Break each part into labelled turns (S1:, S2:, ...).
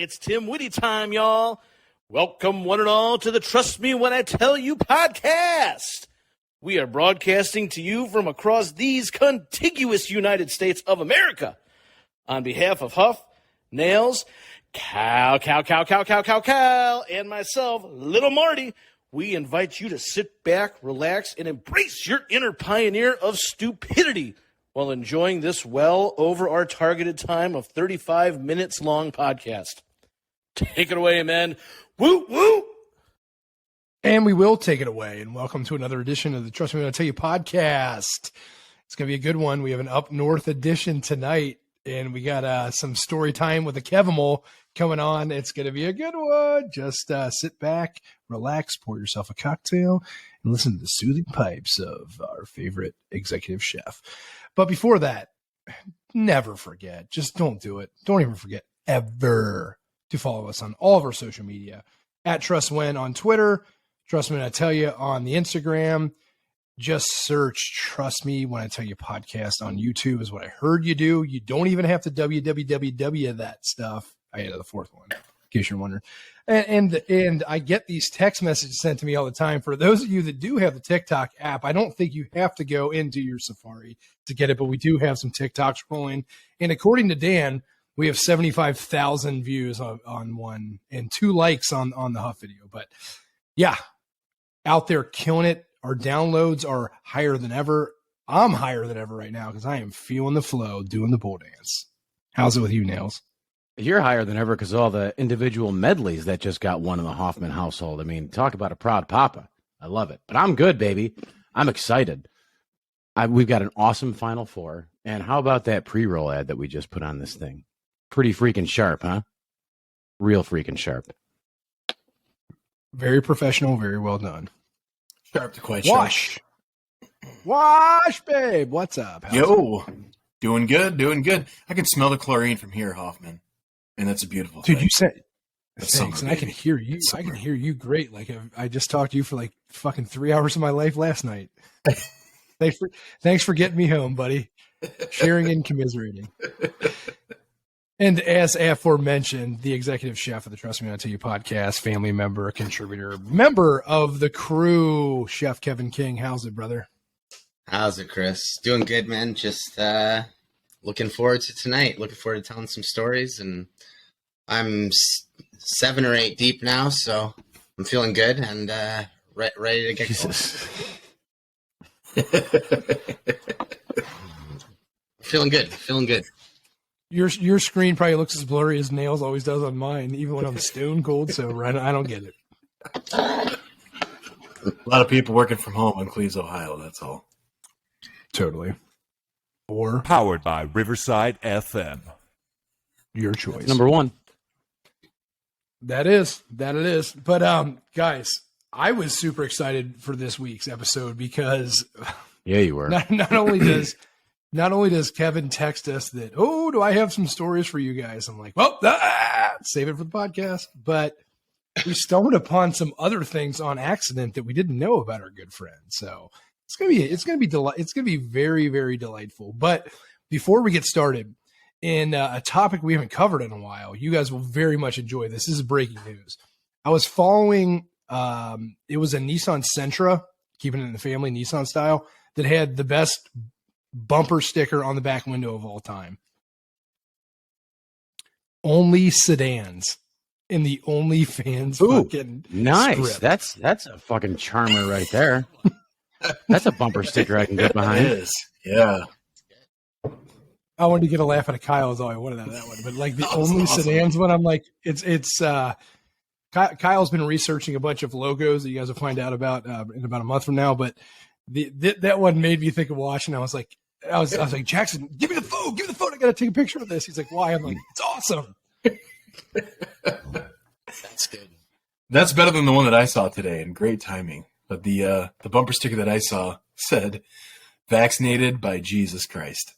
S1: It's Tim Whitty time, y'all. Welcome one and all to the Trust Me When I Tell You podcast. We are broadcasting to you from across these contiguous United States of America. On behalf of Huff, Nails, Cal, and myself, Little Marty, we invite you to sit back, relax, and embrace your inner pioneer of stupidity while enjoying this well over our targeted time of 35 minutes long podcast. Take it away, man. Woo, woo.
S2: And we will take it away. And welcome to another edition of the Trust Me When I Tell You podcast. It's going to be a good one. We have an Up North edition tonight, and we got some story time with the Kevimal coming on. It's going to be a good one. Just sit back, relax, pour yourself a cocktail, and listen to the soothing pipes of our favorite executive chef. But before that, never forget. Just don't do it. Don't even forget ever to follow us on all of our social media at Trust When on Twitter, Trust Me When I Tell You on the Instagram. Just search Trust Me When I Tell You podcast on YouTube is what I heard you do. You don't even have to www that stuff. I added the fourth one, in case you're wondering. And I get these text messages sent to me all the time. For those of you that do have the TikTok app, I don't think you have to go into your Safari to get it, but we do have some TikToks rolling. And according to Dan, we have 75,000 views on one and 2 likes on the Huff video. But yeah, out there killing it. Our downloads are higher than ever. I'm higher than ever right now because I am feeling the flow, doing the bull dance. How's it with you, Nails?
S3: You're higher than ever because all the individual medleys that just got won in the Hoffman household. I mean, talk about a proud papa. I love it. But I'm good, baby. I'm excited. We've got an awesome Final Four. And how about that pre-roll ad that we just put on this thing? Pretty freaking sharp, huh? Real freaking sharp.
S2: Very professional, very well done.
S4: Sharp to quite sharp.
S2: Wash, babe. What's up?
S4: Yo. Doing good, doing good. I can smell the chlorine from here, Hoffman. And that's a beautiful thing.
S2: Dude, you said
S4: That's
S2: thanks,
S4: summer,
S2: and I can
S4: baby.
S2: hear you.
S4: It's
S2: I can
S4: summer.
S2: hear you great. Like I just talked to you for like fucking 3 hours of my life last night. Thanks for getting me home, buddy. Sharing and commiserating. And as aforementioned, the executive chef of the Trust Me When I Tell You podcast, family member, contributor, member of the crew, Chef Kevin King. How's it, brother?
S5: How's it, Chris? Doing good, man. Just looking forward to tonight. Looking forward to telling some stories. And I'm 7 or 8 deep now, so I'm feeling good and ready to get
S3: Jesus.
S5: Feeling good. Feeling good.
S2: Your screen probably looks as blurry as Nails always does on mine, even when I'm stone cold. So right, I don't get it.
S4: A lot of people working from home in Cleves, Ohio, that's all.
S2: Totally. Or
S6: Powered by Riverside FM.
S2: your choice.
S3: Number one.
S2: That it is. But guys, I was super excited for this week's episode because
S3: Yeah, you were.
S2: not only does Kevin text us that, oh, do I have some stories for you guys? I'm like, well, save it for the podcast. But we stumbled upon some other things on accident that we didn't know about our good friend. So it's gonna be very, very delightful. But before we get started, in a topic we haven't covered in a while, you guys will very much enjoy this. This is breaking news. I was following. It was a Nissan Sentra, keeping it in the family Nissan style, that had the best bumper sticker on the back window of all time. Only sedans in the OnlyFans fucking
S3: Nice.
S2: script.
S3: That's a fucking charmer right there. That's a bumper sticker I can get
S4: It
S3: behind.
S4: is. Yeah.
S2: I wanted to get a laugh out of Kyle is all I wanted out of that one. But like the
S4: That was
S2: only
S4: awesome.
S2: sedans one, I'm like, Kyle's been researching a bunch of logos that you guys will find out about in about a month from now. But that one made me think of watching. I was like, Jackson, give me the phone. I got to take a picture of this. He's like, why? I'm like, it's awesome.
S5: That's good.
S4: That's better than the one that I saw today, and great timing. But the bumper sticker that I saw said, "Vaccinated by Jesus Christ."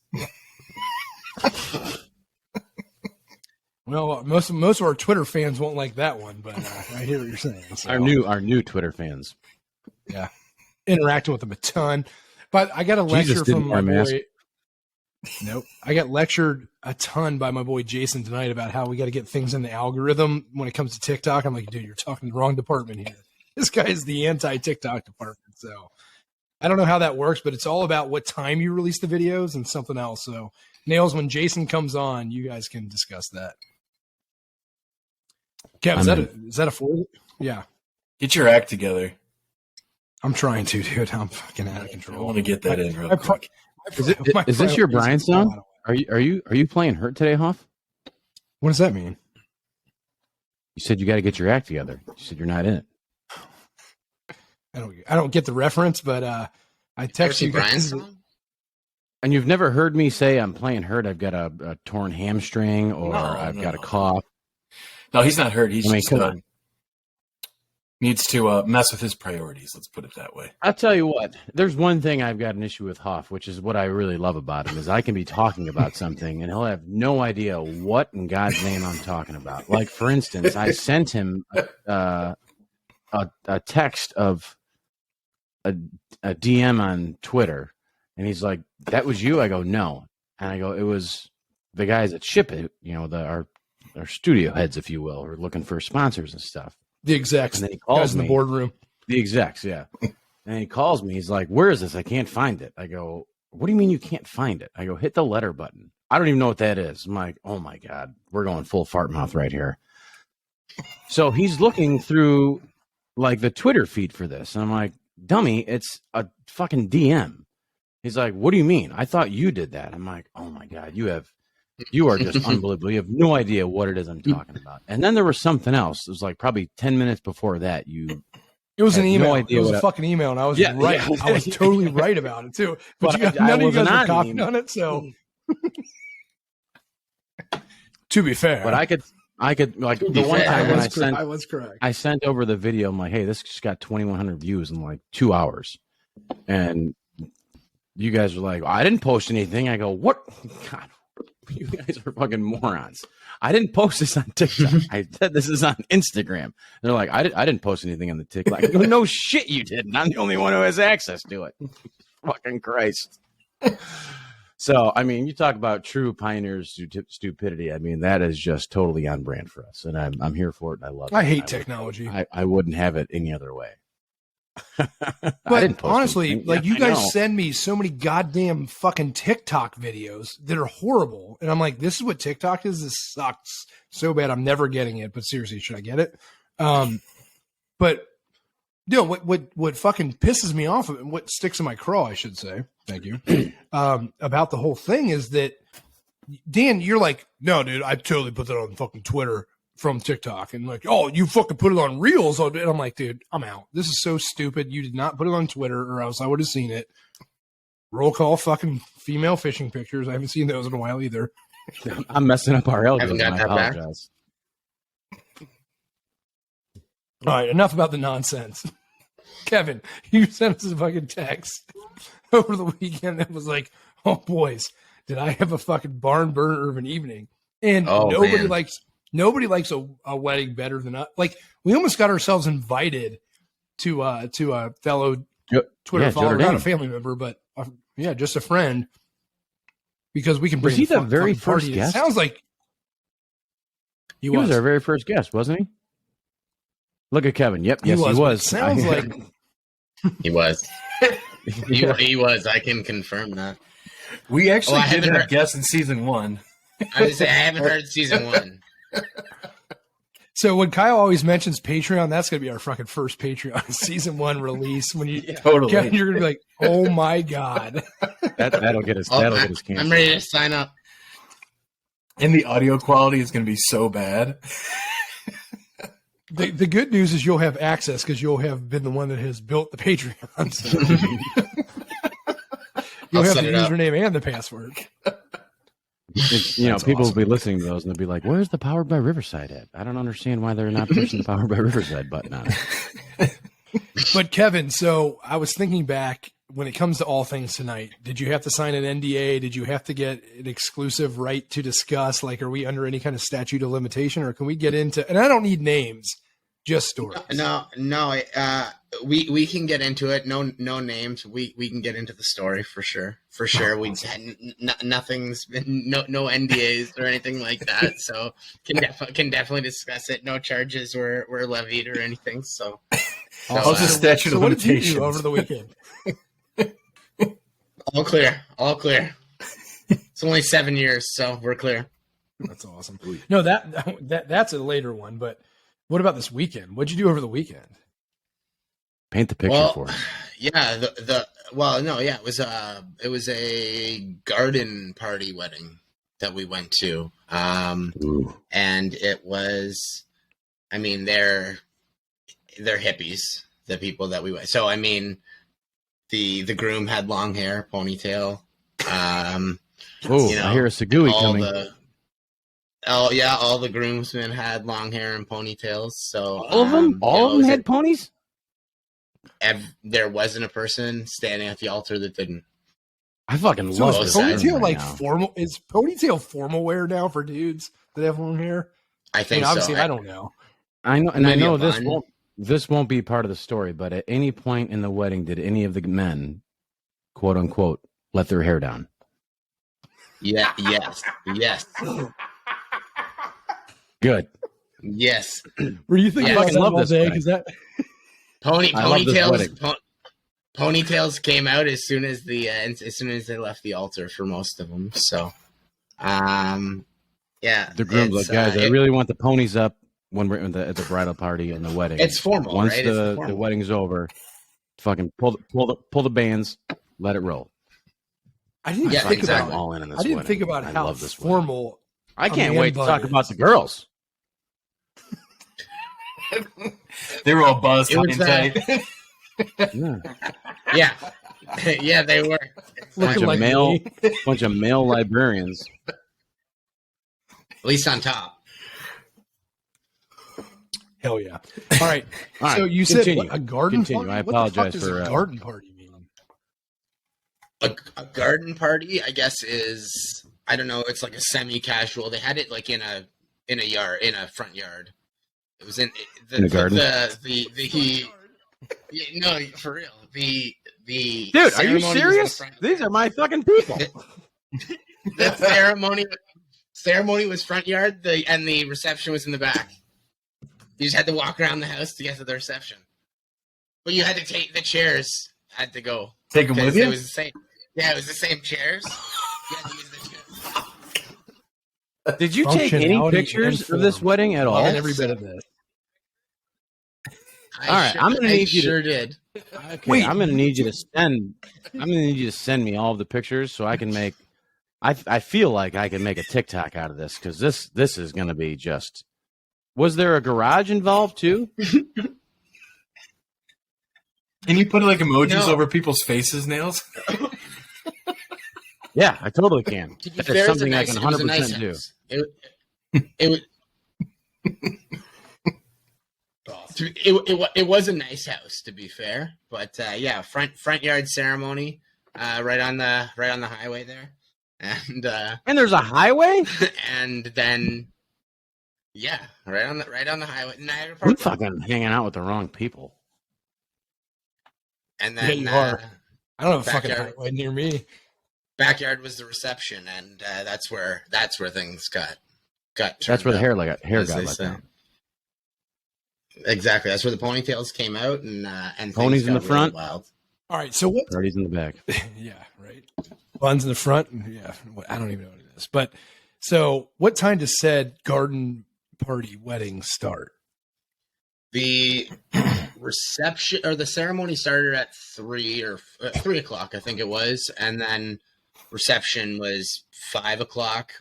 S2: Well, most of our Twitter fans won't like that one, but I hear what you're saying. So,
S3: Our new Twitter fans.
S2: interacting with them a ton. But I got a lecture
S3: Jesus didn't
S2: from
S3: wear
S2: my
S3: a mask.
S2: boy. Nope. I got lectured a ton by my boy Jason tonight about how we got to get things in the algorithm when it comes to TikTok. I'm like, dude, you're talking to the wrong department here. This guy is the anti-TikTok department. So I don't know how that works, but it's all about what time you release the videos and something else. So Nails, when Jason comes on, you guys can discuss that. Kev, is that a 4? Yeah.
S4: Get your act together.
S2: I'm trying to, dude. I'm fucking out of control.
S4: I want to get that in real quick.
S3: Is this your Brian song? Are you playing Hurt today, Hoff?
S2: What does that mean?
S3: You said you got to get your act together. You said you're not in it.
S2: I don't get the reference, but I text you
S5: Brian's
S2: guys.
S5: song?
S3: And you've never heard me say I'm playing Hurt. I've got a torn hamstring or I've got a cough.
S4: No, he's not hurt. He's
S3: I mean,
S4: just needs to mess with his priorities. Let's put it that way.
S3: I'll tell you what. There's one thing I've got an issue with Hoff, which is what I really love about him, is I can be talking about something and he'll have no idea what in God's name I'm talking about. Like, for instance, I sent him a text of a DM on Twitter, and he's like, "That was you?" I go, "No," and I go, "It was the guys at Ship It, our studio heads, if you will, who are looking for sponsors and stuff."
S2: The execs,
S3: And then he calls
S2: guys in
S3: me.
S2: the boardroom.
S3: The execs, yeah. And he calls me. He's like, "Where is this? I can't find it." I go, "What do you mean you can't find it?" I go, "Hit the letter button." I don't even know what that is. I'm like, "Oh my God, we're going full fart mouth right here." So he's looking through like the Twitter feed for this. And I'm like, "Dummy, it's a fucking DM." He's like, "What do you mean? I thought you did that." I'm like, "Oh my God, you are just unbelievable. You have no idea what it is I'm talking about." And then there was something else. It was like probably 10 minutes before that.
S2: It was an
S3: had
S2: email.
S3: no idea
S2: It was
S3: what
S2: a
S3: I-
S2: fucking email, and I was
S3: Yeah,
S2: right.
S3: yeah.
S2: I was totally right about it too. But
S3: But
S2: none of you
S3: wasn't
S2: guys were
S3: on the
S2: copying
S3: email.
S2: on it. So, to be fair,
S3: But I could like the one
S5: fair,
S3: time when
S2: I was correct.
S3: I sent over the video. I'm like, "Hey, this just got 2,100 views in like 2 hours," and you guys were like, "I didn't post anything." I go, "What? God, you guys are fucking morons. I didn't post this on TikTok. I said this is on Instagram." They're like, I didn't post anything on the TikTok." I go, "No shit, you didn't. I'm the only one who has access to it." Fucking Christ. So, I mean, you talk about true pioneers stupidity. I mean, that is just totally on brand for us, and I'm here for it. And I love it.
S2: I hate technology.
S3: I wouldn't have it any other way. I
S2: But
S3: didn't post
S2: honestly,
S3: anything.
S2: like
S3: Yeah,
S2: you
S3: I
S2: guys
S3: know.
S2: send me so many goddamn fucking TikTok videos that are horrible, and I'm like, this is what TikTok is. This sucks so bad. I'm never getting it. But seriously, should I get it? But what fucking pisses me off, and what sticks in my craw, I should say. Thank you. About the whole thing is that Dan, you're like, no, dude, I totally put that on fucking Twitter from TikTok, and like, oh, you fucking put it on Reels. And I'm like, dude, I'm out. This is so stupid. You did not put it on Twitter, or else I would have seen it. Roll call fucking female fishing pictures. I haven't seen those in a while either.
S3: I'm messing up our
S5: Haven't
S3: algorithm.
S5: got
S3: I
S5: that back.
S3: apologize.
S2: All right, enough about the nonsense. Kevin, you sent us a fucking text over the weekend that was like, oh, boys, did I have a fucking barn burner of an evening? And nobody
S5: man.
S2: likes a wedding better than us. Like, we almost got ourselves invited to a fellow Twitter
S3: Joe
S2: follower, not a
S3: Daniel.
S2: family member, but just a friend, because we can bring
S3: Was he the
S2: fucking
S3: very
S2: party.
S3: first
S2: It
S3: guest?
S2: sounds like
S3: He was our very first guest, wasn't he? Look at Kevin. Yep, yes, he
S2: but
S3: was.
S2: it sounds like
S5: He was. He was. I can confirm that.
S4: We actually
S5: I
S4: did
S5: haven't
S4: have
S5: heard-
S4: guests in season 1.
S5: I would say I haven't heard season 1.
S2: so. When Kyle always mentions Patreon, that's gonna be our fucking first Patreon season 1 release. When you
S4: Totally.
S2: Kevin, you're gonna be like, oh my god.
S3: that'll get us.
S5: Oh,
S3: That'll get us canceled.
S5: I'm ready to sign up.
S4: And the audio quality is going to be so bad.
S2: The good news is you'll have access because you'll have been the one that has built the Patreon. So. You'll
S5: I'll
S2: have
S5: set
S2: the
S5: it up.
S2: username and the password.
S3: People will be listening to those and they'll be like, "Where's the Powered by Riverside at?" I don't understand why they're not pushing the Powered by Riverside button on it.
S2: But Kevin, so I was thinking back when it comes to all things tonight. Did you have to sign an NDA? Did you have to get an exclusive right to discuss? Like, are we under any kind of statute of limitation, or can we get into? And I don't need names, just stories.
S5: No. we can get into it. No names. We can get into the story for sure. For sure. We nothing's been no NDAs or anything like that. So can definitely discuss it. No charges were levied or anything. So
S4: How's the statute
S2: So
S4: of
S2: what did you
S4: limitations?
S2: do over the weekend?
S5: all clear. All clear. It's only 7 years, so we're clear.
S2: That's awesome. No, that's a later one. But what about this weekend? What'd you do over the weekend?
S3: Paint the picture for us.
S5: Yeah, it was a garden party wedding that we went to. And it was, I mean, they're hippies, the people that we went. So I mean, the groom had long hair, ponytail.
S3: I hear a Segui coming.
S5: All the groomsmen had long hair and ponytails. So
S3: All of them? All of them had ponies?
S5: There wasn't a person standing at the altar that didn't.
S3: I fucking
S2: So
S3: love
S2: is
S3: this
S2: ponytail
S3: right
S2: like
S3: now.
S2: formal? Is ponytail formal wear now for dudes that have long hair?
S5: I think
S2: obviously,
S5: so.
S2: I don't know.
S3: I know, and I
S5: Maybe
S3: know
S5: a bun.
S3: this won't be part of the story, but at any point in the wedding, did any of the men, quote unquote, let their hair down?
S5: Yeah. Yes.
S3: Good.
S5: Yes.
S2: Were you thinking
S5: Yeah,
S2: about
S3: I
S2: that
S3: love
S2: all
S3: this
S2: day?
S3: wedding.
S2: Because that
S3: I love this wedding.
S5: Ponytails came out as soon as they left the altar for most of them. So, yeah.
S3: The groom's like,
S5: it's,
S3: guys, I really want the ponies up when we're at the bridal party and the wedding.
S5: It's formal,
S3: Once
S5: right?
S3: the
S5: It's
S3: wedding's over, fucking pull the bands, let it roll.
S2: I didn't
S5: Yeah,
S2: think
S5: exactly.
S2: about.
S3: All in this
S2: I didn't
S3: wedding.
S2: think about
S3: I
S2: how
S3: love this wedding.
S2: formal.
S3: I can't
S2: man
S3: wait to
S2: bun
S3: talk
S2: is.
S3: about the girls.
S4: They were all buzzed
S5: It was,
S4: high and tight.
S3: Yeah.
S5: yeah, they were.
S2: Looking like
S3: bunch of male librarians.
S5: At least on top.
S2: Hell yeah! All right.
S3: All right,
S2: So you
S3: continue.
S2: said what, a garden
S3: Continue.
S2: party?
S3: I
S2: What the fuck
S3: apologize
S2: does
S3: for,
S2: a garden party mean?
S5: A garden party, I guess, is, I don't know. It's like a semi-casual. They had it like in a yard, in a front yard. It was in
S3: In a garden?
S5: No, for real. The
S3: Dude, are you
S5: ceremony was in the
S3: serious?
S5: front-
S3: These are my fucking people.
S5: The ceremony was front yard, and the reception was in the back. You just had to walk around the house to get to the reception. But you had to take the chairs. Had to go.
S4: Take them with
S5: It
S4: you?
S5: was the same. Yeah, it was the same chairs. You had to use the chairs.
S3: Did you take any
S2: Functionality
S3: pictures
S2: and
S3: of this
S2: form.
S3: wedding at all?
S2: Loving every bit of this.
S5: I
S3: All right, I'm gonna need you to-
S5: sure did.
S3: Okay,
S2: Wait.
S3: I'm gonna need you to send me all of the pictures so I can make. I feel like I can make a TikTok out of this because this is gonna be just. Was there a garage involved too?
S4: Can you put like emojis
S5: No.
S4: over people's faces, Nails?
S3: Yeah, I totally can.
S5: To be
S3: That's
S5: fair,
S3: something I
S5: it
S3: can
S5: was a
S3: 100%
S5: nice
S3: do.
S5: house. It was. It was a nice house, to be fair, but yeah, front yard ceremony, right on the highway there, and
S3: And there's a highway.
S5: and then yeah, right on the highway, Niagara
S3: I'm
S5: Park,
S3: fucking hanging out with the wrong people.
S5: and
S2: Yeah,
S5: then
S2: you are. I don't have a fucking
S5: Backyard.
S2: highway near me.
S5: backyard was the reception, and that's where things got.
S3: That's where the
S5: turned
S3: hair
S5: up, as
S3: got
S5: they
S3: let
S5: say.
S3: down.
S5: Exactly, that's where the ponytails came out, and
S3: Ponies
S5: things
S3: in
S5: got
S3: the front?
S5: really wild.
S2: All right. So what?
S3: Parties in the back.
S2: Yeah. Right. Buns in the front. Yeah. I don't even know what it is. But so, what time does said garden party wedding start?
S5: The reception or the ceremony started at 3 o'clock, I think it was, and then reception was 5 o'clock.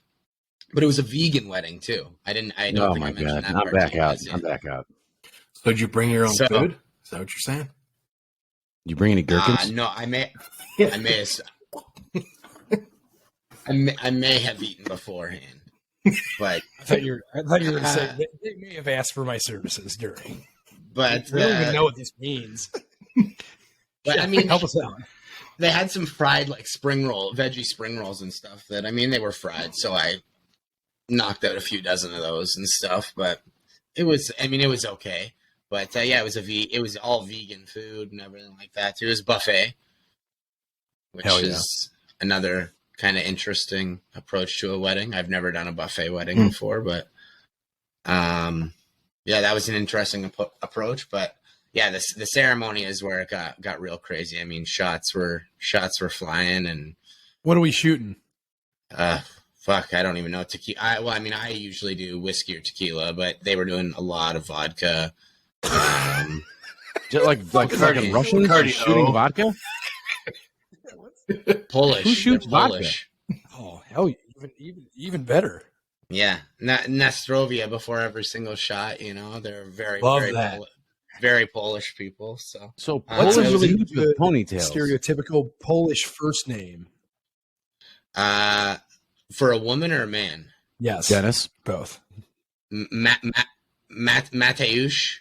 S5: But it was a vegan wedding too. I don't
S3: Oh
S5: think
S3: my
S5: I mentioned
S3: god!
S5: that.
S3: I'm
S5: part
S3: back
S5: to you
S3: out.
S5: guys yet.
S3: I'm back out.
S4: So did you bring your own
S5: So-
S4: food? Is that what you're saying?
S3: You bring any gherkins?
S5: No, I may have eaten beforehand, but
S2: I thought you were going to say they may have asked for my services during.
S5: but
S2: We don't even know what this means.
S5: But I mean,
S2: help us out.
S5: they had some fried like veggie spring rolls and stuff that, I mean, they were fried, so I knocked out a few dozen of those and stuff, but it was okay. But yeah, it was all vegan food and everything like that too. It was buffet, which is another kind of interesting approach to a wedding. I've never done a buffet wedding before, but yeah, that was an interesting approach. But yeah, the ceremony is where it got real crazy. I mean, shots were flying, and
S2: What are we shooting?
S5: fuck, I don't even know. Tequila. I usually do whiskey or tequila, but they were doing a lot of vodka.
S3: Just like fucking Russians shooting vodka.
S5: Polish.
S3: Who shoots
S5: They're
S3: vodka?
S5: Polish.
S2: Oh hell, even better.
S5: Yeah, Nastrovia before every single shot. You know, they're very
S2: Love
S5: very
S2: that.
S5: very Polish people. So
S3: So
S2: What's a
S3: Polish
S2: really
S3: dudes with
S2: good
S3: ponytails.
S2: stereotypical Polish first name?
S5: for a woman or a man,
S2: Yes,
S3: Dennis.
S2: both.
S5: Mateusz,
S2: Mateusz.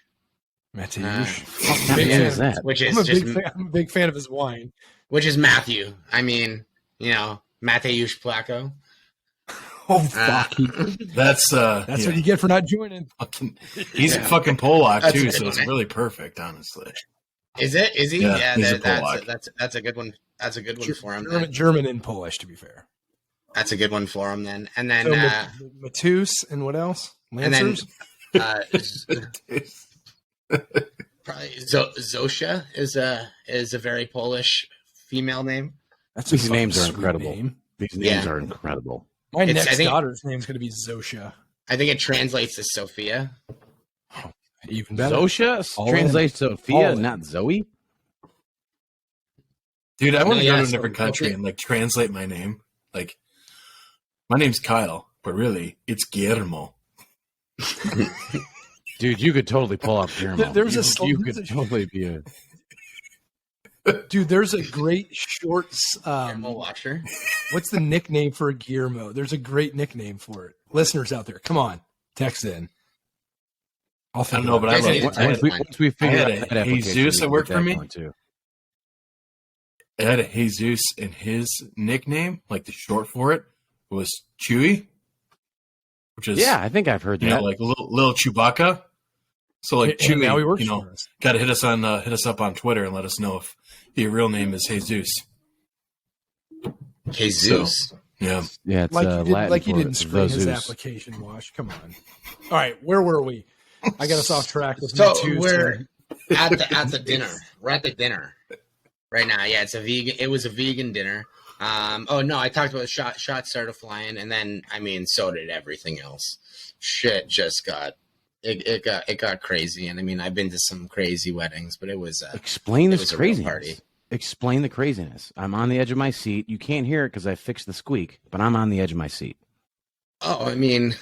S3: What
S2: Big
S3: man
S2: fan.
S3: is that?
S5: which
S2: I'm
S5: is
S2: a
S5: just
S2: I'm a big fan of his wine.
S5: which is Matthew. I mean, you know, Mateusz Plako.
S2: Oh fuck!
S4: That's
S2: That's what you get for not joining.
S4: he's a fucking Polak
S5: That's
S4: too,
S5: a
S4: so
S5: good
S4: it's
S5: one.
S4: really perfect, honestly.
S5: Is it? Is he?
S4: Yeah, he's a
S5: that's
S4: Polak.
S5: that's a good one. That's a good one for him.
S2: German,
S5: Then.
S2: German and Polish, to be fair.
S5: That's a good one for him. Then, and then
S2: So Mateusz and what else?
S5: and then
S2: Lancers.
S5: probably Zosia is a very Polish female name.
S2: That's
S3: These
S2: fucking
S3: names are
S2: sweet
S3: incredible.
S2: name.
S3: These names
S5: Yeah.
S3: are incredible.
S2: My
S5: I
S2: next
S5: think-
S2: daughter's name is going to be Zosia.
S5: I think it translates to Sophia.
S2: Even better.
S3: Zosha
S2: All
S3: translates
S2: in.
S3: Sophia,
S2: All in.
S3: not Zoe.
S4: Dude, I want to
S5: No,
S4: go
S5: yeah,
S4: to a
S5: so-
S4: different country and like translate my name. Like, my name's Kyle, but really, it's Guillermo.
S3: Dude, you could totally pull off Guillermo.
S2: There's
S3: you,
S2: a sl-
S3: you
S2: there's
S3: could
S2: a-
S3: totally be a.
S2: Dude, there's a great shorts.
S5: Guillermo Washer.
S2: What's the nickname for a Guillermo? There's a great nickname for it. Listeners out there, come on, text in. I'll
S4: I
S2: think
S4: don't know,
S2: about
S4: but I
S2: it.
S5: Guys,
S4: love
S5: I need
S4: it.
S5: to text
S3: Once we figure
S4: I
S3: out
S4: had
S3: that
S4: a
S3: application,
S4: Jesus
S3: we
S4: that
S3: can
S4: worked
S3: get
S4: for
S3: that
S4: me.
S3: going, too.
S4: It had a Jesus, and his nickname, like the short for it, was Chewy, which is
S3: Yeah, I think I've heard
S4: you
S3: that.
S4: know, like little Chewbacca. So like
S2: And now he
S4: Chewy,
S2: works
S4: you know,
S2: for us.
S4: got to hit us up on Twitter and let us know if your real name is Jesus.
S5: Jesus.
S4: Yeah,
S3: Yeah, it's
S2: Like
S3: Latin
S2: you
S3: for
S2: didn't screen his
S3: Zeus.
S2: application, Wash. Come on. All right, where were we? I got us off track with
S5: So
S2: Mateusz
S5: we're at the dinner. We're at the dinner right now. Yeah, it's a vegan. It was a vegan dinner. Oh no, I talked about shots started flying, and then I mean, so did everything else. Shit just got it got crazy, and I mean, I've been to some crazy weddings, but it was
S3: Explain
S5: it
S3: this
S5: was a real
S3: craziness.
S5: party.
S3: Explain the craziness. I'm on the edge of my seat. You can't hear it because I fixed the squeak, but I'm on the edge of my seat.
S5: Oh, I mean,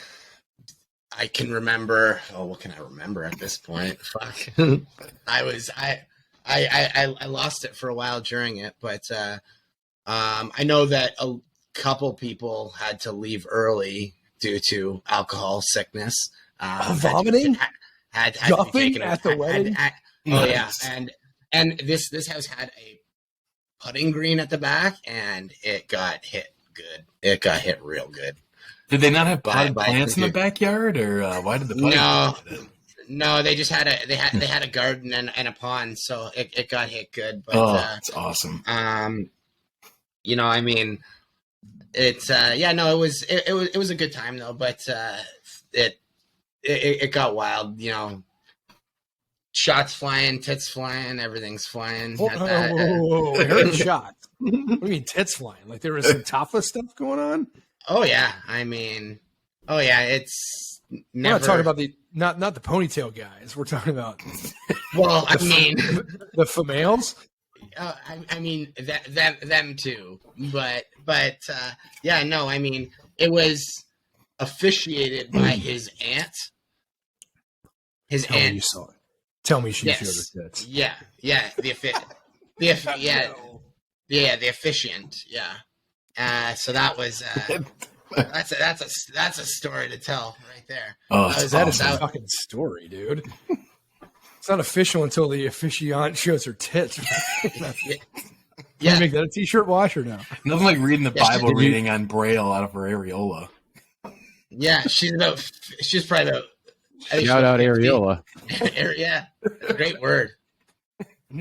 S5: I can remember. Oh, what can I remember at this point? Fuck, I lost it for a while during it, but I know that a couple people had to leave early due to alcohol sickness.
S2: vomiting?
S5: Had to be
S2: Guffing
S5: taken
S2: at the wedding?
S5: oh yeah,
S4: Nice.
S5: and this house had a putting green at the back, and it got hit good. It got hit real good.
S4: did they not have potted
S5: By-
S4: plants in the backyard, or why did the potted
S5: No.
S4: plants get hit?
S5: No, they just had they had a garden and a pond, so it got hit good. But
S4: Oh, that's awesome.
S5: you know, I mean, it's yeah, no, it was a good time though, but it got wild, you know. Shots flying, tits flying, everything's flying.
S2: Whoa,
S5: at that.
S2: I heard shots. What do you mean tits flying? Like there was some topless stuff going on?
S5: Oh yeah, I mean, oh yeah, it's
S2: We're
S5: never.
S2: not talking about the not the ponytail guys. We're talking about
S5: Well, I mean,
S2: the females.
S5: I mean them too, but yeah, no, I mean it was officiated by his aunt. His
S2: Tell me you
S5: aunt,
S2: saw it. Tell me she
S5: yes,
S2: showed her tits.
S5: yeah, the officiant, yeah. So that was that's a story to tell right there.
S4: Oh,
S5: That
S4: it's
S2: That is
S4: awesome.
S2: a fucking story, dude. It's not official until the officiant shows her tits. Can
S5: Yeah,
S2: you make that a t-shirt wash or no?
S4: Nothing like reading the
S5: Yeah,
S4: Bible reading on Braille out of her areola.
S5: yeah, she's probably about
S3: Shout out Areola.
S5: Yeah, great word.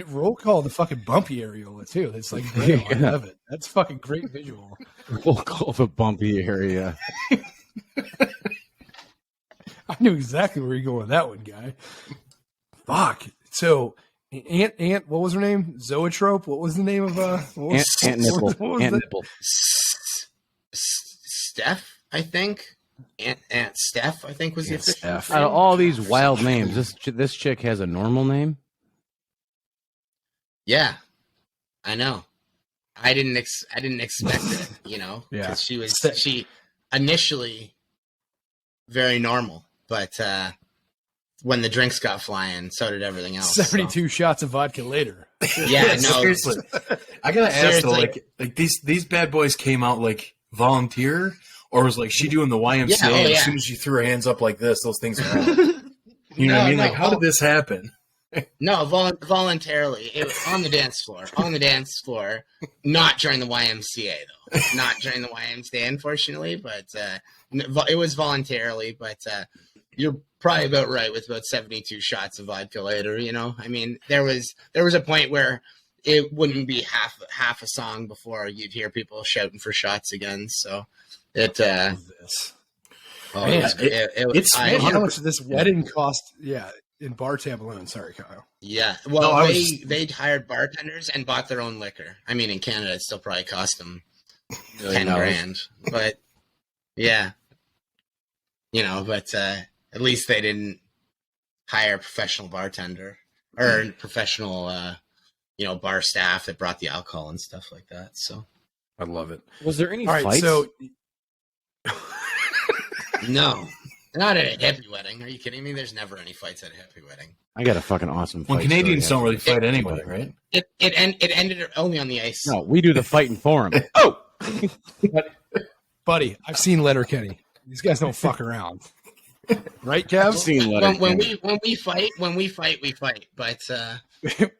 S2: Roll call the fucking bumpy areola too. That's like, great. I love it. That's fucking great visual.
S3: We'll call the bumpy area.
S2: I knew exactly where you're going with that one, guy. Fuck. So, Aunt, what was her name? Zoetrope. What was the name of
S3: Aunt Nipple. Aunt Nipple.
S5: Steph, I think. Aunt Steph, I think was the official
S3: Out of all these wild names, this chick has a normal name.
S5: Yeah, I know. I didn't expect it, you know, because she initially very normal, but when the drinks got flying, so did everything else.
S2: 72 shots of vodka later.
S5: Yeah, no.
S4: Seriously. I gotta ask though, like these bad boys came out like volunteer, or was like she doing the YMCA?
S5: Yeah,
S4: As soon as she threw her hands up like this, those things are on. You know what I mean? Like, how did this happen?
S5: No, voluntarily. It was on the dance floor. Not during the YMCA, though. Not during the YMCA, unfortunately, but it was voluntarily. But you're probably about right with about 72 shots of vodka later, you know? I mean, there was a point where it wouldn't be half a song before you'd hear people shouting for shots again. So it
S4: It's
S2: How much this wedding cost? Yeah, in bar tab alone. Sorry, Kyle.
S5: Yeah, well,
S4: No,
S5: they hired bartenders and bought their own liquor. I mean, in Canada, it still probably cost them $10,000, but yeah, you know, but at least they didn't hire a professional bartender or professional, bar staff that brought the alcohol and stuff like that. So
S4: I love it.
S3: Was there any
S2: All right,
S3: fights?
S2: so
S5: no, not at a hippie wedding. Are you kidding me? There's never any fights at a hippie wedding.
S3: I got a fucking awesome fight.
S4: Well, Canadians
S3: story
S4: don't really
S3: after
S4: fight
S3: this.
S4: anyway, right?
S5: It ended only on the ice.
S3: No, we do the fighting for him. Oh,
S2: buddy, I've seen Letterkenny. These guys don't fuck around, right, Kev?
S3: I've seen Letterkenny.
S5: When we fight, we fight. But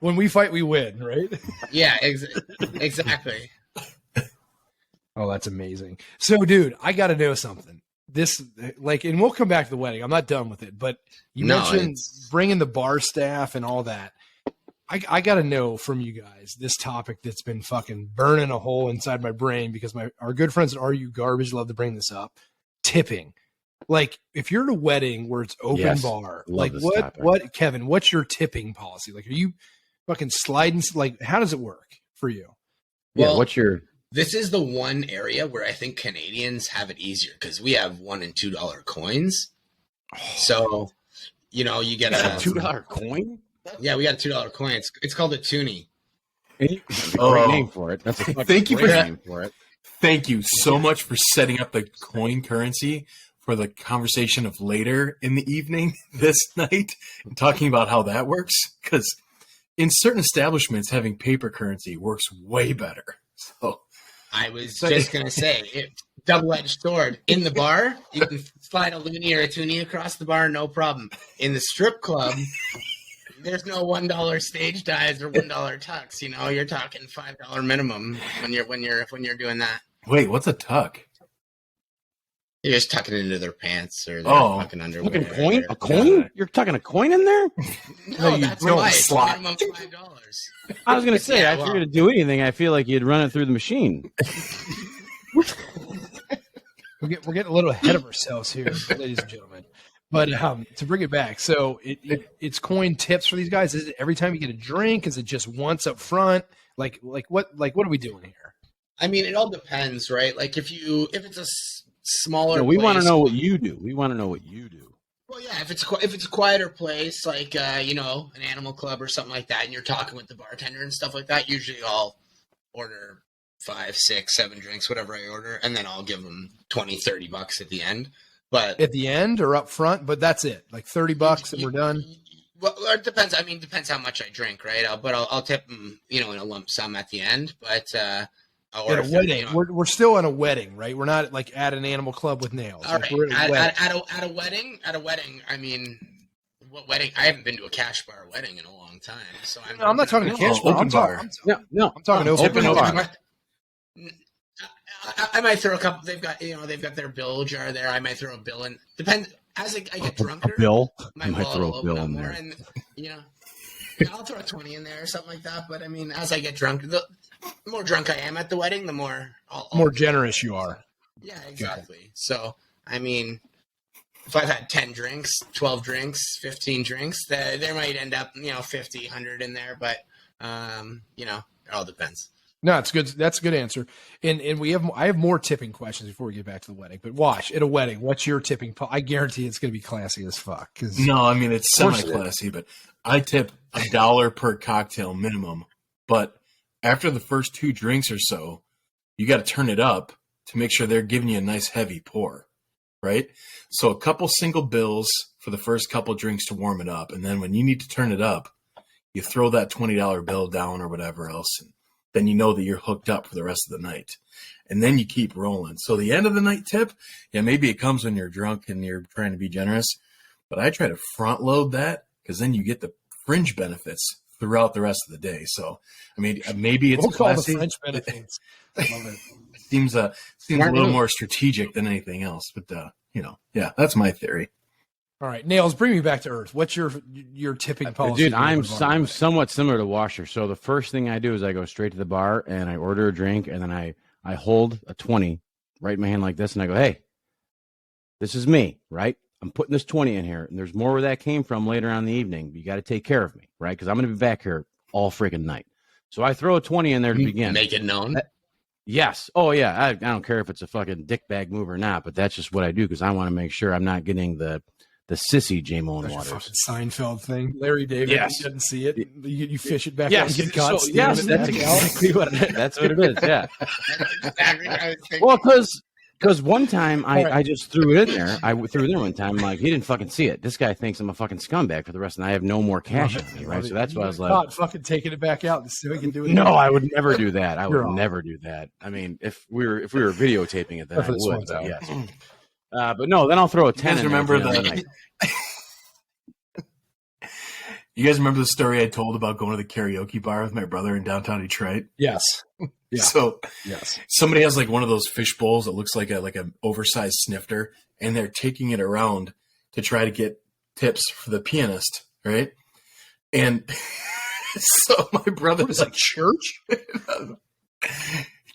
S2: when we fight, we win, right?
S5: yeah, exactly.
S2: Oh, that's amazing. So, dude, I got to know something. This, and we'll come back to the wedding. I'm not done with it, but you mentioned bringing the bar staff and all that. I got to know from you guys this topic that's been fucking burning a hole inside my brain because our good friends at RU Garbage love to bring this up. Tipping. Like, if you're at a wedding where it's open bar, like what, Kevin, what's your tipping policy? Like, are you fucking sliding? Like, how does it work for you?
S3: Well, what's your...
S5: This is the one area where I think Canadians have it easier because we have $1 and $2 coins. So, you know, you get a
S3: $2 coin.
S5: Yeah, we got a $2 coin. It's called a toonie.
S3: Great name for it. That's a
S4: Thank you for that.
S3: name for it.
S4: Thank you so much for setting up the coin currency for the conversation of later in the evening this night and talking about how that works. Because in certain establishments, having paper currency works way better. So
S5: I was just going to say, double-edged sword. In the bar, you can slide a loonie or a toonie across the bar, no problem. In the strip club, there's no $1 stage dives or $1 tucks. You know, you're talking $5 minimum when you're doing that.
S4: wait, what's a tuck?
S5: You're just tucking it into their pants or their fucking underwear.
S3: Fucking coin? A coin? You're tucking a coin in there?
S5: No, that's
S2: don't
S5: life.
S2: slot.
S5: Minimum $5.
S3: I was going to say,
S5: Yeah,
S3: if you're going to do anything, I feel like you'd run it through the machine.
S2: We're getting a little ahead of ourselves here, ladies and gentlemen. But to bring it back, so it's coin tips for these guys. Is it every time you get a drink? Is it just once up front? Like what are we doing here?
S5: I mean, it all depends, right? Like if it's a smaller,
S3: No, we want to
S5: place-
S3: know what you do. We want to know what you do.
S5: Well, yeah, if it's a quieter place, like an animal club or something like that, and you're talking with the bartender and stuff like that, usually I'll order 5, 6, 7 drinks, whatever I order, and then I'll give them $20-$30 at the end. But
S2: At the end or up front? But that's it, like $30 and we're done.
S5: Well, it depends. I mean, depends how much I drink, right? I'll tip them, in a lump sum at the end. But
S2: At a wedding, we're still in a wedding, right? We're not like at an animal club with nails.
S5: all
S2: Like,
S5: right.
S2: we're at a wedding.
S5: At a wedding. I mean, what wedding? I haven't been to a cash bar wedding in a long time, so
S2: No, I'm not talking to cash bar.
S4: open bar.
S2: I'm talking open bar.
S5: I might throw a couple. They've got their bill jar there. I might throw a bill in. Depends. as I get drunker,
S3: Bill. I
S5: my
S3: might
S5: wallet
S3: throw
S5: will
S3: a bill
S5: open up
S3: in
S5: more,
S3: there.
S5: and I'll throw a 20 in there or something like that. But I mean, as I get drunk, the more drunk I am at the wedding, the more
S2: More generous you are.
S5: Yeah, exactly. So I mean, if I've had 10 drinks, 12 drinks, 15 drinks, there might end up 50, 100 in there, but it all depends.
S2: No, it's good. That's a good answer. And I have more tipping questions before we get back to the wedding. But Wash, at a wedding, what's your tipping? I guarantee it's going to be classy as fuck.
S4: No, I mean it's semi-classy, but I tip $1 per cocktail minimum. But after the first 2 drinks or so, you got to turn it up to make sure they're giving you a nice heavy pour, right? So a couple single bills for the first couple drinks to warm it up, and then when you need to turn it up, you throw that $20 bill down or whatever else, and then you know that you're hooked up for the rest of the night. And then you keep rolling. So the end of the night tip, yeah, maybe it comes when you're drunk and you're trying to be generous, but I try to front load that because then you get the fringe benefits throughout the rest of the day. So, I mean, maybe it's classy.
S2: The French benefits. Love it.
S4: Seems a little more strategic than anything else, but yeah, that's my theory.
S2: All right, Nails, bring me back to earth. What's your tipping policy?
S3: Dude, I'm somewhat similar to Washer. So the first thing I do is I go straight to the bar and I order a drink, and then I hold a 20 right in my hand like this, and I go, hey, this is me, right? I'm putting this 20 in here, and there's more where that came from later on in the evening. You got to take care of me, right? Because I'm going to be back here all freaking night. So I throw a 20 in there to begin.
S5: Make it known.
S3: Yes. Oh, yeah. I don't care if it's a fucking dickbag move or not, but that's just what I do because I want to make sure I'm not getting the sissy Jamone Waters.
S2: Fucking Seinfeld thing. Larry David,
S3: yes.
S2: He doesn't see it. You fish it back
S3: yes.
S2: out and get caught.
S3: So, yes, that's exactly what it is. That's what it is, yeah. Well, because one time I just threw it in there. I threw it in one time. Like, he didn't fucking see it. This guy thinks I'm a fucking scumbag for the rest, and I have no more cash on me, right? So that's why I was like,
S2: not fucking taking it back out and see if we can do it.
S3: No, I would never do that. I would never do that. I mean, if we were videotaping it, then I would. But yes. But no, then I'll throw a 10 in.
S4: Remember that? You guys remember the story I told about going to the karaoke bar with my brother in downtown Detroit?
S2: Yes. Yeah.
S4: So
S2: yes,
S4: somebody has like one of those fish bowls that looks like an oversized snifter, and they're taking it around to try to get tips for the pianist, right? And so my brother
S2: is like church.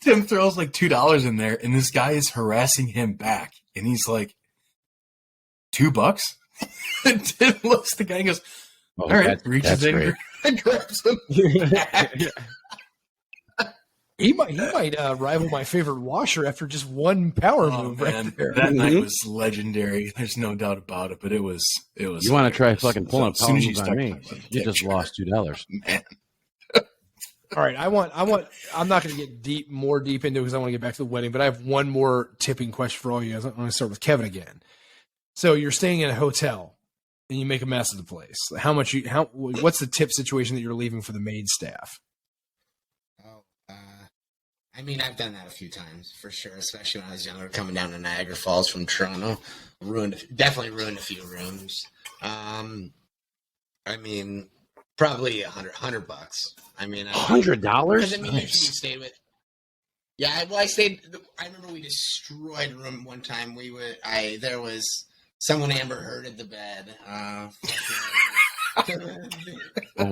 S4: Tim throws like $2 in there, and this guy is harassing him back, and he's like, $2? And Tim looks at the guy and goes, all right, reaches in and grabs him.
S2: He might rival my favorite Washer after just one power move right there.
S4: That night was legendary. There's no doubt about it, but it was. You
S3: want to try fucking pulling a power move on me? You just lost $2.
S4: Man.
S2: All right, I'm not going to get more deep into it because I want to get back to the wedding, but I have one more tipping question for all you guys. I'm going to start with Kevin again. So you're staying in a hotel and you make a mess of the place. What's the tip situation that you're leaving for the maid staff?
S5: I mean, I've done that a few times for sure, especially when I was younger, coming down to Niagara Falls from Toronto. Definitely ruined a few rooms. I mean, probably $100. I mean,
S3: $100.
S5: I mean, you stayed with. Yeah, well, I remember we destroyed a room one time. There was someone Amber Hearded the bed.
S3: Oh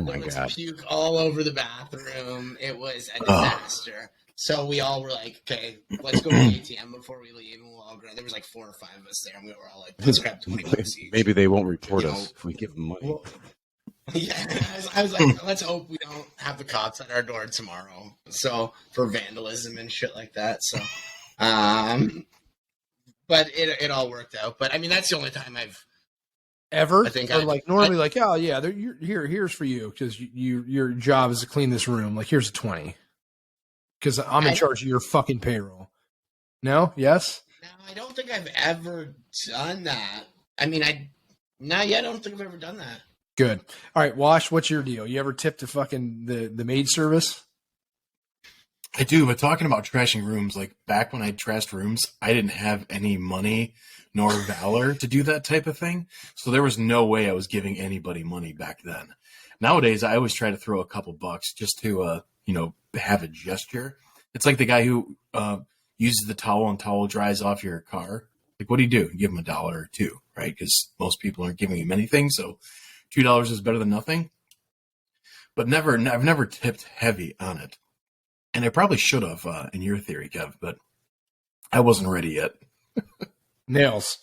S3: my
S5: God!
S3: God!
S5: Puke all over the bathroom. It was a disaster. So we all were like, "Okay, let's go to the ATM before we leave." And we'll all grab. There was like 4 or 5 of us there, and we were all like, "Let's grab $20 each."
S3: Maybe they won't report us if we give them money.
S5: Well, yeah, I was like, let's hope we don't have the cops at our door tomorrow. So for vandalism and shit like that. So, but it all worked out. But I mean, that's the only time I've
S2: ever. Normally, oh yeah, here's for you because your job is to clean this room. Like, here's a 20 because I'm in charge of your fucking payroll. No, yes.
S5: No, I don't think I've ever done that. I mean, I don't think I've ever done that.
S2: Good. All right, Wash, what's your deal? You ever tipped the maid service?
S4: I do, but talking about trashing rooms, like back when I trashed rooms, I didn't have any money nor valor to do that type of thing. So there was no way I was giving anybody money back then. Nowadays, I always try to throw a couple bucks just to, have a gesture. It's like the guy who uses the towel and towel dries off your car. Like, what do? You give them $1 or $2, right? Because most people aren't giving you many things, so $2 is better than nothing. But I've never tipped heavy on it. And I probably should have, in your theory, Kev, but I wasn't ready yet.
S2: Nails.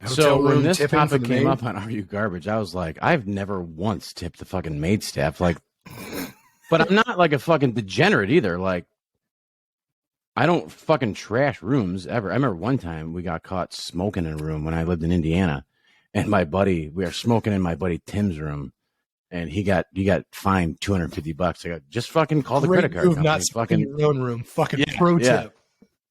S3: So when this
S2: tipping for
S3: topic
S2: the
S3: came
S2: maid?
S3: up on Are You Garbage, I was like, I've never once tipped the fucking maid staff. Like, but I'm not like a fucking degenerate either. Like, I don't fucking trash rooms ever. I remember one time we got caught smoking in a room when I lived in Indiana, and we were smoking in my buddy Tim's room, and he got fined $250. I got just fucking call the credit card
S2: Move,
S3: company.
S2: not fucking your own room. Fucking
S3: Yeah,
S2: pro
S3: yeah.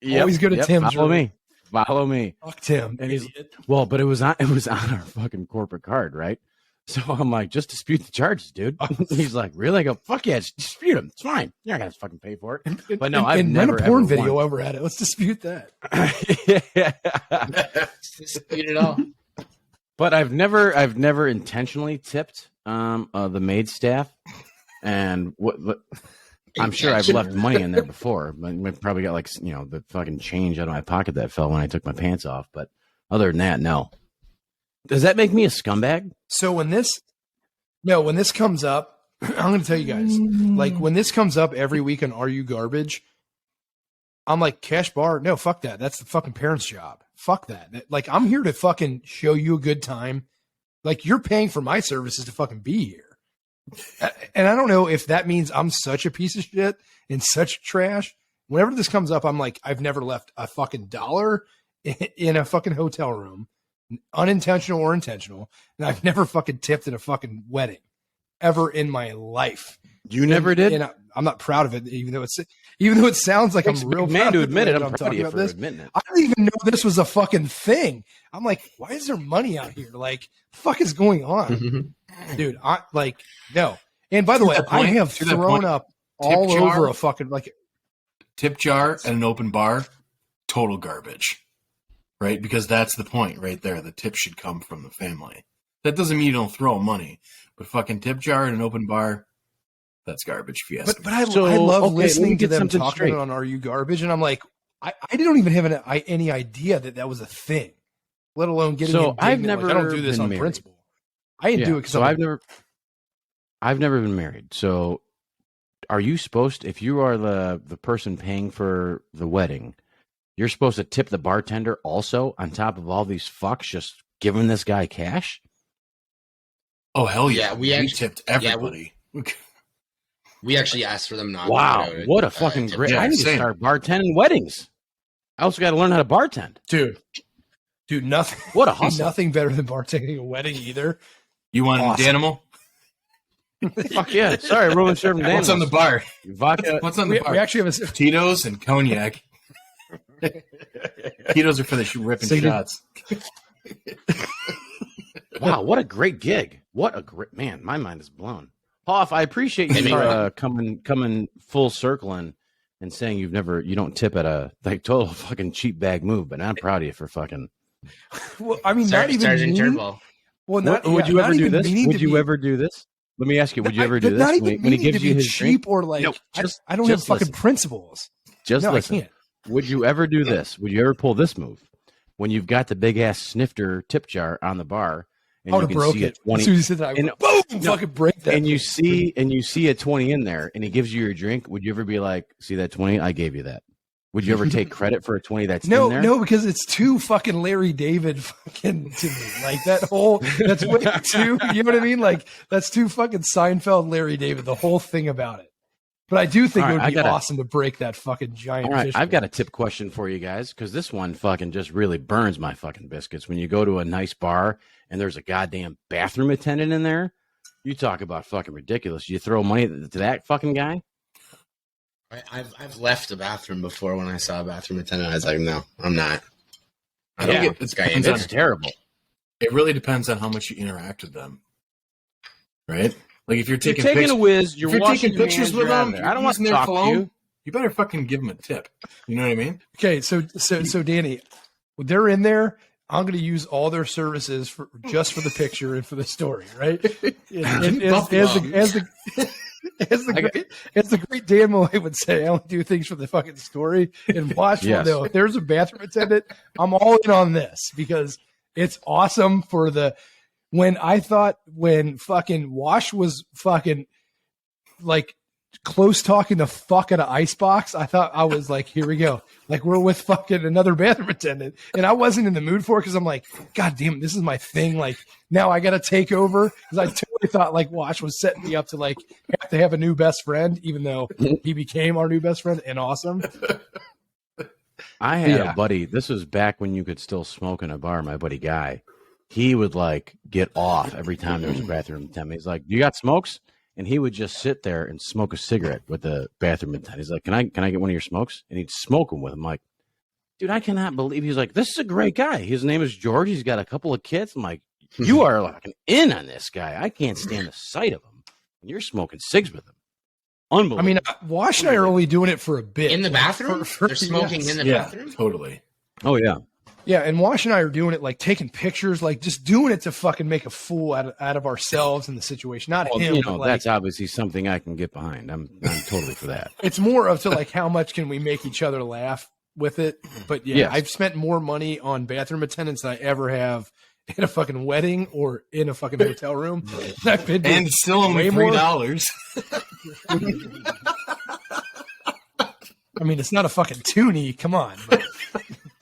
S2: tip. Always go to Tim's
S3: follow
S2: room.
S3: Follow me.
S2: Fuck Tim.
S3: And he's well, but it was on our fucking corporate card, right? So I'm like, just dispute the charges, dude. He's like, really? I go, fuck yeah, just dispute them. It's fine. You're not gonna fucking pay for it. But no, I've
S2: and
S3: never
S2: rent a porn
S3: ever
S2: video
S3: won.
S2: over at it. Let's dispute that.
S5: Dispute it all.
S3: But I've never intentionally tipped the maid staff, and what I'm sure I've left money in there before. But I probably got the fucking change out of my pocket that fell when I took my pants off. But other than that, no. Does that make me a scumbag?
S2: So when this comes up, I'm going to tell you guys, like when this comes up every week on Are You Garbage, I'm like, cash bar? No, fuck that. That's the fucking parents' job. Fuck that. Like, I'm here to fucking show you a good time. Like, you're paying for my services to fucking be here. And I don't know if that means I'm such a piece of shit and such trash. Whenever this comes up, I'm like, I've never left a fucking dollar in a fucking hotel room, unintentional or intentional. And I've never fucking tipped at a fucking wedding ever in my life.
S3: You never did?
S2: And I'm not proud of it, even though it sounds like I'm real
S3: man
S2: proud
S3: to
S2: of
S3: admit it.
S2: I'm
S3: I'm proud of
S2: talking
S3: you
S2: about
S3: for
S2: this.
S3: admitting it.
S2: I don't even know this was a fucking thing. I'm like, why is there money out here? Like, the fuck is going on? Dude, no. And by the way, I have thrown up all over a fucking, like,
S4: tip jar and an open bar, total garbage, right? Because that's the point right there. The tip should come from the family. That doesn't mean you don't throw money, but fucking tip jar and an open bar, that's garbage. If you ask me.
S2: but I
S3: So,
S2: love
S3: okay, let me
S2: listening to
S3: get
S2: them
S3: something
S2: talking
S3: straight.
S2: on Are You Garbage? And I'm like, I don't even have any idea that was a thing, let alone getting
S3: So,
S2: indignant.
S3: I've
S2: Like,
S3: never
S2: I don't do this
S3: been
S2: on
S3: married.
S2: principle. I didn't do it because
S3: so I've never been married. So are you supposed, if you are the person paying for the wedding, you're supposed to tip the bartender also on top of all these fucks just giving this guy cash?
S4: Oh hell yeah!
S5: Yeah,
S4: we tipped everybody.
S5: We actually asked for them not
S3: Wow,
S5: to go to,
S3: what a fucking
S5: tip
S3: great!
S5: jar.
S3: I need to
S4: same.
S3: start bartending weddings. I also got to learn how to bartend.
S2: dude, nothing.
S3: What a hustle!
S2: Nothing better than bartending a wedding either.
S4: You want
S2: Awesome.
S4: an animal?
S3: Fuck yeah! Sorry, everyone's serving
S4: What's on the bar?
S3: vodka?
S4: What's on the bar?
S2: We actually have a
S4: Tito's and cognac. Tito's are for the ripping
S2: So you did-
S4: shots.
S3: Wow, what a great gig! What a great man! My mind is blown. Hoff, I appreciate you coming full circle and saying you don't tip at a total fucking cheap bag move, but I'm proud of you for fucking.
S2: well, I mean, not even
S5: Sergeant
S2: meaning,
S5: Turnbull.
S2: well, not,
S3: would you
S2: not
S3: ever do
S2: even
S3: this?
S2: meaning
S3: Would
S2: to
S3: you
S2: be-
S3: ever do this? Let me ask you. Would you ever
S2: but
S3: do
S2: not
S3: this
S2: even
S3: when he
S2: meaning
S3: gives
S2: to
S3: you
S2: be
S3: his
S2: cheap
S3: drink?
S2: or like
S3: No,
S2: I don't have
S3: just
S2: fucking
S3: listen.
S2: principles.
S3: Just
S2: No,
S3: listen.
S2: I can't.
S3: Would you ever do this? Would you ever pull this move when you've got the big ass snifter tip jar on the bar and
S2: I would
S3: you
S2: have
S3: can
S2: broke
S3: see
S2: it.
S3: a 20
S2: As soon as you said that, I
S3: and-
S2: boom,
S3: No.
S2: fucking break that.
S3: and you see a 20 in there and he gives you your drink? Would you ever be like, see that 20? I gave you that. Would you ever take credit for a 20 that's in there?
S2: No, because it's too fucking Larry David fucking to me. Like that's way too, you know what I mean? Like that's too fucking Seinfeld Larry David, the whole thing about it. But I do think
S3: All
S2: it
S3: right,
S2: would be
S3: I gotta-
S2: awesome to break that fucking giant
S3: All right,
S2: fish.
S3: I've got a tip question for you guys because this one fucking just really burns my fucking biscuits. When you go to a nice bar and there's a goddamn bathroom attendant in there, you talk about fucking ridiculous. You throw money to that fucking guy?
S5: I've left a bathroom before when I saw a bathroom attendant. I was like, no, I'm not. I
S4: Yeah,
S5: don't get this guy in
S4: depends
S5: there.
S3: It's terrible.
S4: It really depends on how much you interact with them, right? Like if you're
S3: You're
S4: taking
S3: taking
S4: pics-
S3: a whiz. You're
S4: if you're
S3: washing
S4: taking
S3: your
S4: pictures
S3: hands,
S4: with
S3: you're out of
S4: them,
S3: there. I don't want to
S4: using their
S3: talk to
S4: cologne,
S3: you.
S4: you better fucking give them a tip. You know what I mean?
S2: Okay, so Danny, when they're in there, I'm going to use all their services just for the picture and for the story, right? And as As the great Dan Malloy would say, I only do things for the fucking story. And watch though, if there's a bathroom attendant, I'm all in on this because it's awesome for when fucking Wash was fucking like close talking the fuck out of Icebox, I thought I was like, here we go. Like we're with fucking another bathroom attendant. And I wasn't in the mood for it because I'm like, God damn, this is my thing. Like now I got to take over. Because I totally thought like Wash was setting me up to like have to have a new best friend, even though he became our new best friend and awesome.
S3: I had a buddy. This was back when you could still smoke in a bar. My buddy Guy, he would like get off every time there was a bathroom attendant. He's like, "You got smokes?" And he would just sit there and smoke a cigarette with the bathroom attendant. He's like, "Can I get one of your smokes?" And he'd smoke them with him. I'm like, dude, I cannot believe. He's like, "This is a great guy. His name is George. He's got a couple of kids." I'm like, "You are like an in on this guy. I can't stand the sight of him. And you're smoking cigs with him." Unbelievable.
S2: I mean, Wash and I are only doing it for a bit.
S5: In the bathroom? They're smoking in the bathroom?
S4: Totally.
S3: Oh, yeah.
S2: Yeah, and Wash and I are doing it, like taking pictures, like just doing it to fucking make a fool out of ourselves in the situation. Not him.
S3: But that's obviously something I can get behind. I'm totally for that.
S2: It's more of to like how much can we make each other laugh with it. But yeah, I've spent more money on bathroom attendants than I ever have in a fucking wedding or in a fucking hotel room. I've been
S4: and it's still only $3.
S2: I mean, it's not a fucking toonie. Come on. But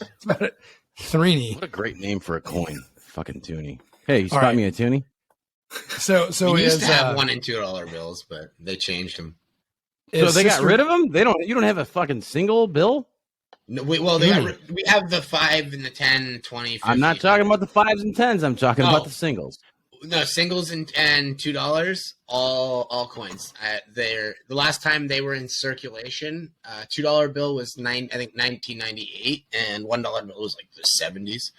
S2: it's about a threenie.
S3: What a great name for a coin. Fucking toonie. Hey, you spot me a toonie?
S2: So
S5: we used to have $1 and $2 bills, but they changed them.
S3: So they got rid of them? You don't have a fucking single bill?
S5: No, we have the 5 and the 10, 20, 50.
S3: I'm not talking about the 5s and 10s. I'm talking about the singles.
S5: No, singles and $2, all coins. The last time they were in circulation, $2 bill was 1998, and $1 bill was like the 70s.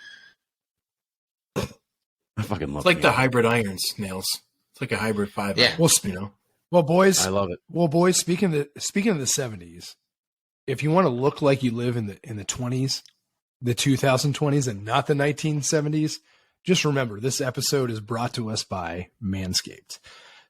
S3: I fucking love
S4: it. It's like the hybrid irons, Nails. It's like a hybrid 5.
S5: Yeah.
S2: Well, boys,
S3: I love it.
S2: Well, boys, speaking of the 70s, if you want to look like you live in the 20s, the 2020s, and not the 1970s. Just remember, this episode is brought to us by Manscaped.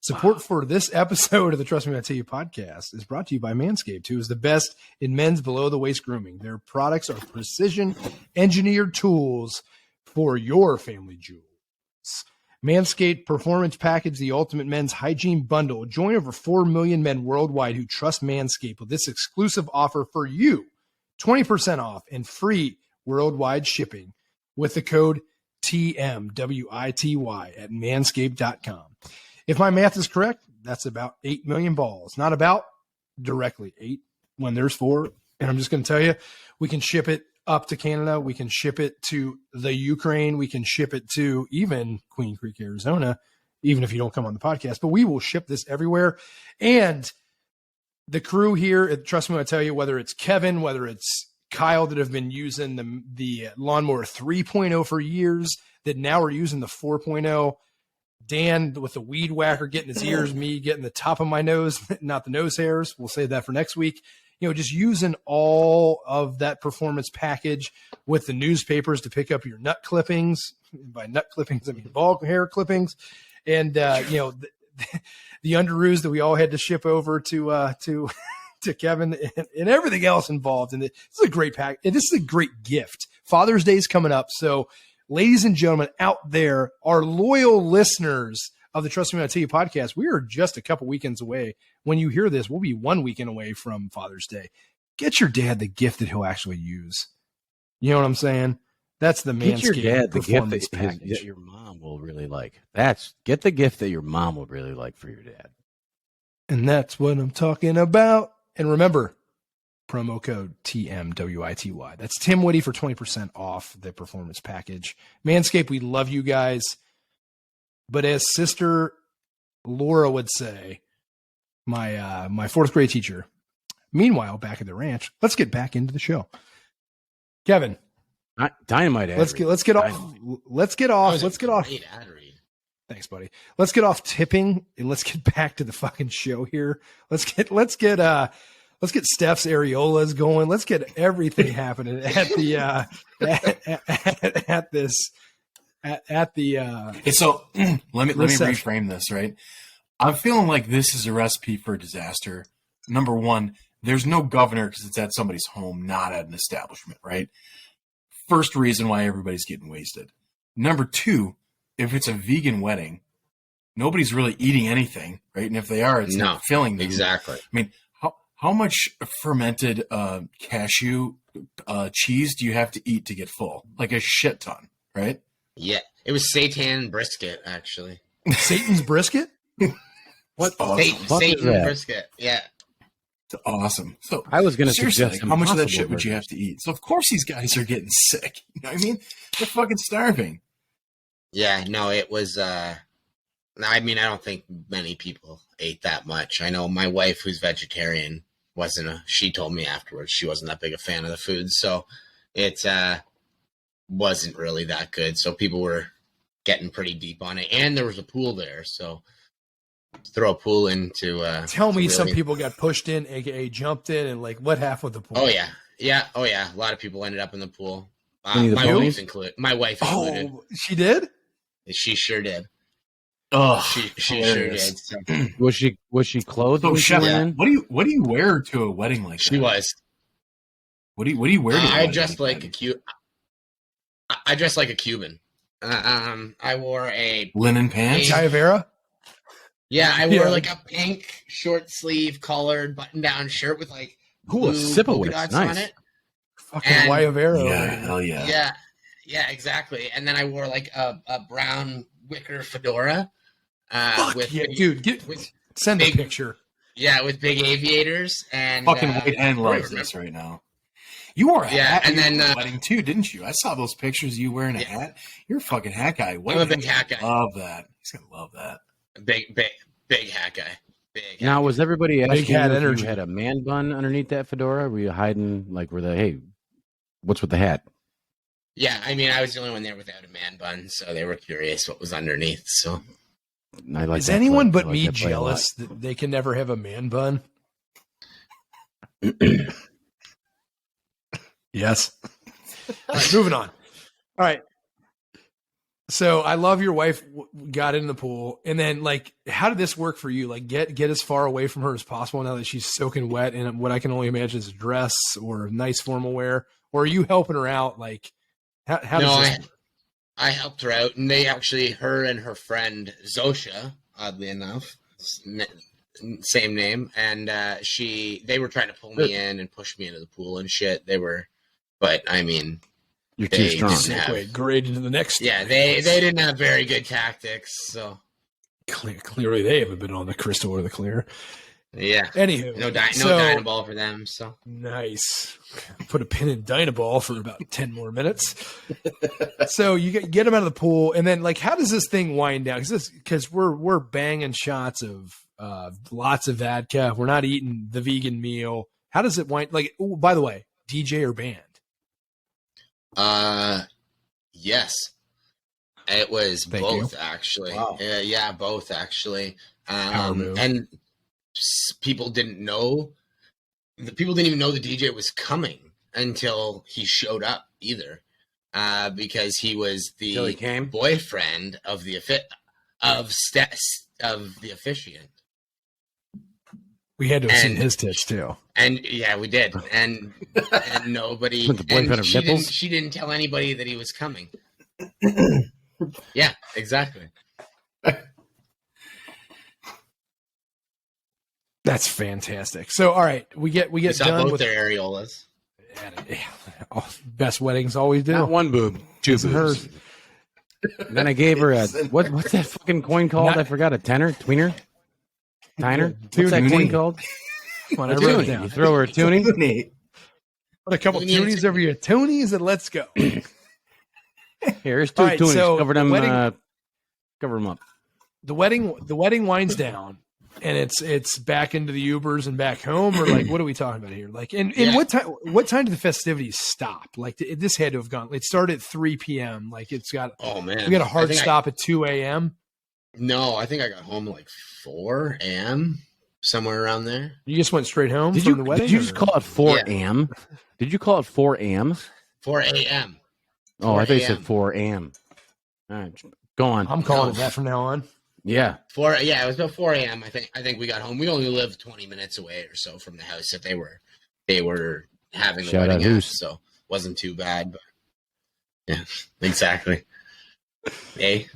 S2: Support for this episode of the Trust Me When I Tell You podcast is brought to you by Manscaped, who is the best in men's below-the-waist grooming. Their products are precision-engineered tools for your family jewels. Manscaped Performance Package, the ultimate men's hygiene bundle. Join over 4 million men worldwide who trust Manscaped with this exclusive offer for you. 20% off and free worldwide shipping with the code TMWITY at manscaped.com. If my math is correct, that's about 8 million balls. Not about, directly 8 when there's 4. And I'm just going to tell you, we can ship it up to Canada. We can ship it to the Ukraine. We can ship it to even Queen Creek, Arizona, even if you don't come on the podcast. But we will ship this everywhere. And the crew here at Trust Me When I Tell You, whether it's Kevin, whether it's Kyle that have been using the Lawnmower 3.0 for years, that now are using the 4.0. Dan with the weed whacker getting his ears, me getting the top of my nose, not the nose hairs. We'll save that for next week. Just using all of that performance package with the newspapers to pick up your nut clippings. By nut clippings, I mean ball hair clippings, and the underoos that we all had to ship over to Kevin and everything else involved. And this is a great pack. This is a great gift. Father's Day is coming up. So ladies and gentlemen out there, our loyal listeners of the Trust Me When I Tell You podcast, we are just a couple weekends away. When you hear this, we'll be 1 weekend away from Father's Day. Get your dad the gift that he'll actually use. You know what I'm saying? That's the Manscaped.
S3: Get your dad the gift that your mom will really like. Get the gift that your mom will really like for your dad.
S2: And that's what I'm talking about. And remember, promo code TMWITY. That's Tim Whitty for 20% off the performance package. Manscaped, we love you guys. But as Sister Laura would say, my fourth grade teacher, meanwhile, back at the ranch, let's get back into the show. Kevin.
S3: Dynamite.
S2: Let's get off. Thanks, buddy. Let's get off tipping and let's get back to the fucking show here. Let's get Steph's areolas going. Let's get everything happening at the let me reframe this, right?
S4: I'm feeling like this is a recipe for disaster. Number one, there's no governor because it's at somebody's home, not at an establishment, right? First reason why everybody's getting wasted. Number two, if it's a vegan wedding, nobody's really eating anything, right? And if they are, it's not filling them.
S5: Exactly.
S4: I mean, how much fermented cashew cheese do you have to eat to get full? Like a shit ton, right?
S5: Yeah, it was seitan brisket, actually.
S2: Satan's brisket?
S3: What?
S5: Satan brisket, yeah.
S4: It's awesome. So
S3: I was going to
S4: seriously,
S3: suggest
S4: how much of that
S3: Impossible
S4: shit would you
S3: burgers.
S4: have to eat? So of course these guys are getting sick. You know what I mean? They're fucking starving.
S5: Yeah, no, it was, I mean, I don't think many people ate that much. I know my wife, who's vegetarian, she told me afterwards she wasn't that big a fan of the food, so it wasn't really that good. So people were getting pretty deep on it, and there was a pool there, so throw a pool into.
S2: Tell me, some people got pushed in, aka jumped in, and like, what happened with the pool?
S5: Oh yeah. A lot of people ended up in the pool.
S3: Any of the
S5: My
S3: ponies?
S5: wife included. My wife included.
S2: Oh, she did?
S5: She sure did.
S4: Oh,
S5: She sure did. So.
S3: Was she clothed?
S4: So
S3: when she
S4: chef,
S3: went in?
S4: what do you wear to a wedding like that?
S5: She was.
S4: What do you wear to a
S5: I
S4: wedding
S5: dressed like
S4: that?
S5: I dressed like a Cuban. I wore a
S4: Linen pants?
S2: Guy Vera?
S5: I wore
S2: Yeah.
S5: like a pink short sleeve collared button down shirt with like
S3: Ooh, a
S5: blue
S3: Sipowicz,
S5: polka dots on
S3: nice.
S5: it.
S2: Fucking
S5: And-
S2: Guayavera.
S4: Yeah, hell yeah.
S5: Yeah, exactly. And then I wore like a brown wicker fedora.
S2: Fuck
S5: With
S2: yeah,
S5: big-
S2: dude.
S5: with
S2: Send a
S5: big-
S2: picture.
S5: with big aviators and
S4: Fucking White Hen loves this right now. You wore a hat
S5: and
S4: at
S5: then,
S4: your wedding too, didn't you? I saw those pictures of you wearing a hat. You're a fucking hat guy. White
S5: I'm a big
S4: Hen's
S5: hat
S4: gonna
S5: guy.
S4: Love that. He's gonna love that.
S5: big hat guy. Big hat
S3: Now, was everybody asking you
S2: hat
S3: if
S2: energy.
S3: you had a man bun underneath that fedora? Were you hiding, like, hey, what's with the hat?
S5: Yeah, I mean, I was the only one there without a man bun, so they were curious what was underneath. So
S3: I like
S2: Is
S3: that
S2: anyone
S3: play.
S2: but
S3: I like
S2: me
S3: that play a lot.
S2: jealous that they can never have a man bun? Yes. All right, moving on. All right. So I love your wife got in the pool, and then like, how did this work for you? Like, get as far away from her as possible now that she's soaking wet in what I can only imagine is a dress or nice formal wear, or are you helping her out? Like, how does this work?
S5: I helped her out, and her and her friend Zosha, oddly enough, same name, and they were trying to pull me in and push me into the pool and shit. But I mean,
S3: You're too
S5: They
S3: strong.
S5: just-
S2: Segue great into the next.
S5: yeah, they didn't have very good tactics. So
S2: Clearly they haven't been on the crystal or the clear.
S5: yeah,
S2: Anywho,
S5: no
S2: so-
S5: Dynaball for them. So
S2: Nice. Put a pin in Dynaball for about 10 more minutes. So you get them out of the pool, and then like, how does this thing wind down? Because we're banging shots of lots of vodka. We're not eating the vegan meal. How does it wind? Like, oh, by the way, DJ or band?
S5: yes, it was
S2: Thank
S5: both
S2: you.
S5: actually.
S2: Wow.
S5: Yeah, both actually.
S2: Power move.
S5: And people didn't know. The people didn't even know the DJ was coming until he showed up either, because he was
S3: Till he
S5: the
S3: came?
S5: boyfriend of the officiant.
S2: We had to have seen
S5: And-
S2: his tits too.
S5: And yeah, we did, and nobody.
S3: The boyfriend
S5: and
S3: of
S5: she
S3: nipples?
S5: She didn't tell anybody that he was coming. Yeah, exactly.
S2: That's fantastic. So, all right, we get
S5: We saw
S2: done
S5: both
S2: with
S5: their areolas.
S2: best weddings always do.
S3: Not one boob, two
S2: Isn't
S3: boobs.
S2: hers.
S3: Then I gave her a what's that fucking coin called?
S2: Not-
S3: I forgot. A tenner, tweener, tiner. What's that
S2: Toonie.
S3: coin called?
S2: Come on, I
S3: A
S2: wrote it
S3: toonie.
S2: down.
S3: You throw her a toonie.
S2: Put a couple
S5: Toonie and
S2: toonies over your toonies, and let's go.
S3: Here's two
S2: All right,
S3: toonies.
S2: so
S3: Cover
S2: the
S3: them.
S2: wedding-
S3: Cover them up.
S2: The wedding winds down, and it's back into the Ubers and back home, or like, what are we talking about here? Like, and
S5: Yeah.
S2: what time did the festivities stop? Like, this had to have gone. It started at 3 p.m. Like, it's got
S5: Oh man,
S2: we got a
S5: I
S2: hard
S5: think
S2: stop at 2 a.m.
S5: No, I think I got home like 4 a.m. somewhere around there.
S2: You just went straight home
S3: Did
S2: from
S3: you
S2: the wedding.
S3: did you just
S2: or-
S3: call it 4
S5: Yeah.
S3: a.m.? Did you call it 4 a.m.?
S5: 4 a.m.
S3: Oh, I thought you said
S5: 4
S3: 4 a.m. All right, go on.
S2: I'm calling
S5: No.
S2: it that from now on.
S3: Yeah.
S5: It was about 4 a.m. I think we got home. We only lived 20 minutes away or so from the house that they were having the
S3: Shout out
S5: wedding at,
S3: Hoos.
S5: so wasn't too bad. But yeah, exactly. Hey,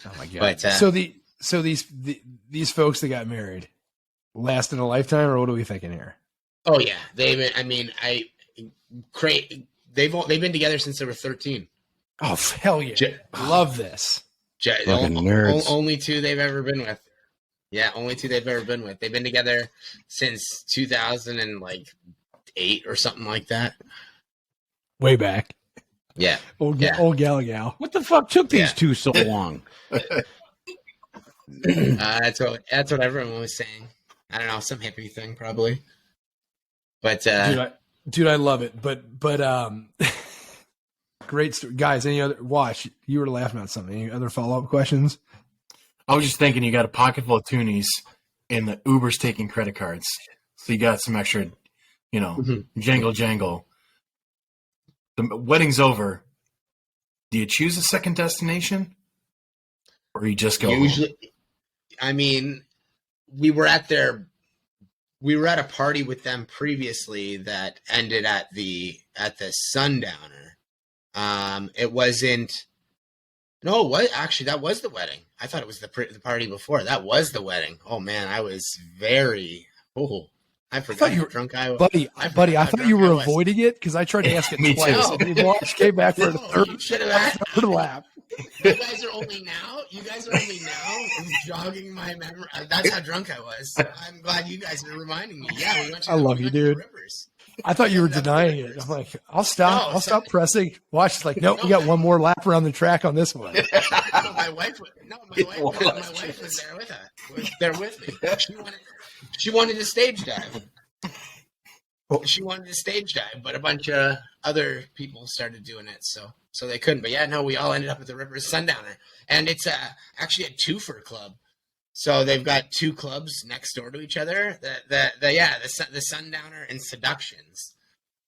S2: Oh my god!
S5: But,
S2: so these folks that got married lasted a lifetime, or what are we thinking here?
S5: oh yeah, they've been together since they were 13.
S2: Oh hell yeah! Love this.
S3: Fucking nerds.
S5: Only two they've ever been with. Yeah, only two they've ever been with. They've been together since 2008 or something like that.
S2: Way back.
S5: Yeah.
S2: Old gal.
S3: What the fuck took these
S5: Yeah.
S3: two so long?
S5: That's what everyone was saying. I don't know, some hippie thing probably. But
S2: Dude, I love it. But great story. Guys, any other watch? You were laughing at something. Any other follow-up questions?
S4: I was just thinking you got a pocket full of toonies and the Uber's taking credit cards. So you got some extra, jangle. The wedding's over. Do you choose a second destination? Or you just go
S5: usually, I mean, we were at a party with them previously that ended at the Sundowner. It wasn't. No, what? Actually, that was the wedding. I thought it was the party before. That was the wedding. Oh man, I was very. I forgot how drunk I was.
S2: Buddy, I thought you were avoiding it because I tried to ask it
S4: Me
S2: twice.
S5: too.
S2: And you came back for the
S5: You should have asked.
S2: third lap.
S5: You guys are only now jogging my memory. That's how drunk I was. I'm glad you guys are reminding me. Yeah, we went to
S2: I love you, dude.
S5: Rivers.
S2: I thought you were denying it. I'm like, I'll stop pressing. Watch, it's like, nope, we got one more lap around the track on this one.
S5: My wife was there with us. Was there with me. She wanted to stage dive. She wanted to stage dive, but a bunch of other people started doing it, so they couldn't. But yeah, no, we all ended up at the Rivers Sundowner, and it's actually a twofer club. So they've got two clubs next door to each other. The Sundowner and Seductions,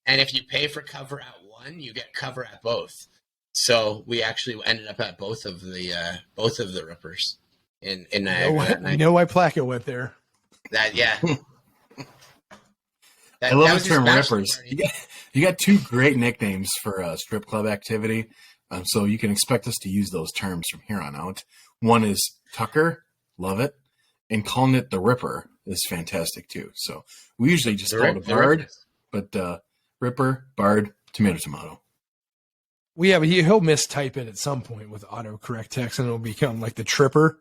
S5: and if you pay for cover at one, you get cover at both. So we actually ended up at both of the Rippers in Niagara that night.
S2: You know why Placco went there?
S4: I love
S5: that
S4: the
S5: was his
S4: term
S5: bachelor
S4: rippers.
S5: party.
S4: You got two great nicknames for strip club activity, so you can expect us to use those terms from here on out. One is Tucker, love it, and calling it the Ripper is fantastic too. So we usually just call it a Bard, but Ripper, Bard, tomato.
S2: Well, yeah, but he'll mistype it at some point with autocorrect text, and it'll become like the Tripper.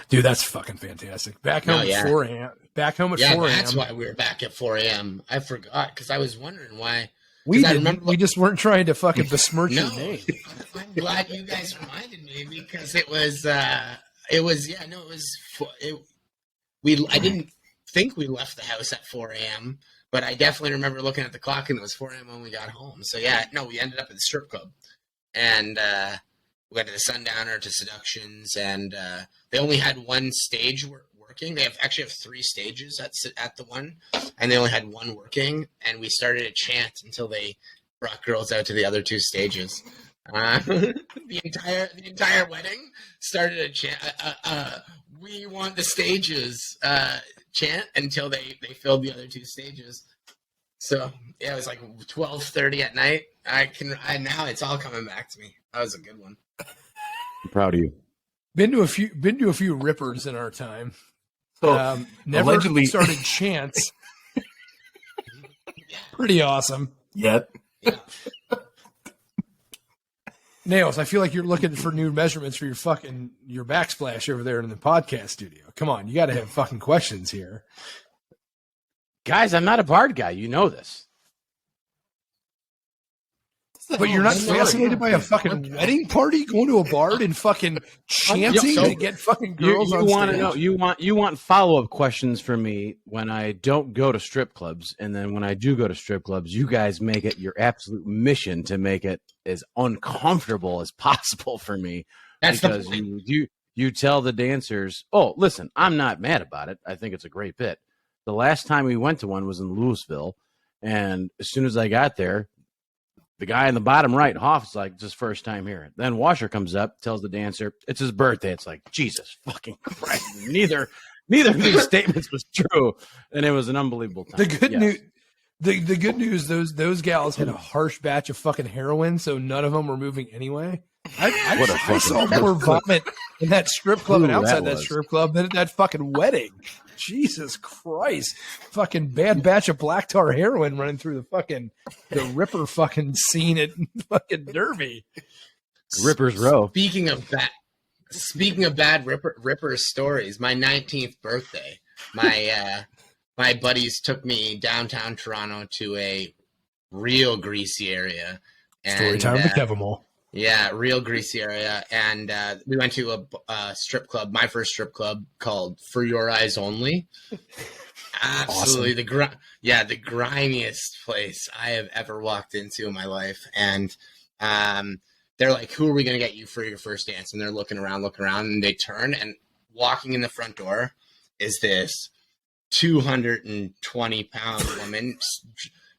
S2: Dude, that's fucking fantastic. Back home at 4 a.m. Back home at 4 a.m.
S5: That's why we were back at 4 a.m. I forgot because I was wondering why.
S2: We just weren't trying to fucking besmirch your
S5: No,
S2: name.
S5: I'm glad you guys reminded me because I didn't think we left the house at 4 a.m., but I definitely remember looking at the clock and it was 4 a.m. when we got home. So yeah, no, we ended up at the strip club, and we went to the Sundowner, to Seductions, and they only had one stage working. They actually have three stages at the one, and they only had one working. And we started a chant until they brought girls out to the other two stages. The entire wedding started a chant. We want the stages chant until they filled the other two stages. So yeah, it was like 12:30 at night. Now it's all coming back to me. That was a good one.
S3: I'm proud of you.
S2: Been to a few rippers in our time.
S4: So
S2: Never
S4: allegedly
S2: started chants. Pretty awesome.
S4: yet.
S5: Yeah.
S2: Nails, I feel like you're looking for new measurements for your backsplash over there in the podcast studio. Come on, you got to have fucking questions here.
S3: Guys, I'm not a Bard guy. You know this.
S2: But you're not fascinated by a fucking wedding party, going to a bar and fucking chanting to get fucking girls
S3: you
S2: on
S3: want
S2: stage?
S3: to know? You want follow-up questions from me when I don't go to strip clubs, and then when I do go to strip clubs, you guys make it your absolute mission to make it as uncomfortable as possible for me.
S5: That's
S3: because you tell the dancers, "Oh, listen, I'm not mad about it. I think it's a great bit." The last time we went to one was in Louisville, and as soon as I got there, The guy in the bottom right, Hoff's like, it's his first time here. Then Washer comes up, tells the dancer it's his birthday. It's like, Jesus fucking Christ. Neither of these statements was true, and it was an unbelievable time.
S2: The good news. The good news, those gals had a harsh batch of fucking heroin, so none of them were moving anyway. I saw more vomit in that strip club and outside that strip club than at that fucking wedding. Jesus Christ. Fucking bad batch of black tar heroin running through the Ripper fucking scene at fucking Derby.
S3: Ripper's Row.
S5: Speaking of bad Ripper stories, my 19th birthday, my buddies took me downtown Toronto to a real greasy area.
S2: Story time with Kevin Mole.
S5: Yeah, real greasy area. And we went to a strip club, my first strip club, called For Your Eyes Only. Absolutely. Awesome. The grimiest place I have ever walked into in my life. And they're like, who are we going to get you for your first dance? And they're looking around, and they turn, and walking in the front door is this 220-pound woman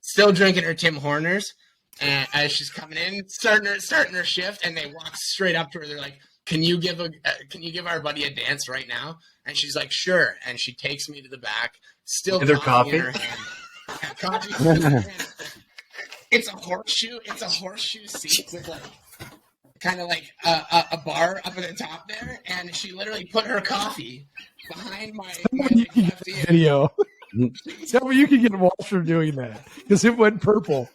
S5: still drinking her Tim Hortons. And as she's coming in, starting her shift, and they walk straight up to her. They're like, "Can you give our buddy a dance right now?" And she's like, "Sure." And she takes me to the back, still coffee in her hand. Coffee in her hand. It's a horseshoe seat with like kind of like a bar up at the top there, and she literally put her coffee behind my left ear.
S2: Video. Tell me you can get Walter doing that because it went purple.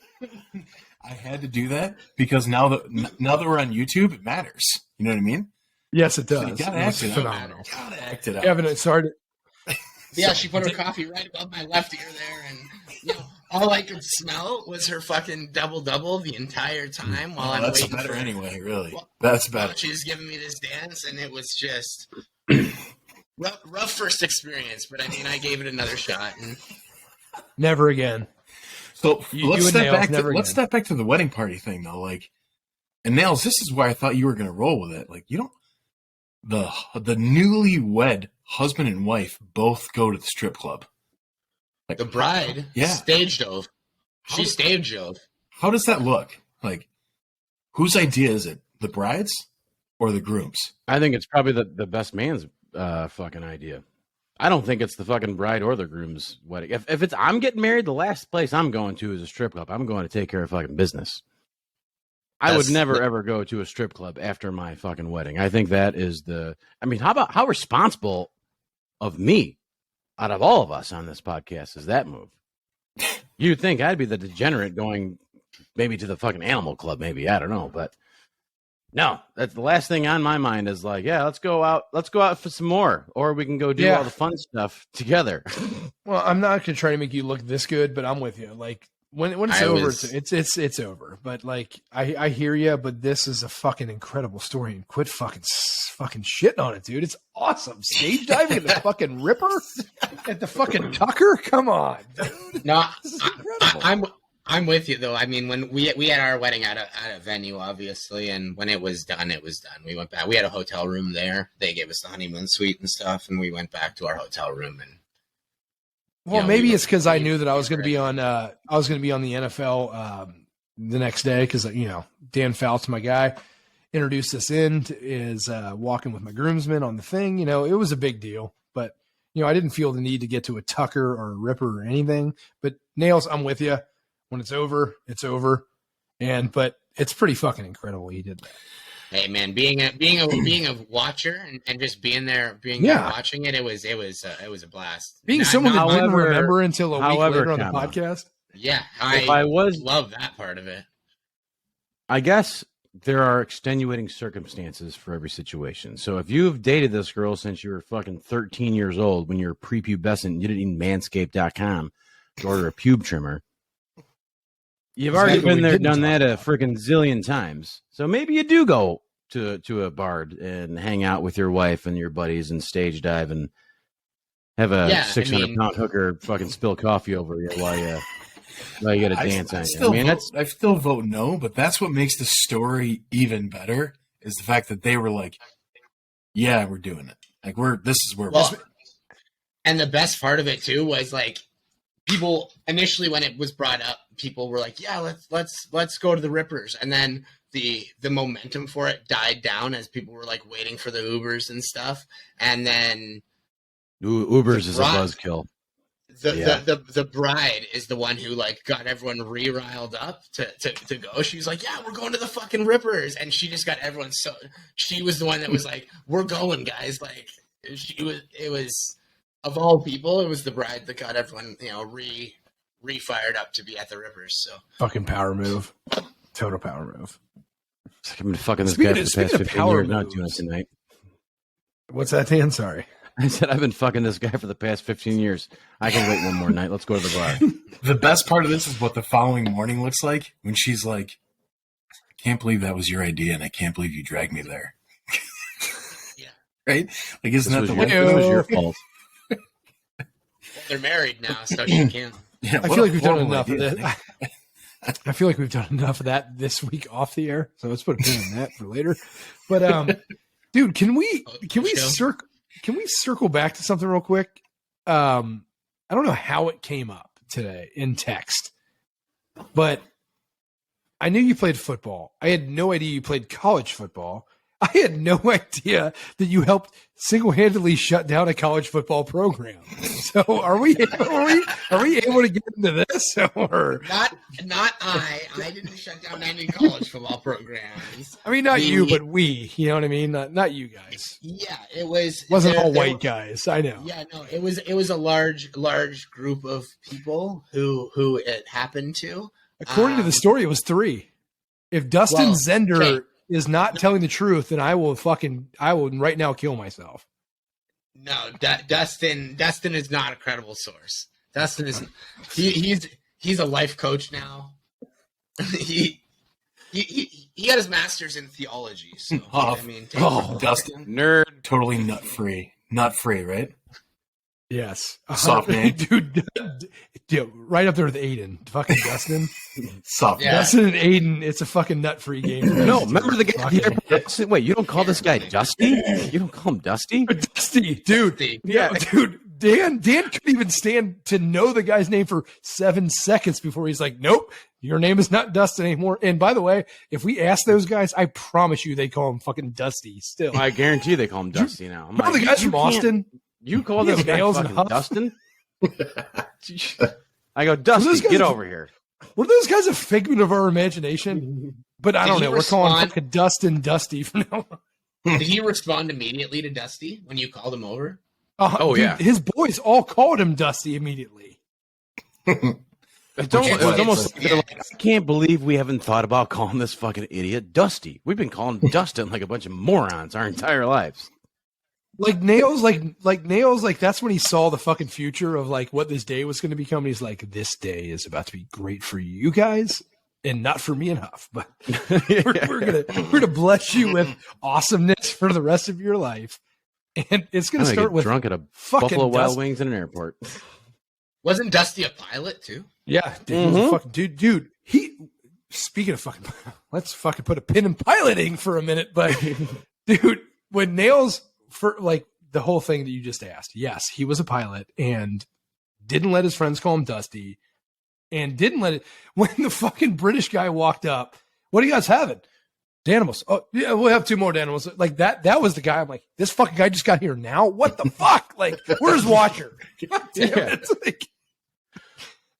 S4: I had to do that because now that we're on YouTube, it matters. You know what I mean?
S2: Yes, it does.
S4: So you gotta act it
S2: phenomenal.
S4: out. Gotta act it out.
S2: Kevin, sorry.
S5: Yeah, she put her coffee right above my left ear there, and all I could smell was her fucking double the entire time while I'm waiting.
S4: That's better anyway, really. That's better.
S5: She was giving me this dance, and it was just rough first experience. But I mean, I gave it another shot, and
S2: never again.
S4: So let's step back to the wedding party thing, though. Like, and Nails, this is why I thought you were going to roll with it. Like, you don't. The newlywed husband and wife both go to the strip club. Like,
S5: the bride, stage dove. She stage dove.
S4: How does that look? Like, whose idea is it? The bride's or the groom's?
S3: I think it's probably the best man's fucking idea. I don't think it's the fucking bride or the groom's wedding. If it's I'm getting married, the last place I'm going to is a strip club. I'm going to take care of fucking business. I would never ever go to a strip club after my fucking wedding. I think that is how responsible of me out of all of us on this podcast is that move? You'd think I'd be the degenerate going maybe to the fucking animal club, maybe. I don't know, but no, that's the last thing on my mind is like, yeah, let's go out for some more, or we can go do all the fun stuff together.
S2: Well, I'm not going to try to make you look this good, but I'm with you. Like when it's over, it's over. But like, I hear you, but this is a fucking incredible story, and quit fucking shitting on it, dude. It's awesome. Stage diving at the fucking Ripper, at the fucking Tucker. Come on, dude.
S5: No, I'm with you though. I mean, when we had our wedding at a venue, obviously, and when it was done, it was done. We went back. We had a hotel room there. They gave us the honeymoon suite and stuff, and we went back to our hotel room. And
S2: maybe it's because I knew that I was going to be on. I was going to be on the NFL the next day because Dan Fouts, my guy, introduced us is walking with my groomsmen on the thing. It was a big deal, but I didn't feel the need to get to a Tucker or a Ripper or anything. But Nails, I'm with you. When it's over, it's over. But it's pretty fucking incredible he did that.
S5: Hey man, being a watcher and just being there watching it, it was a blast.
S2: Being someone that didn't remember until a week later on the podcast.
S5: Yeah, I love that part of it.
S3: I guess there are extenuating circumstances for every situation. So if you've dated this girl since you were fucking 13 years old, when you're prepubescent, you didn't need manscaped.com to order a pube trimmer. You've already been there, done that a freaking zillion times. So maybe you do go to a bar and hang out with your wife and your buddies and stage dive and have a 600-pound hooker fucking spill coffee over you while you get a dance on you.
S4: I still vote no, but that's what makes the story even better is the fact that they were like, yeah, we're doing it. Like this is where we're.
S5: And the best part of it too was like, people initially, when it was brought up, people were like, yeah, let's go to the Rippers. And then the momentum for it died down as people were like waiting for the Ubers and stuff. And then
S3: Ubers is a buzzkill.
S5: The bride is the one who like got everyone riled up to go. She was like, yeah, we're going to the fucking Rippers. And she just got everyone she was the one that was like, we're going, guys. Like it was of all people, it was the bride that got everyone, re-fired up to be at the Rippers. So
S2: fucking power move. Total power move.
S3: I've been fucking this guy for the past 15 years, not doing it tonight.
S2: What's that, Dan? Sorry.
S3: I said I've been fucking this guy for the past 15 years. I can wait one more night. Let's go to the bar.
S4: The best part of this is what the following morning looks like when she's like, I can't believe that was your idea, and I can't believe you dragged me there.
S5: Yeah.
S4: Right? Like, isn't that
S3: this was your fault?
S5: They're married now, so she can't.
S4: Yeah,
S2: I feel like we've done enough of that. I feel like we've done enough of that this week off the air. So let's put a pin in that for later. But dude, can we circle back to something real quick? I don't know how it came up today in text, but I knew you played football. I had no idea you played college football. I had no idea that you helped single-handedly shut down a college football program. So are we able to get into this? Or
S5: not I didn't shut down any college football programs.
S2: I mean, not you, but we. You know what I mean? Not you guys.
S5: Yeah, it wasn't
S2: all white guys. I know.
S5: Yeah, no, it was a large group of people who it happened to.
S2: According to the story, it was 3. If Dustin Zender is not telling the truth, then I will right now kill myself.
S5: No, Dustin is not a credible source. Dustin is he's a life coach now. he got his master's in theology. So
S4: Dustin, nerd, totally nut free, right?
S2: Yes,
S4: soft name,
S2: dude, right up there with Aiden. Fucking Dustin,
S4: soft.
S5: Yeah.
S2: Dustin and Aiden. It's a fucking nut-free game.
S3: No, remember the guy? Wait, you don't call this guy Dusty? You don't call him Dusty?
S2: Dusty, dude. Yeah, dude. Dan couldn't even stand to know the guy's name for 7 seconds before he's like, "Nope, your name is not Dustin anymore." And by the way, if we ask those guys, I promise you, they call him fucking Dusty. Still,
S3: I guarantee they call him Dusty now. I'm
S2: the guys from Austin.
S3: You call this guy fucking Dustin? I go, Dusty, get over here.
S2: Were those guys a figment of our imagination? But I don't know. We're calling fucking Dustin Dusty from now on.
S5: Did he respond immediately to Dusty when you called him over?
S2: Dude,
S3: yeah.
S2: His boys all called him Dusty immediately.
S3: It was almost like, I can't believe we haven't thought about calling this fucking idiot Dusty. We've been calling him Dustin like a bunch of morons our entire lives.
S2: Like Nails, like that's when he saw the fucking future of like what this day was going to become. He's like, this day is about to be great for you guys and not for me and Huff, but we're gonna bless you with awesomeness for the rest of your life. And it's gonna start with
S3: drunk at a
S2: fucking
S3: Buffalo Wild Wings in an airport.
S5: Wasn't Dusty a pilot too?
S2: Yeah, dude, he was a fucking dude. He speaking of fucking, let's fucking put a pin in piloting for a minute, but dude, when Nails. For like the whole thing that you just asked, yes, he was a pilot and didn't let his friends call him Dusty, and didn't let it. When the fucking British guy walked up, what do you guys having? Danimals. Oh yeah, we'll have 2 more Danimals. Like that. That was the guy. I'm like, this fucking guy just got here now. What the fuck? Like, where's Washer? God damn it. It's like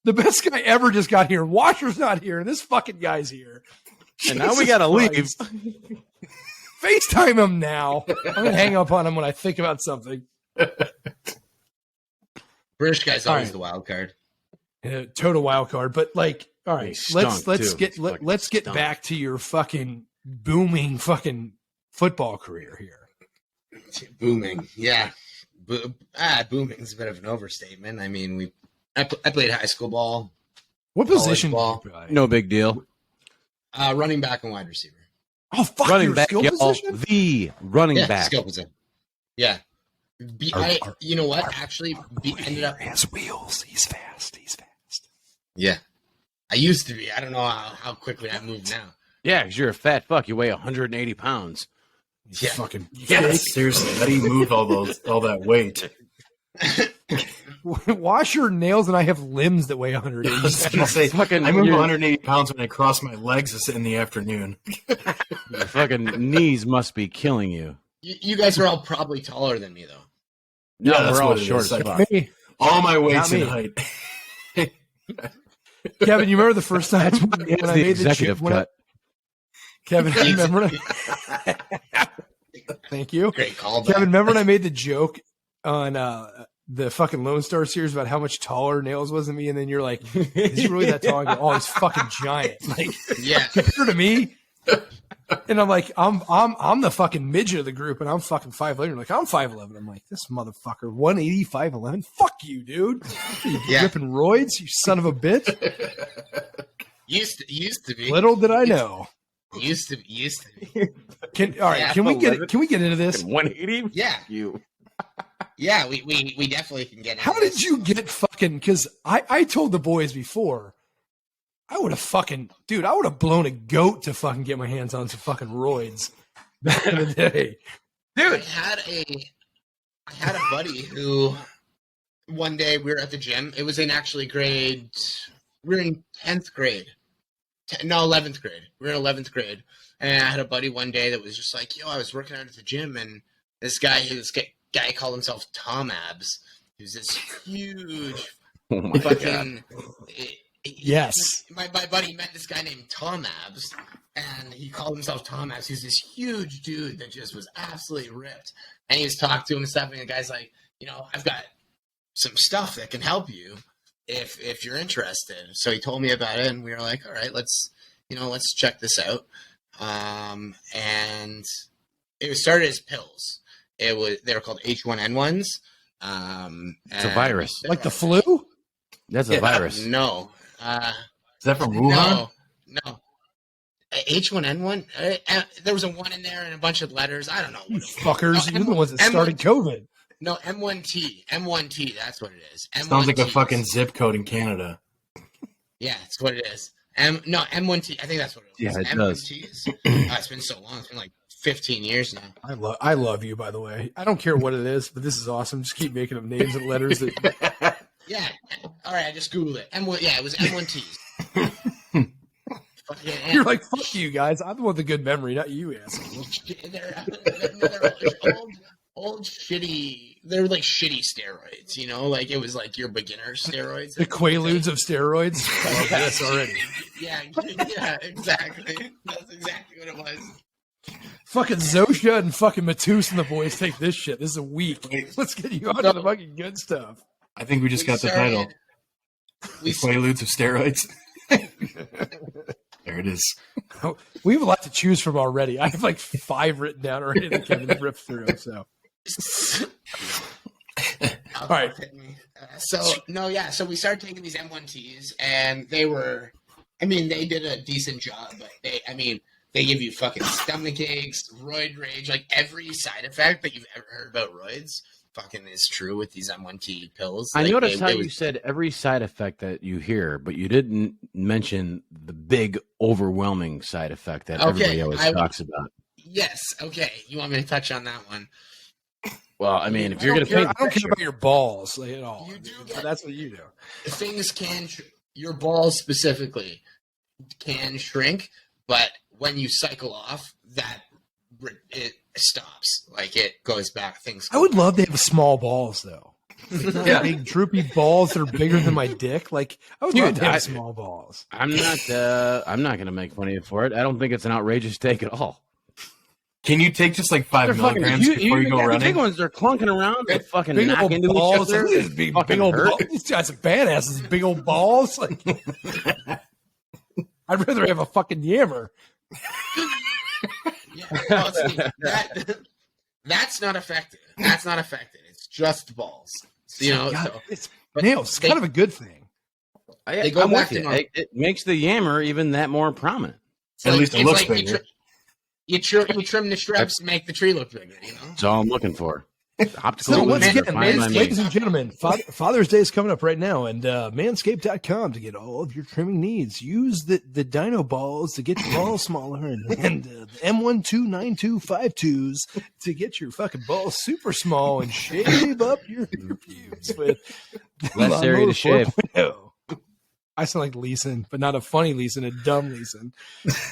S2: the best guy ever just got here. Washer's not here, and this fucking guy's here.
S3: And now we gotta leave.
S2: FaceTime him now. I'm going to hang up on him when I think about something.
S5: British guy's always the wild card.
S2: Total wild card. But like, all right, let's get
S3: stunk.
S2: back to your fucking booming fucking football career here.
S5: Booming. Yeah. Booming is a bit of an overstatement. I mean, I played high school ball.
S2: What position
S5: ball.
S2: did you play?
S3: No big deal.
S5: Running back and wide receiver.
S2: Oh, fuck,
S3: Running back,
S2: skill position?
S3: the running back.
S5: Skill position. Yeah. You know what? Actually, ended up.
S2: He has wheels. He's fast.
S5: Yeah. I used to be. I don't know how quickly I moved now.
S3: Yeah, because you're a fat fuck. You weigh 180 pounds.
S5: Yeah.
S2: Fucking
S4: Yes, seriously. How do you move all that weight?
S2: Wash your nails, and I have limbs that weigh 180
S4: I was gonna say,
S3: Fucking-
S4: I move
S3: you're-
S4: 180 pounds when I cross my legs in the afternoon.
S3: Your fucking knees must be killing you.
S5: You guys are all probably taller than me, though.
S3: No,
S4: Yeah, that's
S3: we're all
S4: what it
S3: short
S4: is.
S3: as
S4: Like,
S3: fuck.
S2: Me.
S4: all my weight's
S2: Not
S4: in
S2: me.
S4: height.
S2: Kevin, you remember the first time when
S3: It's
S2: I
S3: the
S2: made
S3: executive
S2: the joke?
S3: cut.
S2: Kevin, remember? Thank you.
S5: Great call.
S2: Kevin, remember when I made the joke on the fucking Lone Star series about how much taller Nails was than me? And then you're like, is he really that tall? I go, oh, he's fucking giant. Like,
S5: Yeah.
S2: compared to me. And I'm like, I'm the fucking midget of the group, and I'm fucking 5'11". You're like, I'm 5'11". I'm like, this motherfucker, 180, 5'11". Fuck you, dude. You
S5: Yeah.
S2: ripping roids, you son of a bitch.
S5: Used to be.
S2: Little did I know.
S5: Used to be.
S2: All right,
S5: Yeah,
S2: can we get into this?
S3: 180?
S5: Yeah.
S3: You.
S5: Yeah, we definitely can get into
S2: How did
S5: this.
S2: you get fucking? Because I told the boys before, I would have blown a goat to fucking get my hands on some fucking roids back in the day.
S5: I had a buddy who one day we were at the gym. It was in actually we were in 10th grade. 11th grade. We were in 11th grade. And I had a buddy one day that was just like, yo, I was working out at the gym, and this guy called himself Tom Abs. He was this huge
S3: Oh my god.
S5: fucking...
S2: Yes.
S5: My buddy met this guy named Tom Abs, and he called himself Tom Abs. He's this huge dude that just was absolutely ripped. And he was talking to him and stuff, and the guy's like, I've got some stuff that can help you if you're interested. So he told me about it, and we were like, all right, let's check this out. And it started as pills. They were called H1N1s.
S3: It's a virus.
S2: Like the flu?
S3: That's a virus.
S5: No.
S4: Is that from Wuhan?
S5: No. H1N1. There was a 1 in there and a bunch of letters. I don't know.
S2: You
S5: What it was.
S2: fuckers.
S5: No,
S2: You're the ones that started COVID.
S5: No, M1T. M1T. That's what it is.
S4: Sounds like a
S5: M1T.
S4: fucking zip code in Canada.
S5: Yeah, that's what it is. M1T. I think that's what it was.
S3: Yeah, it
S5: M1Ts. It's been so long. It's been like 15 years now.
S2: I love you, by the way. I don't care what it is, but this is awesome. Just keep making up names and letters. That,
S5: Yeah. All right, I just Googled it. Yeah, it was M1Ts.
S2: you're like, fuck you guys. I'm the one with the good memory, not you, asshole.
S5: They're old shitty. They're like shitty steroids, Like it was like your beginner steroids.
S2: The Quaaludes of steroids. I love this already.
S5: Yeah, exactly. That's exactly what it was.
S2: Fucking Zosha and fucking Matus and the boys take this shit. This is a week. Let's get you on to the fucking good stuff.
S4: I think we just got the title. The Quaaludes of steroids. There it is.
S2: We have a lot to choose from already. I have like 5 written down already that Kevin ripped through. So, all right.
S5: So we started taking these M1Ts, and they did a decent job, but they give you fucking stomach aches, roid rage, like every side effect that you've ever heard about roids fucking is true with these M1T pills.
S3: I
S5: Like,
S3: noticed how you said every side effect that you hear, but you didn't mention the big, overwhelming side effect that everybody always talks about.
S5: Yes. Okay. You want me to touch on that one?
S3: Well, I mean, if
S2: I
S3: you're
S2: don't
S3: going to
S2: care,
S3: paint
S2: I don't care about your balls like, at all.
S5: You do
S2: But
S5: get-
S2: that's what you do.
S5: Things your balls specifically can shrink, but when you cycle off, it stops. Like it goes back.
S2: I would love to have small balls though.
S3: Yeah.
S2: Big droopy balls that are bigger than my dick. Like I would love
S3: Dude,
S2: to have small balls.
S3: I'm not going to make fun of you for it. I don't think it's an outrageous take at all.
S4: Can you take just like 5 milligrams before you go
S3: got the
S4: running?
S3: big ones, they're clunking around. They fucking
S2: Big
S3: knock
S2: old
S3: into
S2: balls.
S3: each other.
S2: Look at these big
S3: Fucking
S2: old
S3: hurt.
S2: balls. These guys are badasses. Big old balls. Like I'd rather have a fucking yammer.
S5: Yeah, see, that's not affected. That's not affected. It's just balls. So,
S2: God, it's
S5: but
S2: nails. It's kind of a good thing.
S5: They go
S3: I'm
S5: back
S3: with
S5: to
S3: you.
S5: normal.
S3: It makes the yammer even that more prominent.
S4: At least it
S5: it's
S4: looks
S5: like
S4: bigger.
S5: you trim the shrubs to make the tree look bigger.
S3: That's all I'm looking for. Optical
S2: So once
S3: illusions
S2: again,
S3: are fine by me.
S2: ladies and gentlemen, Father's Day is coming up right now, and manscaped.com to get all of your trimming needs. Use the Dino Balls to get your balls smaller, and the M129252s to get your fucking balls super small and shave up your pubes with
S3: Less area to shave.
S2: 4.0. I sound like Leeson, but not a funny Leeson, a dumb Leeson.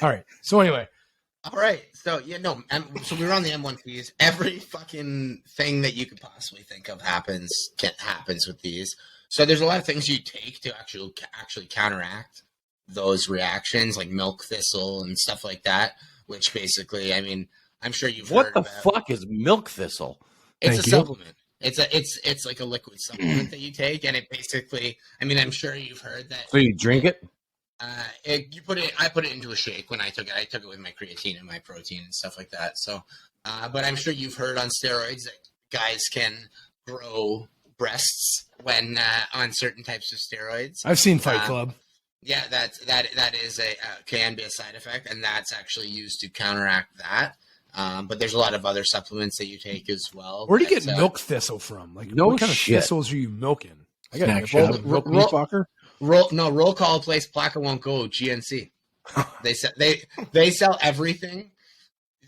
S2: All right. So anyway,
S5: All right. So so we were on the M1Ps. Every fucking thing that you could possibly think of happens with these. So there's a lot of things you take to actually counteract those reactions, like milk thistle and stuff like that. Which basically, I mean, I'm sure you've
S3: What
S5: heard
S3: the
S5: about.
S3: fuck is milk thistle?
S5: It's
S2: Thank
S5: a
S2: you.
S5: supplement. It's like a liquid supplement that you take, and it basically. I mean, I'm sure you've heard that.
S3: So you drink it?
S5: I put it into a shake when I took it. I took it with my creatine and my protein and stuff like that. So, but I'm sure you've heard on steroids that guys can grow breasts when on certain types of steroids.
S2: I've seen Fight Club.
S5: Yeah, that is can be a side effect, and that's actually used to counteract that. But there's a lot of other supplements that you take as well.
S2: Where do you
S5: that,
S2: get milk thistle from? Like,
S3: No
S2: what kind
S3: shit.
S2: of thistles are you milking? I got
S4: Snack
S2: a
S4: shack.
S2: bowl of milk
S5: Roll-
S2: fucker.
S5: Roll call place Placa won't go GNC. They sell everything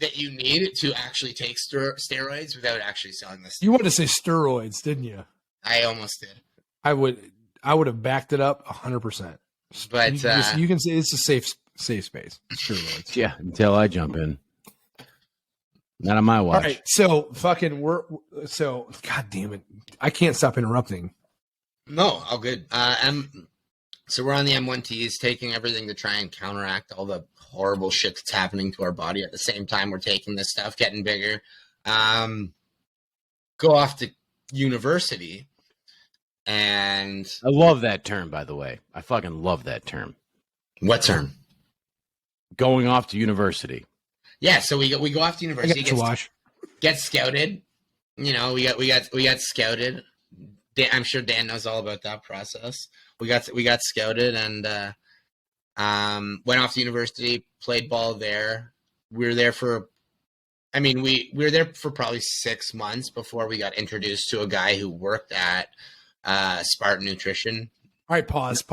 S5: that you need to actually take steroids without actually selling this.
S2: You wanted to say steroids, didn't you?
S5: I almost did,
S2: I would have backed it up 100%.
S5: but
S2: You can say it's a safe space. Steroids.
S3: Yeah, until I jump in. Not on my watch.
S2: All right, so God damn it, I can't stop interrupting.
S5: no, all good. So we're on the M1Ts, taking everything to try and counteract all the horrible shit that's happening to our body. At the same time, we're taking this stuff, getting bigger. Go off to university, and
S3: I love that term, by the way. I fucking love that term.
S5: what term?
S3: Going off to university.
S5: Yeah, so we go off to
S2: I
S5: university.
S2: got to watch.
S5: Get scouted. You know, we got scouted. I'm sure Dan knows all about that process. We got scouted and went off to university, played ball there. We were there for probably 6 months before we got introduced to a guy who worked at Spartan Nutrition.
S2: All right, pause.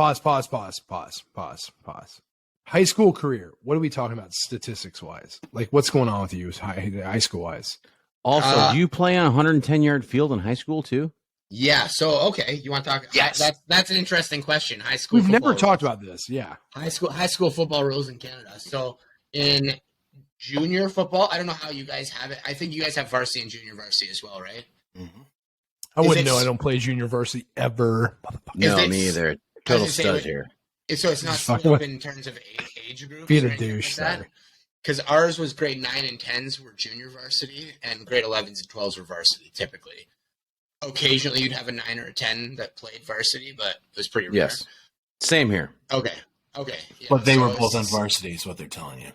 S2: High school career. What are we talking about statistics wise? Like, what's going on with you high school wise?
S3: Also, do you play on a 110-yard field in high school too?
S5: Yeah, so okay, you want to talk?
S3: Yes.
S5: That's an interesting question. High school.
S2: We've never
S5: football
S2: talked
S5: rules.
S2: about this. Yeah.
S5: High school football rules in Canada. So in junior football, I don't know how you guys have it. I think you guys have varsity and junior varsity as well, right?
S4: Mm-hmm.
S2: I
S5: Is
S2: wouldn't
S5: it-
S2: know. I don't play junior varsity ever.
S3: No,
S5: it-
S3: me either.
S5: I
S3: Total
S5: was gonna say,
S3: stud
S5: wait,
S3: here.
S5: So it's not
S2: Just fucking
S5: split up
S2: with-
S5: in terms of age groups.
S2: Being
S5: or
S2: a
S5: anything
S2: douche,
S5: like that?
S2: sorry.
S5: Because ours was grade 9 and 10s were junior varsity, and grade 11s and 12s were varsity typically. Occasionally, you'd have a 9 or a 10 that played varsity, but it was pretty rare.
S3: Yes. Same here.
S5: Okay. Yeah,
S4: But they
S5: so
S4: were
S5: it's-
S4: both on varsity, is what they're telling you.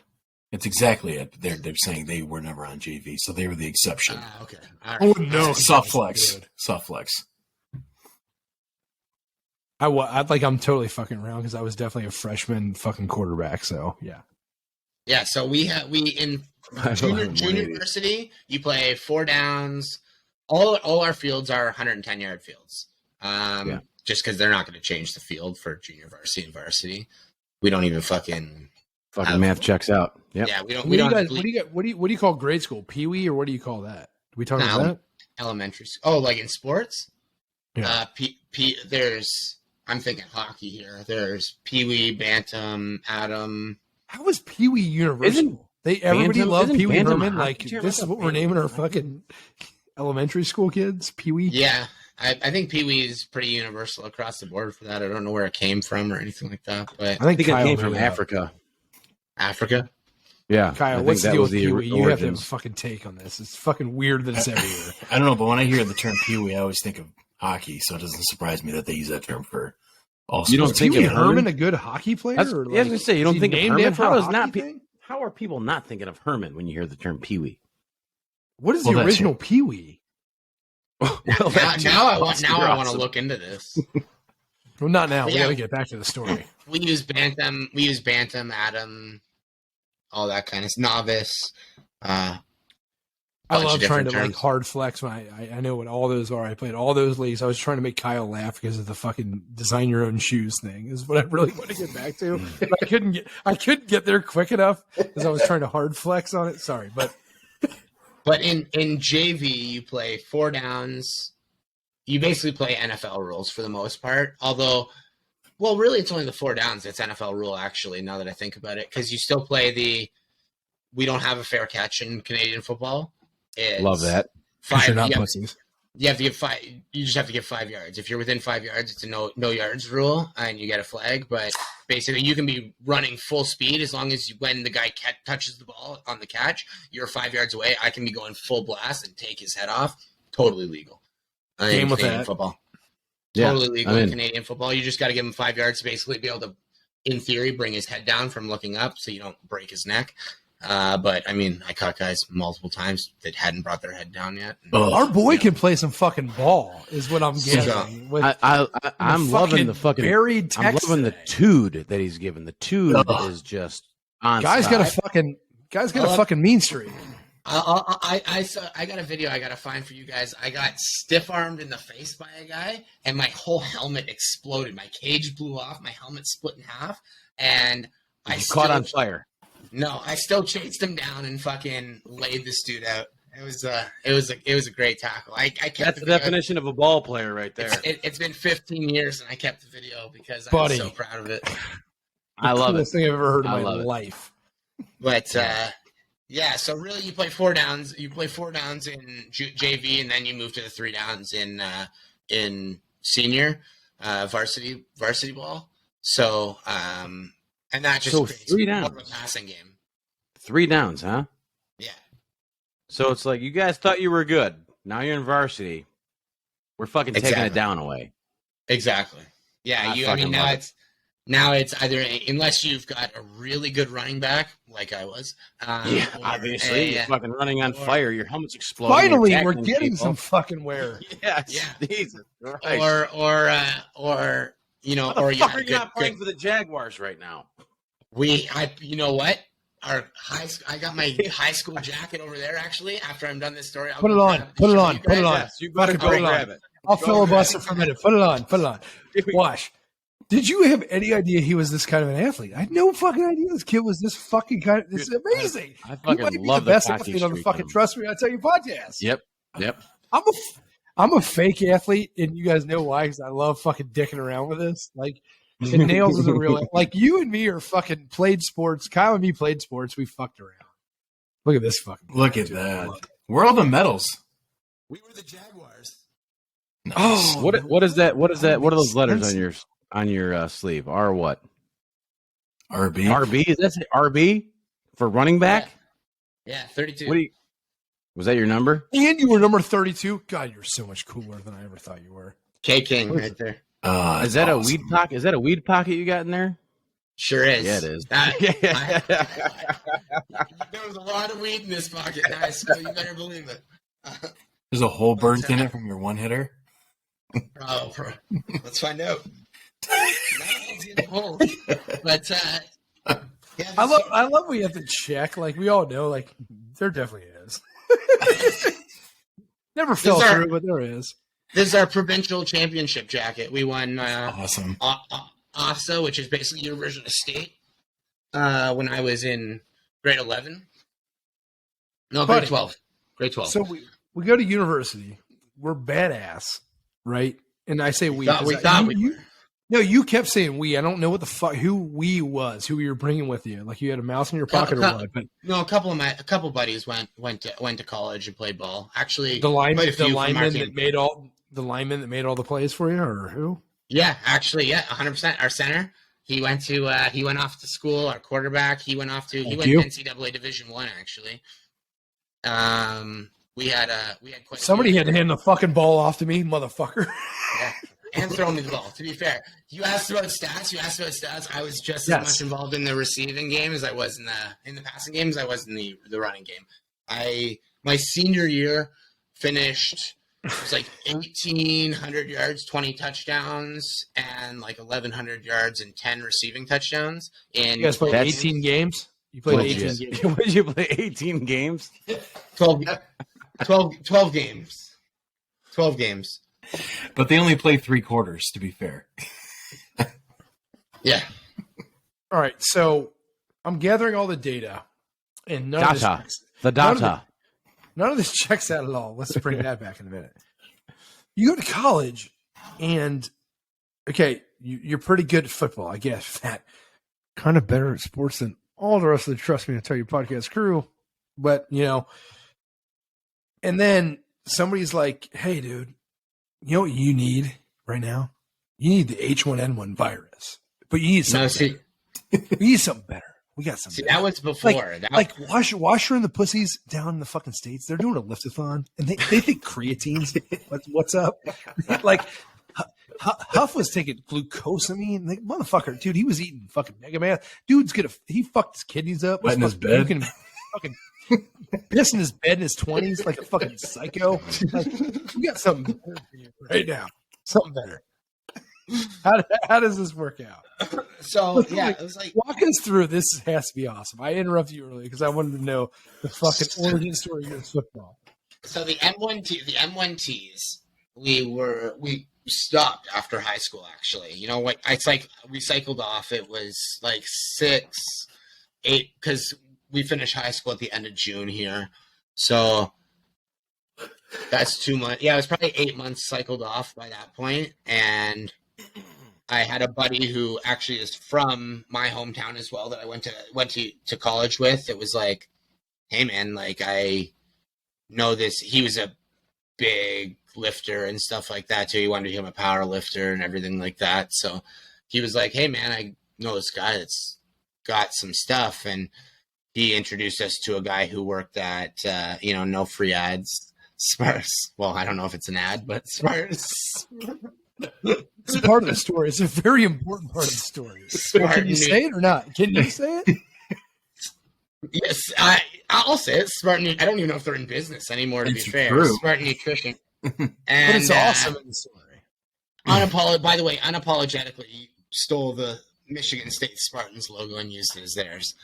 S4: It's exactly it. They're saying they were never on JV, so they were the exception.
S5: Okay. All
S2: I wouldn't know.
S4: Soft flex.
S2: Good.
S4: Soft flex.
S2: I'm totally fucking around because I was definitely a freshman fucking quarterback. So yeah.
S5: Yeah, so we in junior
S3: 180.
S5: varsity, you play 4 downs. All our fields are 110-yard fields.
S3: Yeah.
S5: Just because they're not going to change the field for junior varsity and varsity. We don't even fucking.
S3: Fucking math checks out. Yep.
S5: Yeah, we don't.
S2: What
S5: We
S2: do you
S5: don't.
S2: guys? What do you call grade school? Pee wee or what do you call that? Do we talk about
S5: No.
S2: that?
S5: Elementary. Oh, like in sports.
S2: Yeah.
S5: There's. I'm thinking hockey here. There's Pee Wee, Bantam, Atom.
S2: How is Pee Wee universal? Everybody
S3: Bantam-
S2: love
S3: isn't
S2: Pee Wee
S3: Bantam a
S2: Herman.
S3: hockey
S2: Like
S3: term?
S2: this is
S3: What's
S2: what
S3: a
S2: we're naming our
S3: Bantam?
S2: fucking elementary school kids. Pee Wee.
S5: Yeah, I think Pee Wee is pretty universal across the board for that. I don't know where it came from or anything like that, but
S2: I think
S3: I think it
S2: Kyle
S3: came
S2: made
S3: from
S2: it up.
S3: Africa.
S5: Africa.
S3: Yeah. I
S2: Kyle,
S3: think
S2: what's the
S3: that
S2: deal
S3: was
S2: with Pee Wee? You have to have a
S3: origins.
S2: fucking take on this. It's fucking weird that it's everywhere.
S4: I don't know, but when I hear the term Pee Wee, I always think of hockey, so it doesn't surprise me that they use that term for all
S3: You don't
S4: sports.
S2: Pee
S3: think
S2: Wee
S3: of
S2: Herman
S3: Herman
S2: a good hockey player?
S3: That's,
S2: or
S3: yeah, I was gonna say you don't
S2: is he
S3: think of
S2: named
S3: Herman.
S2: after
S3: How
S2: a
S3: is not?
S2: hockey thing?
S3: How are people not thinking of Herman when you hear the term Pee Wee?
S2: What is
S4: Well,
S2: the
S4: that's
S2: original Pee Wee?
S3: Well,
S5: Now I want to look into this.
S2: Well, not now. We
S5: Yeah.
S2: got to get back to the story.
S5: We use Bantam, Atom, all that kind of novice.
S2: I
S5: bunch of
S2: love trying
S5: different
S2: to like
S5: terms.
S2: hard flex. I know what all those are. I played all those leagues. I was trying to make Kyle laugh because of the fucking design your own shoes thing is what I really want to get back to. And I couldn't get there quick enough because I was trying to hard flex on it. Sorry, but
S5: in JV, you play 4 downs. You basically play NFL rules for the most part. Although, well, really, it's only the 4 downs that's NFL rule, actually, now that I think about it. Because you still play we don't have a fair catch in Canadian football. It's
S3: Love that.
S5: 5,
S2: you're not
S5: you, have,
S2: pussies.
S5: you have to give 5. You just have to give 5 yards. If you're within 5 yards, it's a no yards rule, and you get a flag. But basically, you can be running full speed as long as when the guy touches the ball on the catch, you're 5 yards away. I can be going full blast and take his head off. Totally legal.
S2: Game with
S5: Canadian
S2: that.
S5: football.
S3: Yeah,
S5: Totally legal
S3: I mean-
S5: in Canadian football. You just got to give him 5 yards to basically be able to, in theory, bring his head down from looking up so you don't break his neck. But I mean, I caught guys multiple times that hadn't brought their head down yet.
S2: Our boy can play some fucking ball, is what I'm getting. With
S3: I'm loving the fucking
S2: buried
S3: I'm
S2: text
S3: loving the
S2: today.
S3: tude that he's given. The tude is just on.
S2: Guy's got a fucking mean streak.
S5: I got a video I got to find for you guys. I got stiff armed in the face by a guy, and my whole helmet exploded. My cage blew off. My helmet split in half, and I
S3: caught on fire.
S5: No, I still chased him down and fucking laid this dude out. It was a great tackle. I kept
S3: That's the
S5: video.
S3: definition of a ball player right there.
S5: It's been 15 years, and I kept the video because
S2: Buddy.
S5: I'm so proud of it.
S3: I love it.
S2: Coolest thing I've ever heard in
S3: I
S2: my
S3: love it.
S2: life.
S5: But yeah, so really, you play 4 downs. You play 4 downs in JV, and then you move to the 3 downs in senior varsity ball. So and that just creates
S3: 3
S5: more
S3: downs.
S5: of a passing game.
S3: 3 downs, huh?
S5: Yeah,
S3: So it's like you guys thought you were good. Now you're in varsity. We're fucking taking
S5: Exactly.
S3: it down away.
S5: exactly. Yeah,
S3: I
S5: I
S3: fucking
S5: mean,
S3: love
S5: now it's either unless you've got a really good running back like I was.
S3: Yeah,
S5: or
S3: obviously. You're fucking running on
S5: or-
S3: fire. Your helmet's exploding.
S2: Finally,
S3: You're
S2: we're
S3: attacking
S2: getting
S3: people.
S2: some fucking wear.
S3: Yes.
S5: Yeah.
S3: Jesus Christ.
S5: or you know,
S3: How the
S5: or you
S3: fuck
S5: had
S3: are you not playing for the Jaguars right now?
S5: you know what? I got my high school jacket over there. Actually, after I'm done this story, I'll
S2: Put it
S5: go
S2: on.
S5: grab it,
S2: Put it
S5: show
S2: on.
S5: you
S2: Put it
S5: guys.
S2: on.
S3: Yes, you better
S2: Fucking
S3: go
S2: put it on.
S3: grab it.
S2: I'll filibuster for a minute. Put it on. Put it on. Wash. Did you have any idea he was this kind of an athlete? I had no fucking idea this kid was this fucking kind of. This is amazing.
S3: I
S2: He
S3: fucking
S2: might be
S3: love
S2: the best
S3: cocky
S2: athlete on the
S3: streak
S2: fucking
S3: in him.
S2: Trust Me, I Tell You podcast.
S3: Yep.
S2: I'm a fake athlete, and you guys know why? Because I love fucking dicking around with this. Like, and Nails is a real like you and me are fucking played sports. Kyle and me played sports. We fucked around. Look at this fucking.
S4: Look at that. Where are all the medals?
S5: We were the Jaguars.
S2: Oh,
S3: What is that? What is that? What are those letters on your sleeve? R what?
S4: RB.
S3: RB? Is that say RB for running back?
S5: Yeah, 32.
S3: What do you? Was that your number?
S2: And you were number 32. God, you're so much cooler than I ever thought you were.
S5: K King right there.
S3: Is that a weed pocket? Is that a weed pocket you got in there?
S5: Sure is.
S3: Yeah, it is.
S5: There was a lot of weed in this pocket, guys. So you better believe it.
S4: There's a hole burnt in it from your one hitter.
S5: Bro. Let's find out. But yeah,
S2: I love we have to check. Like we all know, like there definitely is. Never fell
S5: These are-
S2: through, but there is.
S5: this is our provincial championship jacket. We won
S4: Awesome.
S5: OFSA, which is basically your version of state. When I was in grade 11. No, grade
S2: Buddy.
S5: 12. Grade 12.
S2: So we go to university. We're badass, right? And I say we.
S5: we
S2: 'cause
S5: thought we were.
S2: No, you kept saying we. I don't know what the fuck who we was, who you were bringing with you. Like you had a mouse in your pocket or what? But
S5: No, a couple buddies went to college and played ball. Actually,
S2: the
S5: quite a few from our
S2: lineman
S5: team.
S2: that made all the plays for you, or who?
S5: Yeah, actually, 100%. Our center, he went off to school. Our quarterback, he went
S2: you.
S5: NCAA Division I. Actually, we had quite a
S2: Somebody
S5: few-
S2: had to hand the fucking ball off to me, motherfucker.
S5: Yeah. And throw me the ball. To be fair, you asked about stats. I was just
S2: Yes.
S5: as much involved in the receiving game as I was in the passing game as I was in the running game. My senior year finished. It was like 1,800 yards, 20 touchdowns, and like 1,100 yards and 10 receiving touchdowns. In
S2: You guys played
S5: 12
S2: 18 games. You played
S3: What
S2: 18
S3: did
S2: games.
S3: you, would you play 18 games?
S5: 12, 12 games. 12 games.
S4: But they only play 3 quarters, to be fair.
S5: Yeah.
S2: All right, so I'm gathering all the data, and none of this
S3: Data.
S2: checks,
S3: The data.
S2: none of this checks out at all. Let's bring that back in a minute. You go to college, and okay, you're pretty good at football, I guess. That kind of better at sports than all the rest of the Trust Me, I Tell You podcast crew. But and then somebody's like, "Hey, dude, you know what you need right now? You need the H1N1 virus, but you need something. You need something better. We got something.
S5: See, that was before.
S2: Washer and the pussies down in the fucking States, they're doing a liftathon, and they think creatine's what's up. Like Huff was taking glucosamine. Like, motherfucker, dude, he was eating fucking Mega Man. He fucked his kidneys up.
S4: Wet in his bed.
S2: Fucking piss in his bed in his 20s like a fucking psycho. Like, we got something better for you right now. Something better. How does this work out?
S5: So yeah, it was like,
S2: walk us through. This has to be awesome. I interrupted you earlier because I wanted to know the fucking origin story of football.
S5: so the M1Ts, we stopped after high school. Actually, you know what? It's like we cycled off. It was like 6, 8 because we finished high school at the end of June here. So that's 2 months. Yeah, it was probably 8 months cycled off by that point, and I had a buddy who actually is from my hometown as well that I went to college with. It was like, hey man, like I know this. He was a big lifter and stuff like that too. He wanted to become a power lifter and everything like that. So he was like, hey man, I know this guy that's got some stuff, and he introduced us to a guy who worked at no free ads. Sparse. Well, I don't know if it's an ad, but Sparse.
S2: It's part of the story. It's a very important part of the story. Can you say it or not? Can you say it?
S5: Yes, I'll say it. Spartan. I don't even know if they're in business anymore. To be fair,
S4: true.
S5: Spartan Nutrition.
S2: But it's awesome in the story.
S5: By the way, unapologetically stole the Michigan State Spartans logo and used it as theirs.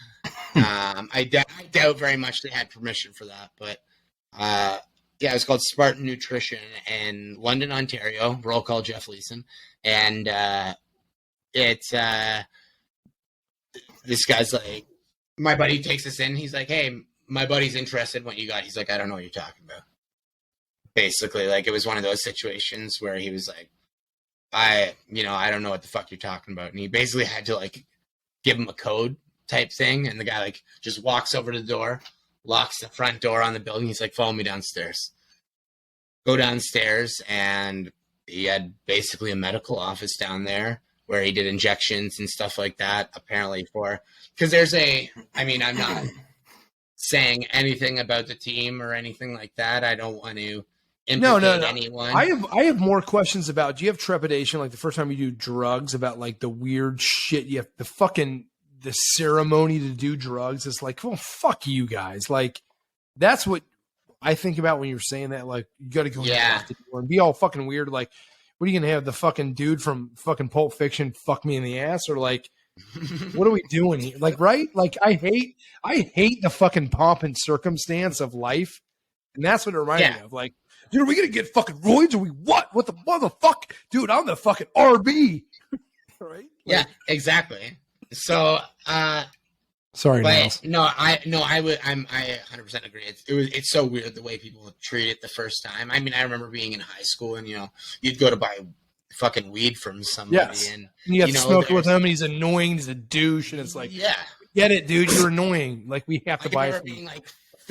S5: I doubt very much they had permission for that, but yeah, it was called Spartan Nutrition in London, Ontario. Roll call Jeff Leeson. And this guy's like, my buddy takes us in. He's like, hey, my buddy's interested in what you got. He's like, I don't know what you're talking about. Basically, like, it was one of those situations where he was like, I don't know what the fuck you're talking about. And he basically had to, like, give him a code type thing. And the guy, like, just walks over to the door, locks the front door on the building. He's like, follow me downstairs. Go downstairs, and he had basically a medical office down there where he did injections and stuff like that, apparently because I'm not saying anything about the team or anything like that. I don't want to implicate anyone.
S2: I have more questions about, do you have trepidation, like the first time you do drugs, about like the weird shit you have, the ceremony to do drugs? It's like, well, fuck you guys. Like, that's what I think about when you're saying that. Like, you got to go and be all fucking weird. Like, what are you gonna have, the fucking dude from fucking Pulp Fiction fuck me in the ass, or like, what are we doing here? Like, right? Like, I hate the fucking pomp and circumstance of life, and that's what it reminded me of. Like, dude, are we gonna get fucking roids, or we what? What the motherfucker, dude? I'm the fucking RB, right? Like,
S5: yeah, exactly. So,
S2: sorry,
S5: but I 100% agree. It's so weird the way people treat it the first time. I mean, I remember being in high school, and you'd go to buy fucking weed from somebody, and
S2: you have to smoke with him, and he's annoying, he's a douche, and it's like,
S5: yeah,
S2: get it, dude, you're annoying. Like, we have to buy from you.
S5: Like,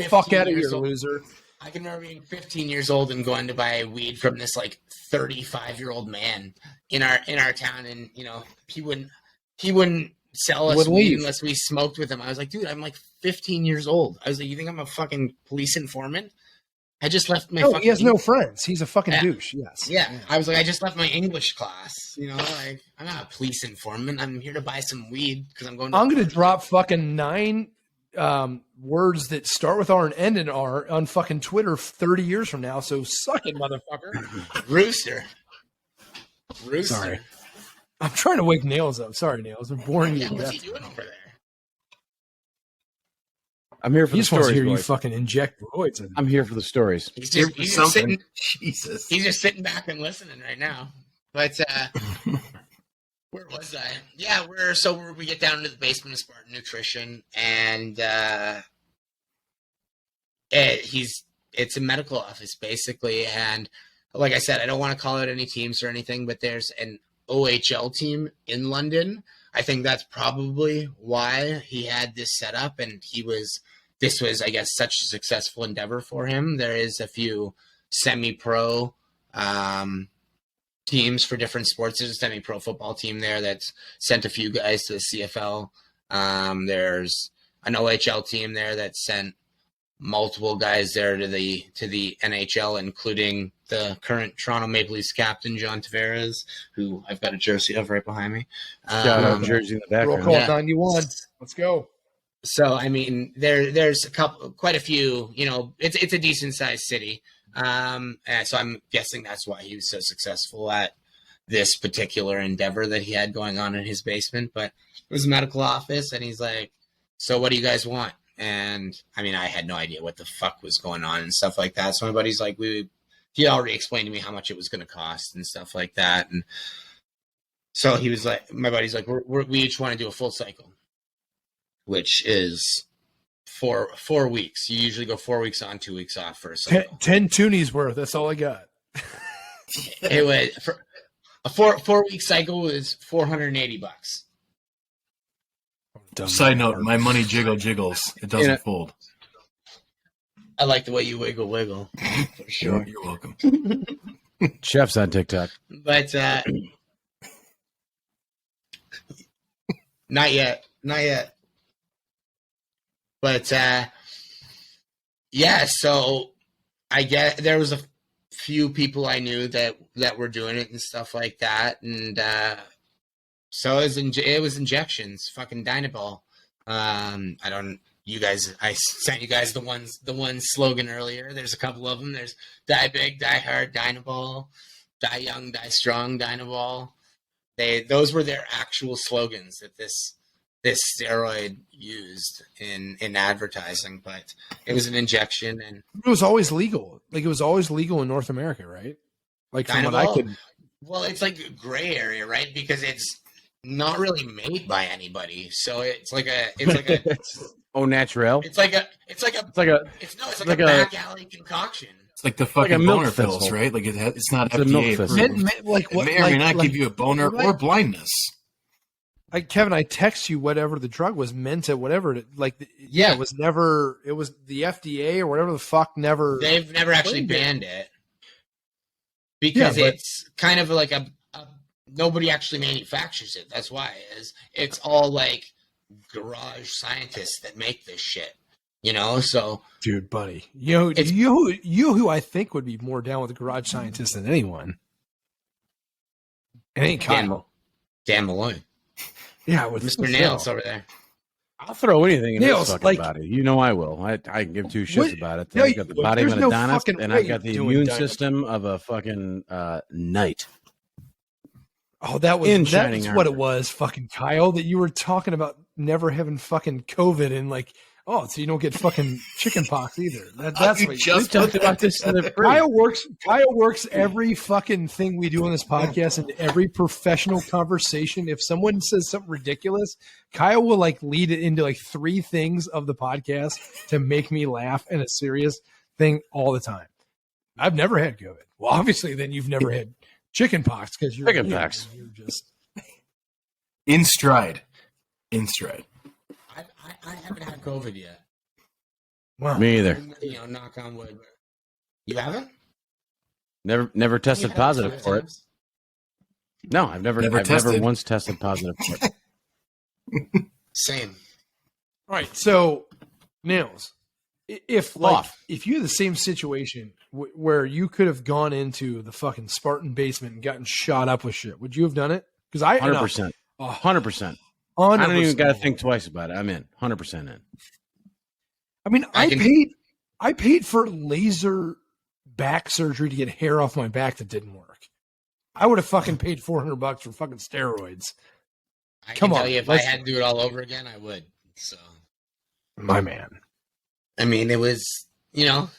S2: fuck out of here, loser.
S5: I can remember being 15 years old and going to buy weed from this like 35-year-old man in our town, and he wouldn't sell us weed unless we smoked with him. I was like, dude, I'm like 15 years old. I was like, you think I'm a fucking police informant? I just left my
S2: he has no friends. He's a fucking douche. Yes.
S5: Yeah. I was like, I just left my English class. Like, I'm not a police informant. I'm here to buy some weed because I'm going to
S2: drop fucking 9 words that start with R and end in R on fucking Twitter 30 years from now. So suck it, motherfucker.
S5: Rooster.
S2: Sorry. I'm trying to wake Nails up. Sorry, Nails. I'm boring you.
S5: What's he doing over there?
S3: I'm here for
S2: He
S3: the
S2: just wants to
S3: stories.
S2: hear you
S3: Boys.
S2: fucking inject roids.
S3: I'm here for the stories.
S5: He's
S4: Here
S5: just,
S4: for
S5: he's just
S4: something.
S5: sitting.
S4: Jesus.
S5: He's just sitting back and listening right now. But where was I? Yeah, we get down into the basement of Spartan Nutrition, and it's a medical office basically. And like I said, I don't want to call out any teams or anything, but there's an OHL team in London. I think that's probably why he had this set up, and this was, I guess, such a successful endeavor for him. There is a few semi-pro teams for different sports. There's a semi-pro football team there that's sent a few guys to the CFL. There's an OHL team there that sent multiple guys there to the NHL, including the current Toronto Maple Leafs captain, John Tavares, who I've got a jersey of right behind me.
S3: Shout out jersey in the
S2: Roll
S3: background.
S2: call
S5: Yeah.
S2: 91. Let's go.
S5: So, I mean, there's quite a few, it's a decent sized city. And so I'm guessing that's why he was so successful at this particular endeavor that he had going on in his basement. But it was a medical office, and he's like, so what do you guys want? And I mean, I had no idea what the fuck was going on and stuff like that. So my buddy's like, he already explained to me how much it was going to cost and stuff like that. And so he was like, my buddy's like, we each want to do a full cycle, which is 4 weeks. You usually go 4 weeks on, 2 weeks off for a cycle.
S2: 10 toonies worth. That's all I got.
S5: It was for a 4-week cycle was $480.
S4: Side note, my money jiggles. It doesn't
S3: Yeah.
S4: fold.
S5: I like the way you wiggle. For sure.
S4: You're welcome.
S3: Chef's on TikTok.
S5: But not yet. But yeah, so I get there was a few people I knew that were doing it and stuff like that, and so it was injections, fucking Dynaball. I sent you guys the one slogan earlier. There's a couple of them. There's Die Big, Die Hard, Dynaball, Die Young, Die Strong, Dynaball. Those were their actual slogans that this steroid used in advertising, but it was an injection. And
S2: It was always legal. Like, it was always legal in North America, right? Like, from what I
S5: Dynaball?
S2: could.
S5: Well, it's like a gray area, right? Because it's not really made by anybody. So it's like a
S3: Au naturel.
S5: it's like a
S3: It's like a
S5: a back alley concoction.
S4: It's like the
S3: like
S4: fucking
S3: a milk
S4: boner pills,
S3: thistle.
S4: right? Like it's not
S3: It's a milk
S4: FDA
S3: thistle.
S4: approved.
S2: Like,
S4: It
S2: what,
S4: may or may not
S2: like,
S4: give you a boner
S2: right.
S4: or blindness.
S2: Like, Kevin, I text you whatever the drug was meant to, whatever.
S5: Yeah.
S2: it was the FDA or whatever the fuck never.
S5: They've never actually
S2: Claimed it.
S5: banned it because
S2: Yeah, but-
S5: it's kind of like a nobody actually manufactures it. That's why it's all like garage scientists that make this shit. So
S2: Dude, buddy, you who I think would be more down with the garage scientist than anyone. It ain't Kyle.
S5: Dan Malloy,
S2: Yeah, with
S5: Mr. Nails over there.
S3: I'll throw anything in
S2: Nails,
S3: this fucking
S2: like-
S3: body. You know I will. I can give two shits
S2: What?
S3: about it.
S2: No,
S3: I've got the
S2: you-
S3: body of
S2: there's
S3: an
S2: no
S3: Adonis,
S2: fucking
S3: and
S2: way
S3: I've got the
S2: you're doing
S3: immune
S2: dynamite.
S3: system of a fucking knight.
S2: Oh, that
S3: In
S2: was
S3: shining
S2: what it
S3: armor.
S2: was, fucking Kyle. That you were talking about never having fucking COVID and like, oh, so you don't get fucking chicken pox either. That's
S4: You
S2: what
S4: just
S3: We talked about this in the pre.
S2: Kyle works every fucking thing we do on this podcast and every professional conversation. If someone says something ridiculous, Kyle will like lead it into like 3 things of the podcast to make me laugh and a serious thing all the time. I've never had COVID. Well, obviously, then you've never had chicken pox because you're
S3: Chicken pox.
S2: You're just
S4: In stride.
S5: I haven't had COVID yet.
S2: wow.
S3: Me either.
S5: Knock on wood. You haven't?
S3: Never tested
S5: You've had it
S3: positive for it.
S5: sometimes?
S3: No, I've never
S4: Never
S3: I've never
S4: tested.
S3: once tested positive for it.
S5: Same.
S2: All right, so Nails, if
S3: Off.
S2: you had the same situation where you could have gone into the fucking Spartan basement and gotten shot up with shit, would you have done it? Because
S3: 100%. 100%.
S2: 100%.
S3: I don't even got to think twice about it. I'm in. 100% in.
S2: I mean,
S5: I
S2: I paid for laser back surgery to get hair off my back that didn't work. I would have fucking paid $400 for fucking steroids.
S5: I
S2: Come
S5: can
S2: on,
S5: tell you if I
S2: let's-
S5: had to do it all over again, I would. So
S2: My man.
S5: I mean, it was, you know,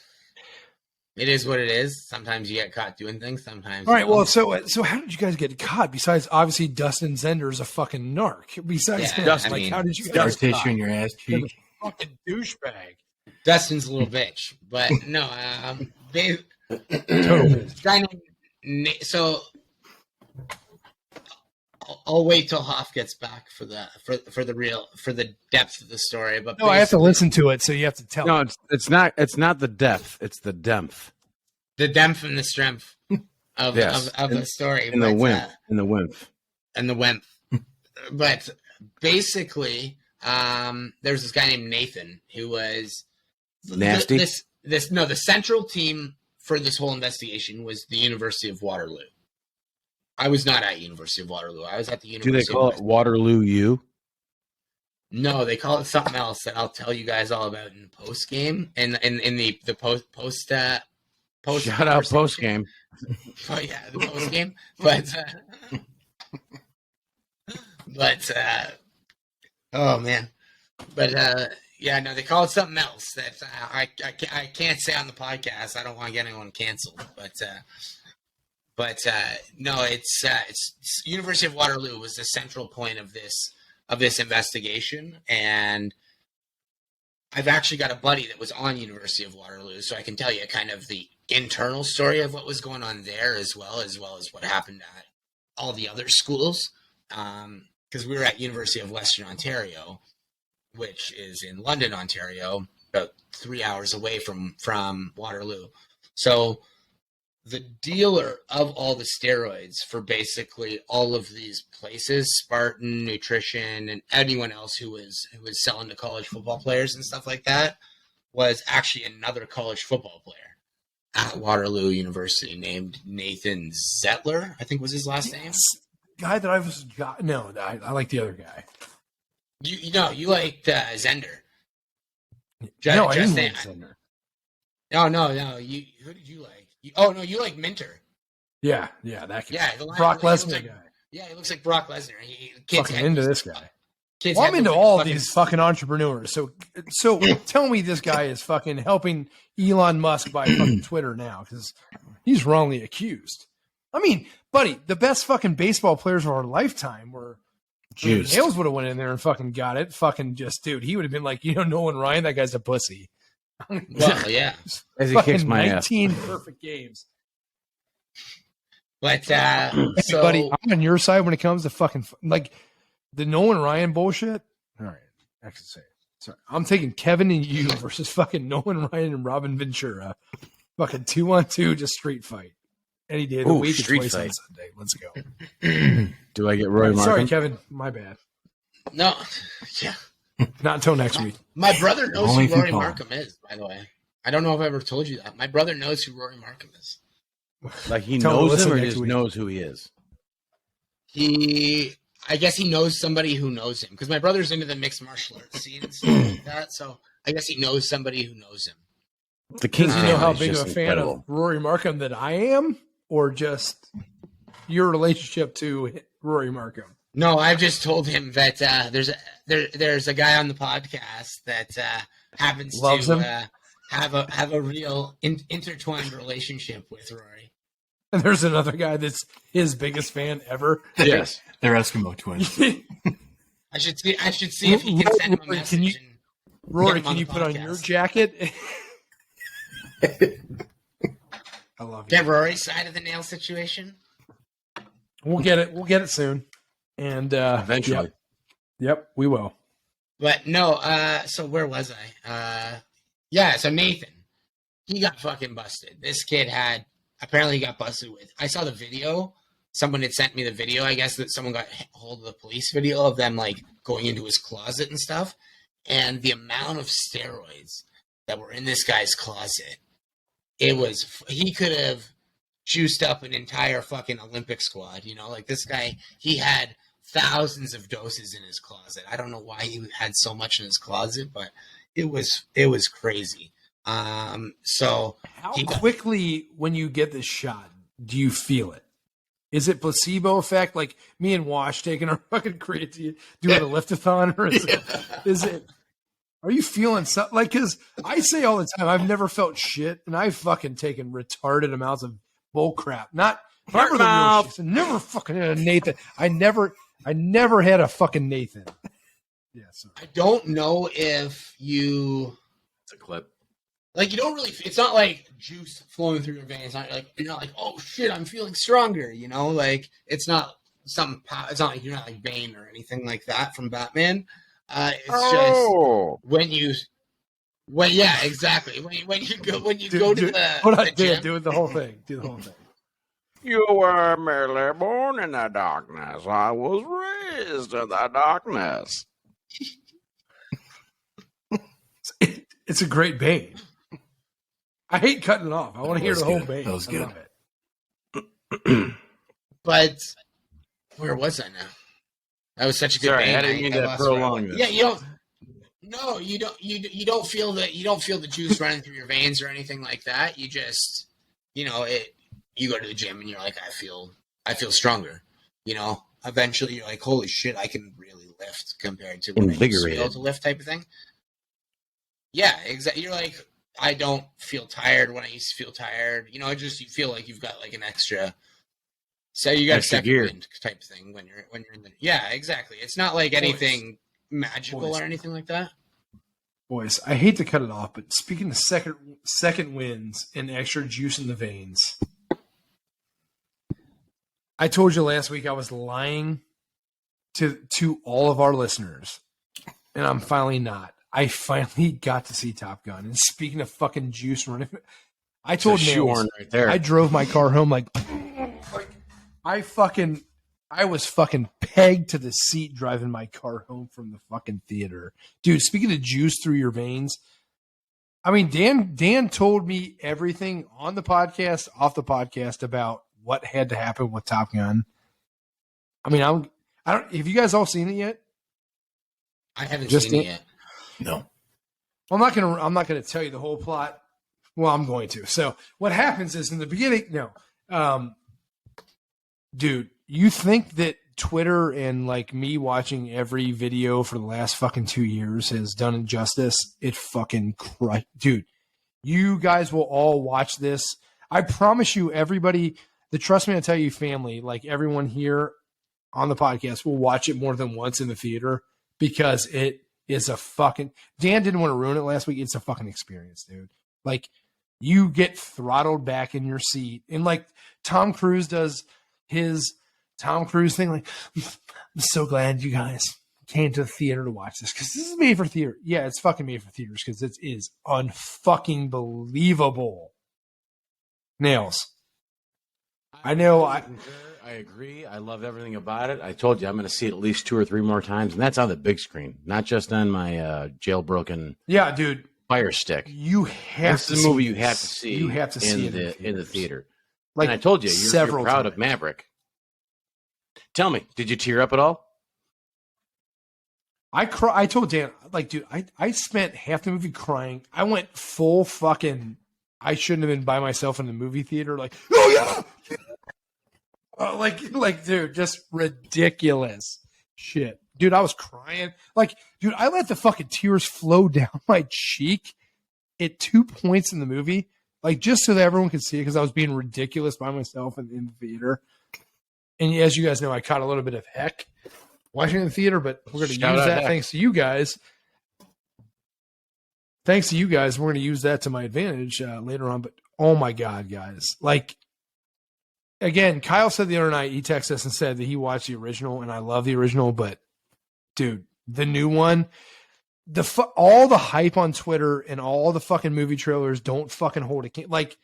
S5: it is what it is. Sometimes you get caught doing things. Sometimes.
S2: All right.
S5: you don't.
S2: Well, so how did you guys get caught? Besides, obviously, Dustin Zender is a fucking narc. Besides
S5: Yeah,
S2: that,
S5: I
S2: like,
S5: mean,
S2: how did you
S4: Scar
S2: guys
S4: tissue in your ass
S2: You're the
S4: cheek.
S2: fucking douchebag?
S5: Dustin's a little bitch, but no, they
S2: Total bitch.
S5: guy named so I'll wait till Hoff gets back for the depth of the story. But
S2: No, I have to
S5: basically,
S2: listen to it, so you have to tell.
S3: No,
S2: me.
S3: it's not the depth. It's the depth.
S5: the depth and the strength of
S3: Yes.
S5: of the story,
S3: In the
S5: but,
S3: wimp. In the wimp.
S5: and the wimp. But basically, there's this guy named Nathan who was
S3: Nasty?
S5: the central team for this whole investigation was the University of Waterloo. I was not at University of Waterloo. I was at the
S3: Do
S5: University.
S3: they call
S5: of
S3: it Waterloo U?
S5: No, they call it something else that I'll tell you guys all about in the post game and in the post
S3: Shout out post game.
S5: Oh yeah, the post game. But oh man, but yeah, no, they call it something else that I can't say on the podcast. I don't want to get anyone canceled, but no, it's University of Waterloo was the central point of this investigation, and I've actually got a buddy that was on University of Waterloo, so I can tell you kind of the internal story of what was going on there, as well as what happened at all the other schools. Because we were at University of Western Ontario, which is in London, Ontario, about 3 hours away from Waterloo. So the dealer of all the steroids for basically all of these places, Spartan Nutrition, and anyone else who was selling to college football players and stuff like that, was actually another college football player at Waterloo University named Nathan Zettler, I think was his last name.
S2: Guy that I was no, I like the other guy.
S5: You liked Zender.
S2: No, I didn't
S5: Just
S2: like
S5: saying.
S2: Zender.
S5: No. Who did you like? You like Minter.
S2: Yeah, that guy.
S5: Yeah,
S2: Brock
S5: he looks
S2: Lesnar
S5: like,
S2: guy.
S5: Yeah, he looks like Brock Lesnar. Kids
S2: Fucking into this guy.
S5: Kids
S2: Well, I'm into
S5: heavyweight
S2: all
S5: fucking-
S2: these fucking entrepreneurs. So tell me this guy is fucking helping Elon Musk buy fucking Twitter now because he's wrongly accused. I mean, buddy, the best fucking baseball players of our lifetime were
S4: Juiced.
S2: Hales would have went in there and fucking got it. Fucking just, dude, he would have been like, Nolan Ryan, that guy's a pussy.
S5: Well, yeah,
S3: As he
S2: Fucking
S3: kicks my ass.
S2: 19 perfect games.
S5: but
S2: Hey,
S5: so
S2: buddy, I'm on your side when it comes to fucking like the Nolan Ryan bullshit. All right, I can say it. Sorry, I'm taking Kevin and you versus fucking Nolan Ryan and Robin Ventura. Fucking 2-on-2, just street fight. Any day of the
S3: Ooh,
S2: week,
S3: street
S2: twice on
S3: fight.
S2: Sunday. Let's go.
S3: Do I get Roy
S2: Sorry,
S3: Markham?
S2: Kevin. My bad.
S5: no, yeah.
S2: Not until next week.
S5: My brother knows
S4: Only
S5: who
S4: if you
S5: Rory
S4: call.
S5: Markham is. By the way, I don't know if I ever told you that. My brother knows who Rory Markham is.
S3: Like he
S2: Tell him to
S3: knows
S2: listen
S3: him or
S2: next
S3: just
S2: week.
S3: knows who he is?
S5: I guess he knows somebody who knows him because my brother's into the mixed martial arts scene and stuff like that. So I guess he knows somebody who knows him.
S3: The King
S2: Does he know how
S3: family is
S2: big of a
S3: just
S2: fan
S3: incredible.
S2: of Rory Markham that I am, or just your relationship to Rory Markham?
S5: No, I've just told him that there's a guy on the podcast that happens
S2: Loves
S5: to
S2: him?
S5: have a real intertwined relationship with Rory.
S2: And there's another guy that's his biggest fan ever.
S3: Yes.
S4: They're Eskimo twins.
S5: I should see if he can send him a
S2: Rory,
S5: message.
S2: can you-
S5: and
S2: Rory,
S5: get him
S2: can
S5: on
S2: you
S5: the
S2: put on your
S5: podcast.
S2: jacket? I love you.
S5: Get Rory's side of the nail situation?
S2: We'll get it. We'll get it soon. And
S3: Eventually.
S2: Yep, we will.
S5: But no, so where was I? Yeah, so Nathan, he got fucking busted. This kid apparently got busted with, I saw the video. Someone had sent me the video, I guess, that someone got hold of the police video of them like going into his closet and stuff. And the amount of steroids that were in this guy's closet, he could have juiced up an entire fucking Olympic squad, like this guy, he had thousands of doses in his closet. I don't know why he had so much in his closet, but it was crazy. So
S2: How
S5: he got-
S2: quickly, when you get this shot, do you feel it? Is it placebo effect, like me and Wash taking our fucking creatine, doing a liftathon, or is it Are you feeling something? Like, because I say all the time, I've never felt shit, and I've fucking taken retarded amounts of bull crap. Never the real shit. Never fucking had a Nathan. I never had a fucking Nathan. Yeah, sorry.
S5: I don't know if you.
S3: It's a clip.
S5: Like, you don't really. It's not like juice flowing through your veins. You're not like, oh shit, I'm feeling stronger. You know, like it's not something. It's not like you're not like Bane or anything like that from Batman. It's just yeah, exactly. When you go to the
S2: hold on,
S5: gym.
S2: do the whole thing. Do the whole thing.
S3: You were merely born in the darkness. I was raised in the darkness.
S2: It's a great Bane. I hate cutting it off. I want to hear the whole Bane.
S4: That was good.
S5: But where was I now? That was such a good
S3: Sorry,
S5: Bane.
S3: I didn't mean to prolong this.
S5: Yeah, you don't. No, you don't. You don't feel that. You don't feel the juice running through your veins or anything like that. You just, you know, it. You go to the gym and you're like, I feel stronger. You know, eventually you're like, holy shit, I can really lift compared to when I used to be able to lift, type of thing. Yeah, exactly. You're like, I don't feel tired when I used to feel tired. You know, you feel like you've got like an extra. So you got
S3: extra
S5: a second
S3: gear
S5: wind type thing when you're in the. Yeah, exactly. It's not like anything magical or anything like that.
S2: Boys, I hate to cut it off, but speaking of second wins and extra juice in the veins, I told you last week I was lying to all of our listeners, and I'm finally not. I finally got to see Top Gun. And speaking of fucking juice running, I told Nails,
S3: right there.
S2: I drove my car home like I was fucking pegged to the seat driving my car home from the fucking theater. Dude, speaking of juice through your veins, I mean, Dan told me everything on the podcast, off the podcast about what had to happen with Top Gun. I mean, I don't. Have you guys all seen it yet?
S5: I haven't seen it yet.
S4: No.
S2: Well, I'm not gonna tell you the whole plot. Well, I'm going to. So what happens is in the beginning, dude, you think that Twitter and like me watching every video for the last fucking 2 years has done it justice? It fucking dude. You guys will all watch this. I promise you, everybody. The Trust Me, I Tell You family, like everyone here on the podcast, will watch it more than once in the theater because it is a fucking. Dan didn't want to ruin it last week. It's a fucking experience, dude. Like you get throttled back in your seat, and like Tom Cruise does his Tom Cruise thing. Like, I'm so glad you guys came to the theater to watch this because this is made for theater. Yeah, it's fucking made for theaters because it is unfucking believable. Nails. I know. I
S3: agree. I love everything about it. I told you I'm going to see it at least 2 or 3 more times, and that's on the big screen, not just on my jailbroken.
S2: Yeah, dude.
S3: Fire stick.
S2: You have
S3: that's
S2: to.
S3: The movie
S2: see
S3: you have to see.
S2: You have to see it
S3: in the theater.
S2: Like
S3: and I told you, you're proud
S2: times.
S3: of Maverick. Tell me, did you tear up at all?
S2: I told Dan, like, dude, I spent half the movie crying. I went full fucking. I shouldn't have been by myself in the movie theater. Like, oh yeah. Like, dude, just ridiculous shit. Dude, I was crying. Like, dude, I let the fucking tears flow down my cheek at 2 points in the movie, like, just so that everyone could see it, because I was being ridiculous by myself in the theater. And as you guys know, I caught a little bit of heck watching in the theater, but we're going to use that thanks to you guys. Thanks to you guys, we're going to use that to my advantage later on. But, oh, my God, guys. Like, again, Kyle said the other night, he texted us and said that he watched the original, and I love the original, but, dude, the new one, all the hype on Twitter and all the fucking movie trailers don't fucking hold it. Like,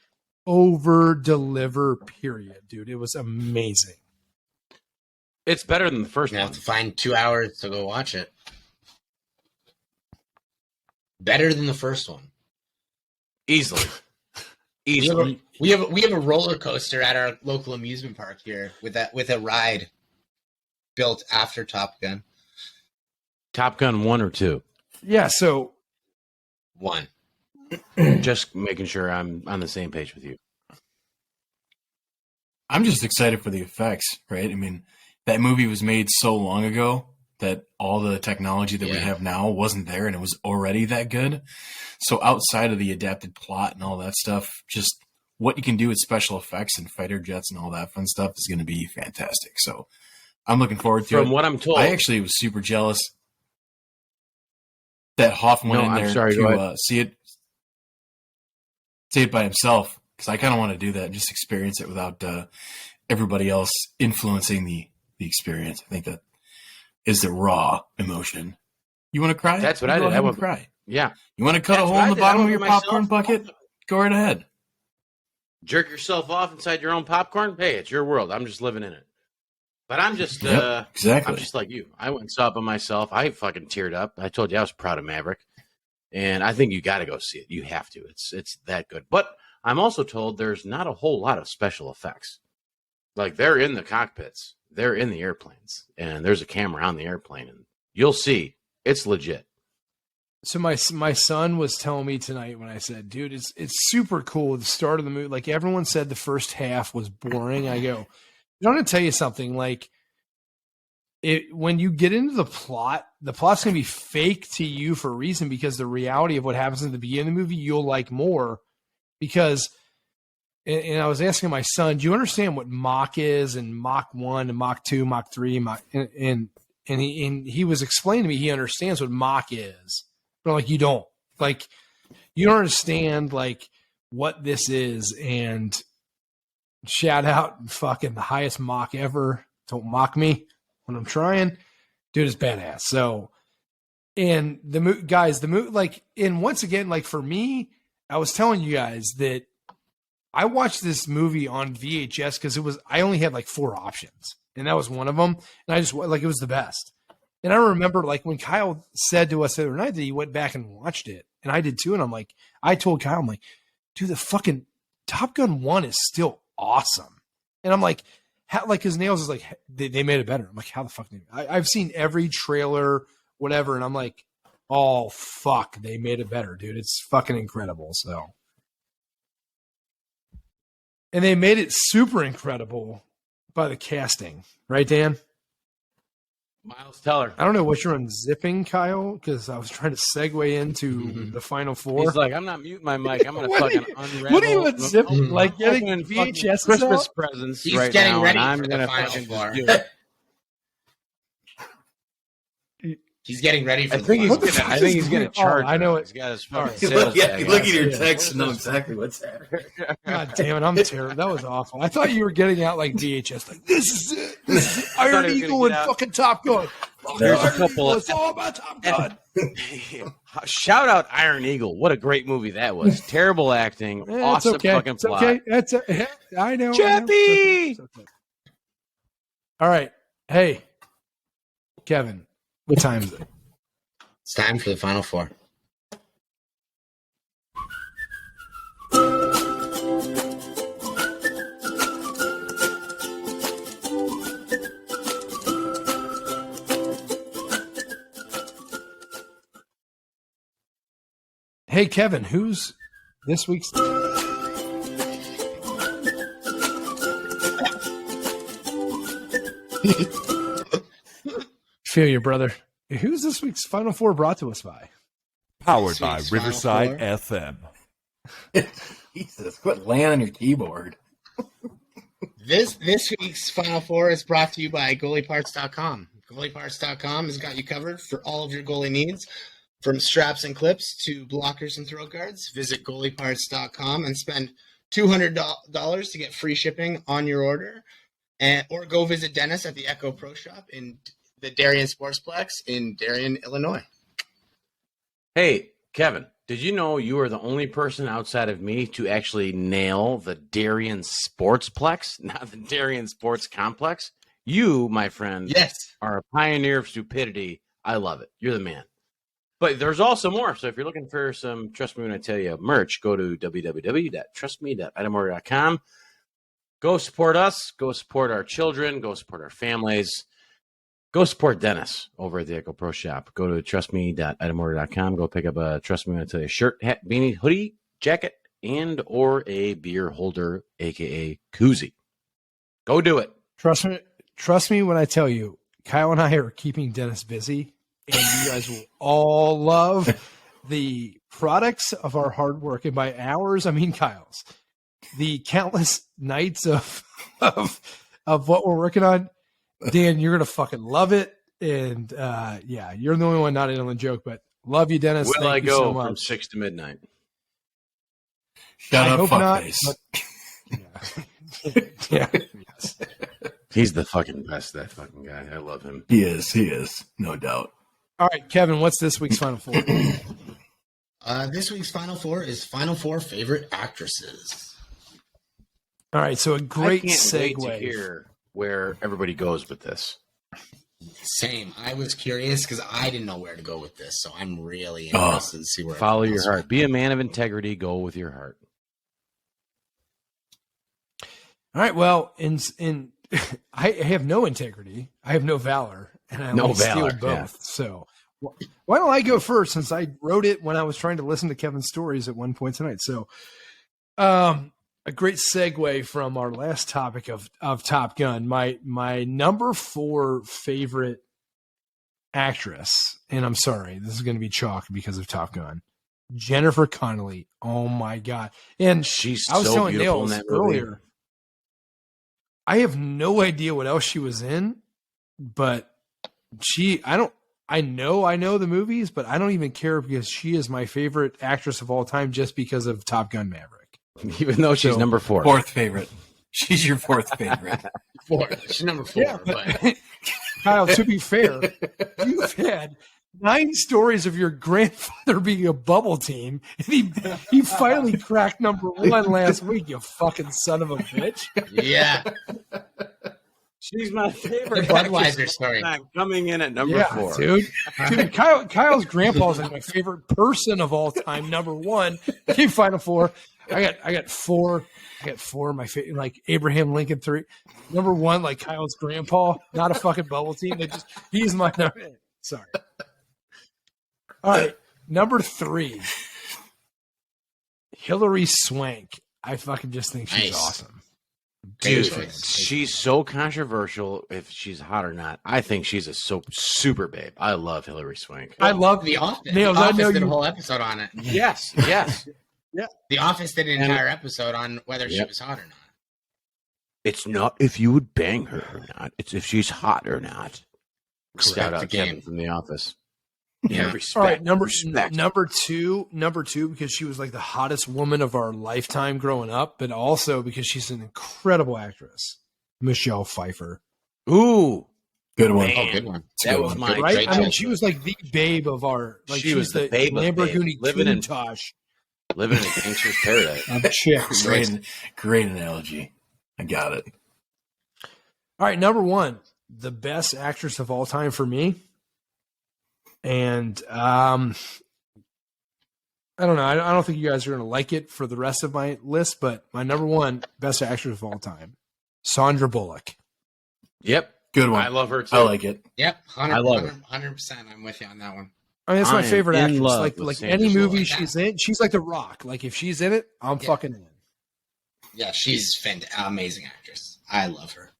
S2: over-deliver, period, dude. It was amazing.
S3: It's better than the first one.
S5: You have to find 2 hours to go watch it. Better than the first one.
S3: Easily.
S5: We have a roller coaster at our local amusement park here with a ride built after Top Gun.
S3: Top Gun 1 or 2?
S2: Yeah, so
S5: 1.
S3: Just making sure I'm on the same page with you.
S4: I'm just excited for the effects, right? I mean, that movie was made so long ago that all the technology that we have now wasn't there and it was already that good. So outside of the adapted plot and all that stuff, just what you can do with special effects and fighter jets and all that fun stuff is going to be fantastic. So I'm looking forward to it.
S3: From what I'm told,
S4: I actually was super jealous that Hoff went in there to see it by himself, because I kind of want to do that and just experience it without everybody else influencing the experience. I think that is the raw emotion. You want to cry?
S3: That's what I did.
S4: I want to cry.
S3: Yeah.
S4: You want to cut a hole in the bottom of your popcorn bucket? Go right ahead.
S3: Jerk yourself off inside your own popcorn? Hey, it's your world. I'm just living in it. But I'm just
S4: exactly.
S3: I'm just like you. I went and saw it by myself. I fucking teared up. I told you I was proud of Maverick. And I think you got to go see it. You have to. It's that good. But I'm also told there's not a whole lot of special effects. Like, they're in the cockpits. They're in the airplanes. And there's a camera on the airplane. And you'll see. It's legit.
S2: So my son was telling me tonight when I said, dude, it's super cool. The start of the movie, like everyone said the first half was boring. I go, I want to tell you something. Like, when you get into the plot's going to be fake to you for a reason, because the reality of what happens in the beginning of the movie, you'll like more. Because, and I was asking my son, do you understand what Mach is, and Mach 1 and Mach 2, Mach 3, and he was explaining to me he understands what Mach is. But like, you don't. Like, you don't understand, like, what this is. And shout out, fucking the highest Mach ever. Don't mock me when I'm trying. Dude is badass. So, and the movie, like, and once again, like, for me, I was telling you guys that I watched this movie on VHS because I only had like 4 options, and that was one of them. And I just, like, it was the best. And I remember, like, when Kyle said to us the other night that he went back and watched it, and I did too. And I'm like, I told Kyle, I'm like, dude, the fucking Top Gun 1 is still awesome. And I'm like, how, like, his nails is like, they made it better. I'm like, how the fuck? I've seen every trailer, whatever. And I'm like, oh, fuck, they made it better, dude. It's fucking incredible. So, and they made it super incredible by the casting. Right, Dan?
S3: Miles Teller.
S2: I don't know what you're unzipping, Kyle, because I was trying to segue into the final 4.
S3: He's like, I'm not muting my mic. I'm going to fucking unravel.
S2: What are you unzipping? Like, getting VHS
S3: Christmas presents.
S5: He's
S3: right
S5: getting
S3: now,
S5: ready
S3: and I'm
S5: for
S3: going
S5: the
S3: to
S5: final
S3: fucking
S5: 4.
S3: do it.
S5: He's getting ready for
S3: I think he's going to charge.
S2: I know it.
S3: He's got his fucking
S4: Look
S3: sales tag.
S4: at your text and know exactly what's happening.
S2: God damn it, I'm terrible. That was awful. I thought you were getting out like VHS. Like, this is it. This is Iron
S3: he was
S2: Eagle
S3: gonna
S2: and
S3: get
S2: fucking Top Gun.
S3: There's a
S2: Iron
S3: couple
S2: Eagle,
S3: of-
S2: it's all about Top Gun.
S3: Shout out Iron Eagle. What a great movie that was. Terrible acting.
S2: Yeah,
S3: awesome
S2: it's okay.
S3: fucking
S2: It's
S3: plot.
S2: okay. I know.
S3: Chappie!
S2: It's okay. All right. Hey, Kevin, what time is it?
S5: It's time for the final 4.
S2: Hey, Kevin, who's this week's? Feel you, brother. Who's this week's Final 4 brought to us by?
S6: Powered by
S5: Sweet Final
S6: Riverside
S5: Four.
S6: FM.
S4: Jesus, quit laying on your keyboard.
S5: This week's Final 4 is brought to you by goalieparts.com. Goalieparts.com has got you covered for all of your goalie needs, from straps and clips to blockers and throw guards. Visit goalieparts.com and spend $200 to get free shipping on your order, or go visit Dennis at the Echo Pro Shop in the Darien Sportsplex in Darien, Illinois.
S3: Hey, Kevin, did you know you are the only person outside of me to actually nail the Darien Sportsplex, not the Darien Sports Complex? You, my friend,
S5: Yes.
S3: are a pioneer of stupidity. I love it. You're the man. But there's also more. So if you're looking for some Trust Me When I Tell You merch, go to www.trustme.itemorder.com. Go support us. Go support our children. Go support our families. Go support Dennis over at the Echo Pro Shop. Go to trustme.itemorder.com. Go pick up a Trust Me When I Tell You shirt, hat, beanie, hoodie, jacket, and or a beer holder, a.k.a. koozie. Go do it.
S2: Trust me when I tell you, Kyle and I are keeping Dennis busy, and you guys will all love the products of our hard work. And by hours, I mean Kyle's. The countless nights of what we're working on. Dan, you're gonna fucking love it. And yeah, you're the only one not in on the joke, but love you, Dennis.
S3: Will
S2: Thank
S3: I
S2: you
S3: go
S2: so much.
S3: from 6 to midnight?
S4: Shut
S2: I
S4: up,
S2: hope not,
S4: fuckface.
S2: but- yeah. Yes.
S3: He's the fucking best, that fucking guy. I love him.
S4: He is, no doubt.
S2: All right, Kevin, what's this week's Final Four?
S5: This week's Final Four is Final Four favorite actresses.
S2: All right, so a great
S3: I can't wait to
S2: segue.
S3: hear where everybody goes with this.
S5: Same. I was curious because I didn't know where to go with this, so I'm really interested to see where.
S3: Follow
S5: everyone
S3: your
S5: else
S3: heart.
S5: went.
S3: Be a man of integrity. Go with your heart.
S2: All right, well, in I have no integrity, I have no valor, and I
S3: No
S2: only steal
S3: valor,
S2: both.
S3: yeah.
S2: So why don't I go first, since I wrote it when I was trying to listen to Kevin's stories at one point tonight. So a great segue from our last topic of Top Gun. My number 4 favorite actress, and I'm sorry, this is going to be chalk because of Top Gun, Jennifer Connelly. Oh my God. And
S3: She's
S2: I was
S3: so
S2: telling
S3: beautiful in
S2: Nails
S3: that movie.
S2: earlier, I have no idea what else she was in, but I know the movies, but I don't even care because she is my favorite actress of all time just because of Top Gun Maverick.
S3: Even though she's
S2: So-
S3: number 4.
S4: Fourth favorite. She's your fourth favorite.
S5: She's number 4,
S2: Yeah,
S5: but
S2: Kyle, to be fair, you've had 9 stories of your grandfather being a bubble team, and he finally cracked number 1 last week, you fucking son of a bitch.
S5: yeah,
S3: She's my
S5: the
S3: favorite.
S5: Budweiser story.
S3: Coming in at number 4.
S2: Dude, Kyle's grandpa is like my favorite person of all time. Number 1, Team Final Four. I got 4. I got 4 of my favorite, like Abraham Lincoln 3. Number 1, like Kyle's grandpa, not a fucking bubble team. He's my number. Sorry. All right, number 3, Hillary Swank. I fucking just think she's
S5: Nice.
S2: awesome.
S5: Great
S3: Dude,
S5: choice.
S3: she's so controversial if she's hot or not. I think she's a super babe. I love Hillary Swank.
S2: I love
S5: The Office.
S2: Nails,
S5: The
S2: I
S5: Office
S2: know
S5: did a
S2: you-
S5: whole episode on it.
S3: Yes, yes.
S5: The Office did an
S3: And-
S5: entire episode on whether she
S3: Yep.
S5: was hot or not.
S3: It's not if you would bang her or not. It's if she's hot or not. Shout
S5: Correct
S3: out
S5: the
S3: Kevin
S5: game.
S3: from The Office.
S5: Yeah.
S3: Respect,
S2: All right, number
S3: respect.
S2: two, because she was like the hottest woman of our lifetime growing up, but also because she's an incredible actress, Michelle Pfeiffer.
S3: Ooh,
S4: Good one.
S3: Man.
S5: Oh, good one.
S3: that
S4: good
S3: was
S4: one.
S3: my
S2: Right?
S5: Great
S2: I mean,
S5: choice.
S2: she was like the babe of our. Like
S3: She was
S2: she's
S3: the babe of
S2: Lamborghini
S3: babe. Living in-
S2: Countach
S3: living in a gangster's paradise.
S2: of chicks.
S4: Great analogy. I got it.
S2: All right, number 1, the best actress of all time for me, and I don't know. I don't think you guys are going to like it for the rest of my list, but my number 1 best actress of all time, Sandra Bullock.
S3: Yep,
S4: Good one.
S3: I love her too.
S4: I like it.
S5: Yep, 100%,
S3: I love it.
S5: 100%. I'm with you on that one.
S2: I mean, that's my
S3: I am
S2: favorite
S3: in
S2: actress.
S3: love
S2: Like
S3: with
S2: any
S3: Sandra
S2: movie
S5: Bullock.
S2: she's in, she's like The Rock. Like if she's in it, I'm
S5: Yeah.
S2: fucking in.
S5: Yeah, she's amazing actress. I love her.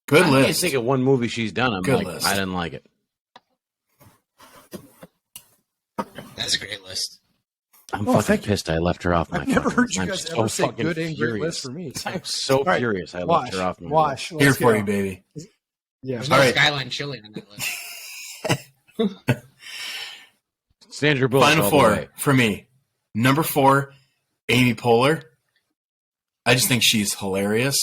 S4: Good
S3: I can't
S4: list.
S3: think of one movie she's done. I'm
S4: Good
S3: like,
S4: list.
S3: I didn't like it.
S5: That's a great list.
S3: I'm
S2: Oh,
S3: fucking
S2: thank you.
S3: pissed. I left her off my.
S2: I've never
S3: fucking
S2: heard
S3: list.
S2: you
S3: I'm
S2: guys
S3: so
S2: ever say
S3: fucking
S2: good and great
S3: furious.
S2: list for me.
S3: I'm so
S2: All right,
S3: furious. I
S2: Wash,
S3: left her off my list.
S2: Wash.
S4: Here
S2: let's
S4: for
S2: go.
S4: you, baby.
S2: Yeah.
S5: There's no
S4: All right.
S5: Skyline Chili on that list.
S3: Sandra Bullock.
S4: Final
S3: all the
S4: four
S3: way.
S4: for me. Number 4, Amy Poehler. I just think she's hilarious.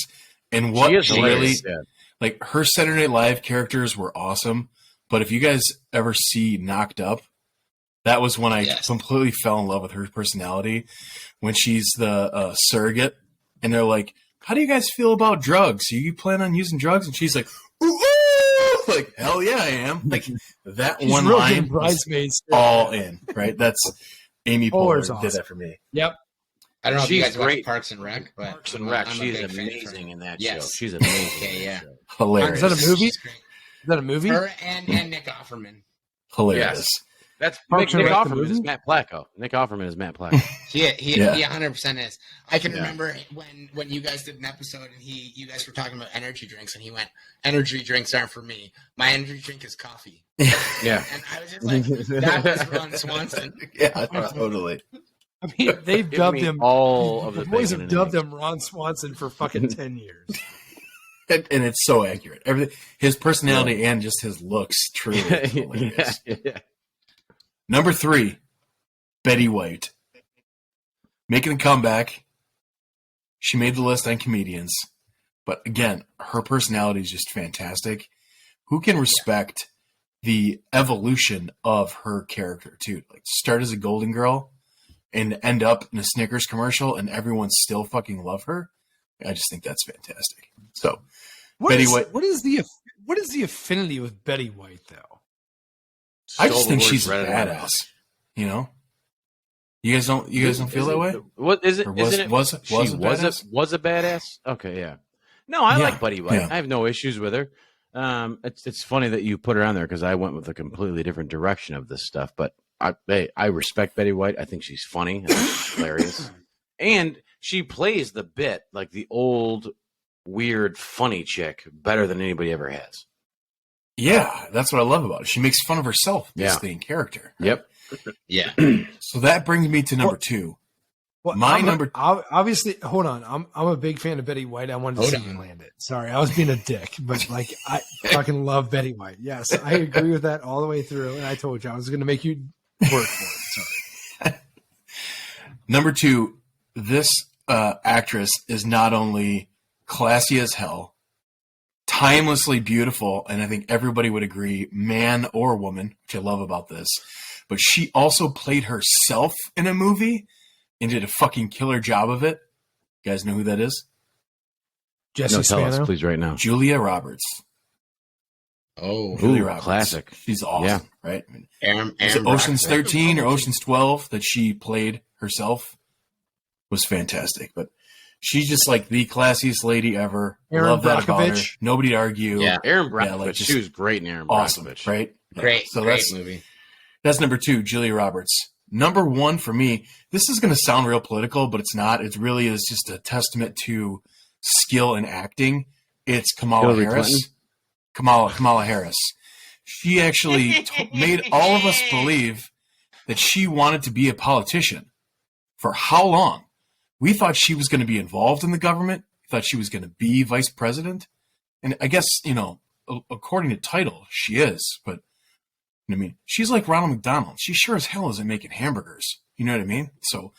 S4: And what
S3: She is
S4: really,
S3: hilarious, yeah.
S4: like, her Saturday Night Live characters were awesome. But if you guys ever see Knocked Up, that was when I
S5: Yes.
S4: completely fell in love with her personality. When she's the surrogate, and they're like, "How do you guys feel about drugs? Do you plan on using drugs?" And she's like, "Ooh, ooh!" Like, hell yeah, I am. Like that
S2: She's
S4: one
S2: real
S4: line
S2: good
S4: was
S2: bridesmaids.
S4: all in, right? That's Amy
S2: Poehler's
S4: Poehler
S2: awesome.
S4: did that for me.
S2: Yep.
S5: I don't know if you
S3: She's
S5: guys watch
S3: great.
S5: Parks and Rec, but
S3: Parks and Rec.
S5: I'm a
S3: She's
S5: big fan of
S3: amazing
S5: her.
S3: in that
S5: Yes.
S3: show. She's amazing.
S5: Yeah,
S3: in that
S5: yeah.
S3: show.
S4: Hilarious.
S2: Is that a movie?
S5: She's great.
S2: Is that a movie?
S5: Her and Nick Offerman.
S4: Hilarious.
S3: Yes. That's
S2: Parks
S3: Nick
S2: and Rec, the
S3: Offerman is
S2: movie?
S3: Matt Placco. Nick Offerman is Matt Placco.
S5: He
S4: Yeah.
S5: 100% is. I can
S3: Yeah.
S5: remember when you guys did an episode and you guys were talking about energy drinks and he went, "Energy drinks aren't for me. My energy drink is coffee."
S3: Yeah.
S5: And I was just like, that was Ron Swanson.
S4: Yeah, totally.
S2: I mean, they've
S3: Give
S2: dubbed
S3: me
S2: him.
S3: all of
S2: The
S3: the
S2: boys
S3: bacon
S2: have
S3: and
S2: dubbed
S3: eggs.
S2: him Ron Swanson for fucking 10 years.
S4: And it's so accurate. Everything, his personality and just his looks, truly hilarious.
S3: Yeah.
S4: Number 3, Betty White. Making a comeback. She made the list on comedians. But again, her personality is just fantastic. Who can respect the evolution of her character, too? Like, start as a Golden Girl and end up in a Snickers commercial and everyone still fucking love her. I just think that's fantastic. So, Betty White.
S2: What is the affinity with Betty White, though?
S4: I just
S3: Stole
S4: think
S3: the
S4: she's
S3: words right out of my
S4: badass.
S3: mouth.
S4: You know? You guys don't feel that way?
S3: What is it?
S4: Or was-
S3: isn't it?
S4: was-
S3: she
S4: was a badass?
S3: was a badass. Okay, yeah. No, I
S4: Yeah,
S3: like Buddy White.
S4: yeah.
S3: I have no issues with her. It's funny that you put her on there because I went with a completely different direction of this stuff. But I respect Betty White. I think she's funny. I think she's hilarious, and she plays the bit like the old weird funny chick better than anybody ever has.
S4: Yeah, that's what I love about it. She makes fun of herself,
S3: Yeah.
S4: basically, in character.
S3: Yep.
S5: Yeah.
S4: So that brings me to number 2.
S2: Well,
S4: My number-
S2: obviously, hold on. I'm a big fan of Betty White. I wanted to
S5: Hold
S2: see
S5: on.
S2: you land it. Sorry, I was being a dick, but like I fucking love Betty White. Yes, I agree with that all the way through. And I told you I was going to make you work for it. Sorry.
S4: Number 2, this actress is not only classy as hell, timelessly beautiful, and I think everybody would agree, man or woman, which I love about this, but she also played herself in a movie and did a fucking killer job of it. You guys know who that is?
S2: Jesse
S3: No, tell us,
S2: Spano.
S3: please, right now.
S4: Julia Roberts.
S5: Oh,
S4: Julia
S3: Ooh,
S4: Roberts.
S3: classic.
S4: She's awesome,
S3: Yeah.
S4: right? I mean,
S5: Aaron
S4: is it Ocean's
S5: Brockovich.
S4: 13 or Ocean's 12 that she played herself? Was fantastic. But she's just like the classiest lady ever.
S2: Aaron
S4: Love that about her.
S2: Brockovich.
S4: Nobody to argue.
S5: Yeah.
S3: Aaron
S4: Yeah,
S3: Brockovich.
S4: like just
S3: She was great in Aaron
S4: Awesome,
S3: Brockovich.
S4: right? Yeah.
S5: Great,
S4: So
S5: great
S4: that's
S5: movie.
S4: That's number 2, Julia Roberts. Number 1 for me, this is going to sound real political, but it's not. It really is just a testament to skill in acting. It's Kamala
S3: Hillary
S4: Harris.
S3: Clinton?
S4: Kamala Harris. She actually made all of us believe that she wanted to be a politician. For how long? We thought she was going to be involved in the government. We thought she was going to be vice president. And I guess, according to title, she is. But, I mean, she's like Ronald McDonald. She sure as hell isn't making hamburgers. You know what I mean? So,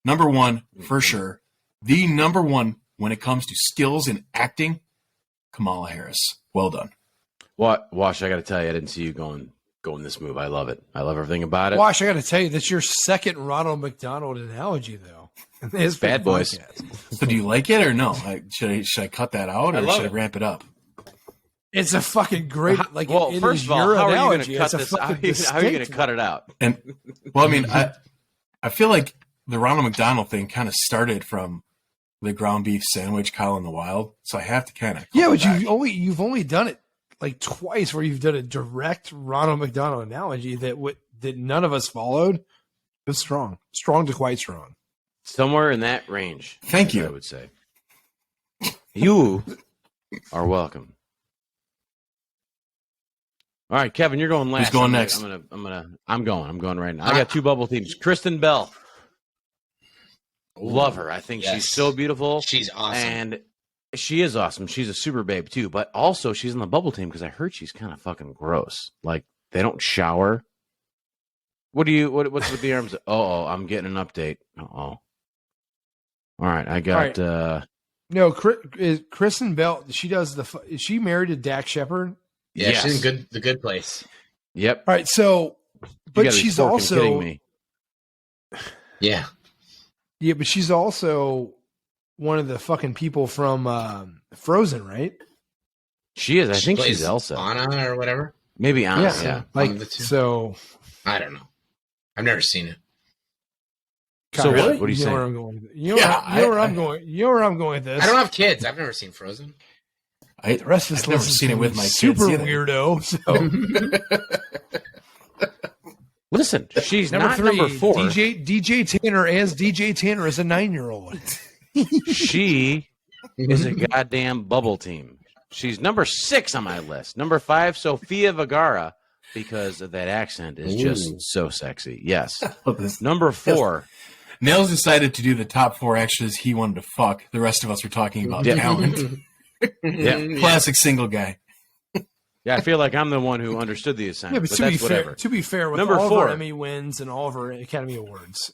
S4: number 1, for sure. The number 1 when it comes to skills in acting, Kamala Harris. Well done.
S3: Wash, I got to tell you, I didn't see you going this move. I love it. I love everything about it.
S2: Wash, I got to tell you, that's your second Ronald McDonald analogy, though. His
S3: Bad Boys.
S2: podcast.
S4: So do you like it or no? Should I cut that out
S3: I
S4: or
S3: love
S4: should I
S3: it.
S4: ramp it up?
S2: It's a fucking great. Like,
S3: well,
S2: it
S3: first
S2: is
S3: of all,
S2: your
S3: how are you going
S2: analogy.
S3: to cut
S2: It's a
S3: this?
S2: fucking
S3: How are you going to
S2: distinct
S3: cut it out?
S4: And well, I mean, I feel like the Ronald McDonald thing kind of started from the ground beef sandwich, Kyle in the Wild. So I have to kind of
S2: Yeah, but you've only done it like twice where you've done a direct Ronald McDonald analogy that none of us followed. It was strong to quite strong.
S3: Somewhere in that range.
S4: Thank
S3: as
S4: you.
S3: I would say. You are welcome. All right, Kevin, you're going last.
S4: going next?
S3: I'm going right now. I got 2 bubble teams. Kristen Bell. Love her. I think
S5: Yes.
S3: she's so beautiful.
S5: She's awesome.
S3: And she is awesome. She's a super babe too, but also she's in the bubble team because I heard she's kind of fucking gross. Like they don't shower. What's with the arms? Oh, I'm getting an update. All right, I got.
S2: No, Kristen Bell. She does is she married to Dak Shepard?
S5: Yeah,
S3: Yes.
S5: she's in the good place.
S3: Yep.
S2: All right, so
S3: You
S2: but
S3: gotta be
S2: she's
S3: fucking
S2: also
S3: kidding me.
S5: Yeah.
S2: yeah, but she's also one of the fucking people from Frozen, right?
S3: She is. I think
S5: plays
S3: she's Elsa.
S5: Anna or whatever.
S3: Maybe Anna. Yeah.
S2: Like
S5: One of the two.
S2: so.
S5: I don't know. I've never seen it.
S3: So
S2: Kyle,
S3: what? What are you
S2: know
S3: saying?
S2: where I'm going with it. You know,
S4: Yeah,
S2: you know where
S4: I-
S2: I'm going. You know where I'm going with this.
S5: I don't have kids. I've never seen Frozen.
S2: The rest of us
S4: I've never
S2: listen
S4: seen
S2: to
S4: it with my
S2: super
S4: kids either.
S2: weirdo. So
S3: Listen, she's
S2: Number
S3: not
S2: 3,
S3: number 4.
S2: DJ Tanner as DJ Tanner as a 9-year-old.
S3: She is a goddamn bubble team. She's number 6 on my list. Number 5, Sofia Vergara, because of that accent is just so sexy. Yes. Number 4.
S4: Nails decided to do the top 4 extras he wanted to fuck. The rest of us were talking about talent.
S3: Yeah.
S4: Classic single guy.
S3: Yeah, I feel like I'm the one who understood the assignment.
S2: Yeah,
S3: but
S2: to
S3: that's
S2: be
S3: whatever.
S2: fair, with
S3: Number
S2: all
S3: 4.
S2: of her Emmy wins and all of her Academy Awards.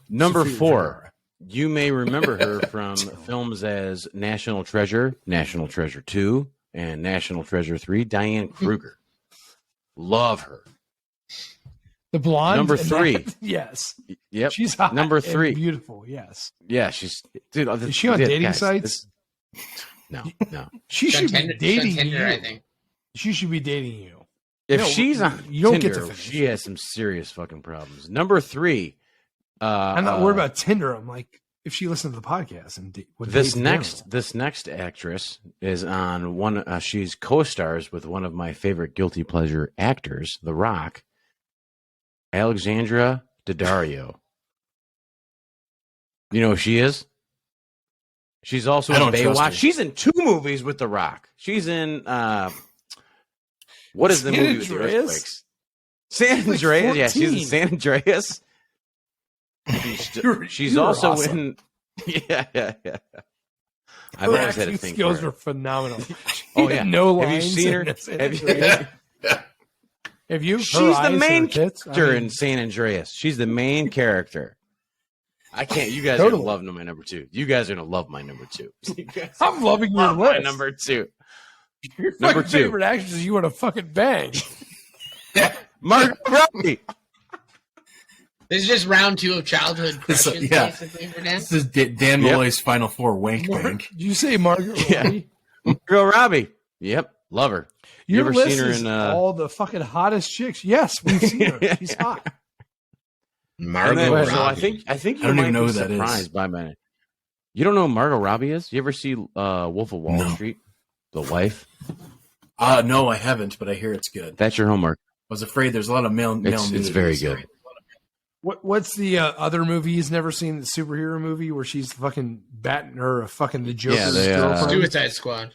S3: Number
S2: Sofia
S3: 4.
S2: Vergara.
S3: You may remember her from films as National Treasure, National Treasure 2, and National Treasure 3. Diane Kruger. Love her.
S2: The blonde.
S3: Number
S2: and
S3: 3.
S2: Yes.
S3: Yep.
S2: She's hot
S3: Number
S2: and
S3: 3.
S2: beautiful, yes.
S3: Yeah, she's dude.
S2: Is she on dating sites?
S3: No.
S2: She should be dating
S5: Tinder,
S2: you.
S5: I think.
S2: She should be dating you.
S3: If
S2: No,
S3: she's on
S2: you don't get to
S3: Tinder,
S2: finish.
S3: she has some serious fucking problems. Number 3.
S2: I'm not worried about Tinder. I'm like, if she listens to the podcast and would
S3: This
S2: date
S3: next actress is on one. She's co-stars with one of my favorite guilty pleasure actors, The Rock, Alexandra Daddario. You know who she is? She's also
S4: I
S3: in
S4: don't trust her.
S3: Baywatch. She's in 2 movies with The Rock. She's in what is the
S2: San
S3: movie with the
S2: Andreas?
S3: earthquakes? San
S2: She's like
S3: Andreas. Yeah, she's in
S2: 14.
S3: San Andreas. She's
S2: you're
S3: also
S2: awesome.
S3: in. Yeah. I've
S2: Her
S3: always had a
S2: acting
S3: thing
S2: skills
S3: for her.
S2: are phenomenal.
S3: Oh yeah,
S2: no
S3: have you
S2: lines.
S3: seen her?
S2: in San
S3: Have you-
S2: Andreas. Have you? Her
S3: She's the
S2: eyes,
S3: main
S2: her tits? I
S3: character
S2: mean,
S3: in San Andreas. She's the main character. I can't. You guys are
S2: Totally.
S3: gonna love my number 2. You guys are gonna love my number 2.
S2: I'm loving your
S3: Love my
S2: list.
S3: number 2.
S2: Your
S3: number
S2: fucking
S3: 2.
S2: favorite actresses you want to fucking bang.
S3: Mark Robbie.
S5: This is just round 2 of childhood crushes,
S4: yeah.
S5: basically, for Dan.
S4: This is Dan Malloy's Final Four wank bank.
S2: Did you say Margaret
S3: Yeah.
S2: Robbie?
S3: Margot Robbie. Yep, love her. You
S2: Your
S3: ever
S2: list
S3: seen her
S2: is
S3: in?
S2: all the fucking hottest chicks. Yes, we've seen her. She's hot.
S3: And
S5: Margot
S3: then,
S2: Robbie.
S3: so I think you
S4: I don't
S3: might
S4: even know
S3: be
S4: who that is.
S3: surprised by my. You don't know who Margot Robbie is? You ever see Wolf of Wall
S4: No.
S3: Street? The wife.
S4: No, I haven't, but I hear it's good.
S3: That's your homework.
S4: I was afraid there's a lot of male
S3: It's
S4: nudity,
S3: very
S4: so-
S3: good.
S2: What's the other movie he's never seen? The superhero movie where she's fucking batting her fucking the Joker's
S3: they,
S2: girlfriend.
S5: Suicide Squad.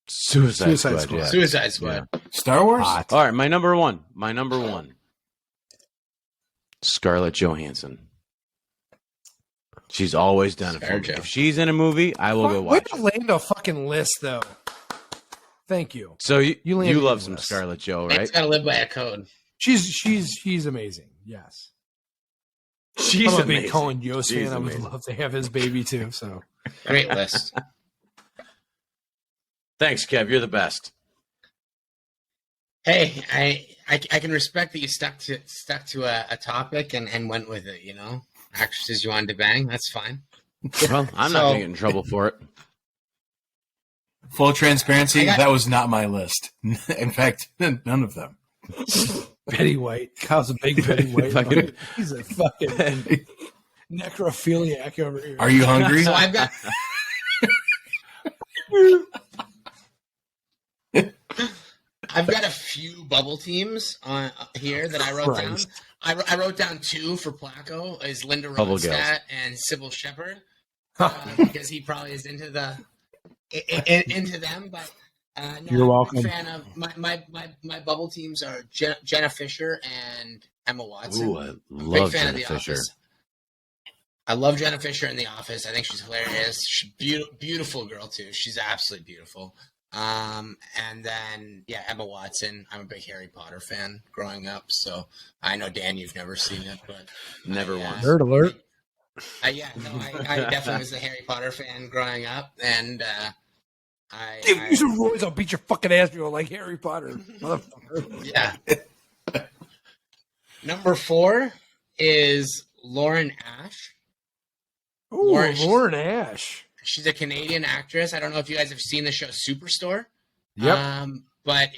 S3: Suicide
S2: Squad.
S3: Squad. Yeah.
S5: Suicide Squad.
S4: Star Wars?
S2: Hot.
S3: All right, my number one. Scarlett Johansson. She's always done it for me.
S5: Scarjo.
S3: If she's in a movie, I will go
S2: Way
S3: watch
S2: to
S3: it.
S2: land a fucking list though. Thank you.
S3: So
S2: You
S3: you
S2: landed
S3: love
S2: on
S3: some
S2: this.
S3: Scarlett Jo,
S5: Man's
S3: right?
S5: got to live by a code.
S2: She's amazing. Yes.
S3: She's
S2: I'm a big
S3: amazing.
S2: Colin Yost
S3: She's
S2: fan. I would
S3: amazing.
S2: love to have his baby too. So
S5: Great list.
S3: Thanks, Kev. You're the best.
S5: Hey, I can respect that you stuck to a topic and went with it. You know, actresses you wanted to bang. That's fine.
S3: Well, I'm not
S5: So-
S3: going to get in trouble for it.
S4: Full transparency,
S5: I got-
S4: that was not my list. In fact, none of them.
S2: Betty White, Kyle's a big Betty White.
S3: Fucking-
S2: He's a fucking necrophiliac over here.
S4: Are you hungry?
S5: So I've got. I've got a few bubble teams on here that I wrote down.
S2: Christ.
S5: I wrote down 2 for Placco is Linda
S3: Bubble girls.
S5: Ronstadt and Sybil Shepherd because he probably is into into them. But no,
S2: You're
S5: I'm
S2: welcome.
S5: a big fan of my bubble teams are Jenna Fisher and Emma Watson.
S3: Ooh, I
S5: Big
S3: love
S5: fan
S3: Jenna
S5: of The
S3: Fisher.
S5: Office. I love Jenna Fisher in The Office. I think she's hilarious. She's beautiful girl too. She's absolutely beautiful. And then Emma Watson. I'm a big Harry Potter fan growing up, so I know Dan, you've never seen it, but
S3: Never
S5: I,
S3: once.
S2: Nerd alert.
S5: I definitely was a Harry Potter fan growing up, and
S2: Dude, use some Roy's, I'll beat your fucking ass. You're like Harry Potter, motherfucker.
S5: yeah. Number 4 is Lauren Ash.
S2: Ooh,
S5: Lauren-
S2: Lauren Ash.
S5: She's a Canadian actress. I don't know if you guys have seen the show Superstore.
S2: Yep.
S5: But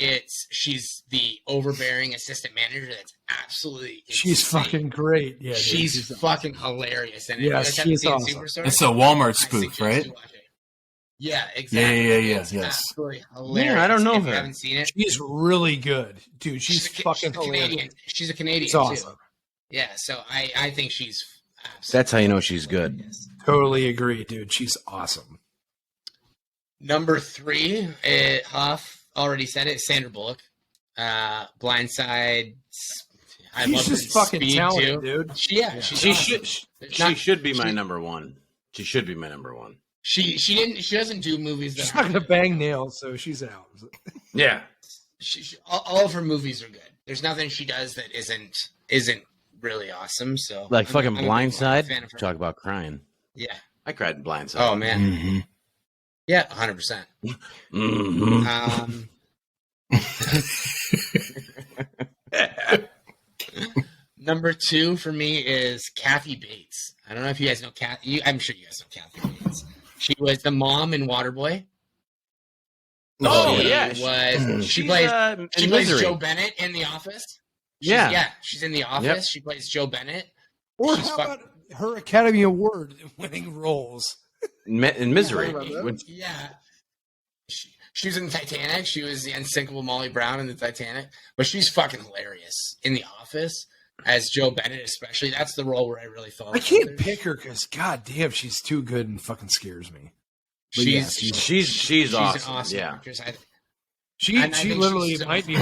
S5: she's the overbearing assistant manager that's absolutely
S2: She's
S5: insane.
S2: fucking great. Yeah, dude,
S5: She's fucking hilarious. And if
S2: Yeah,
S5: you guys haven't
S2: she's
S5: seen
S2: awesome.
S5: Superstore,
S4: It's a Walmart
S5: I
S4: spoof,
S5: suggest
S4: right?
S5: you watch it. Yeah, exactly.
S4: Yes.
S5: Absolutely hilarious.
S3: Yeah, I don't know
S5: If
S3: her.
S5: you haven't seen it,
S2: She's really good, dude. She's
S5: she's
S2: fucking
S5: a
S2: hilarious.
S5: Canadian. She's a Canadian
S2: It's awesome.
S5: too. Yeah, so I think she's
S3: That's how you know she's good.
S5: hilarious.
S2: Totally agree, dude. She's awesome.
S5: Number 3, Huff already said it. Sandra Bullock, Blindside. I
S2: She's
S5: love her
S2: just
S5: in
S2: fucking
S5: Speed,
S2: talented,
S5: too.
S2: dude.
S5: She's
S3: She
S5: awesome.
S3: should be my
S5: she-
S3: number one. She should be my number one.
S5: She doesn't do movies that
S2: She's not
S5: aren't
S2: gonna
S5: good.
S2: bang nails, so she's out.
S3: Yeah.
S5: All of her movies are good. There's nothing she does that isn't really awesome. So
S3: Like
S5: I'm
S3: fucking
S5: a big
S3: Blindside.
S5: fan of her.
S3: Talk about crying.
S5: Yeah.
S3: I cried in Blindside.
S5: Oh man.
S4: Mm-hmm.
S5: Yeah, 100%.
S3: Mhm.
S5: Number 2 for me is Kathy Bates. I don't know if you guys know Kathy. I'm sure you guys know Kathy Bates. She was the mom in Waterboy.
S3: Oh,
S5: She
S3: yeah.
S5: She
S3: She's,
S5: plays
S3: in
S5: she plays
S3: Misery.
S5: Joe Bennett in The Office.
S3: Yeah.
S5: She's in The Office.
S3: Yep.
S5: She plays Joe Bennett.
S2: Or
S5: She's
S2: how
S5: fuck-
S2: about her Academy Award winning roles?
S3: In Misery.
S2: Yeah.
S5: Yeah. She was in Titanic. She was the unsinkable Molly Brown in the Titanic. But she's fucking hilarious in The Office as Joe Bennett, especially. That's the role where I really fell.
S2: I can't pick her because god damn, she's too good and fucking scares me. But yeah,
S3: She's
S5: an
S3: awesome.
S5: awesome
S3: Yeah.
S5: actress.
S2: She
S5: I think
S2: literally
S5: she's so
S2: might be.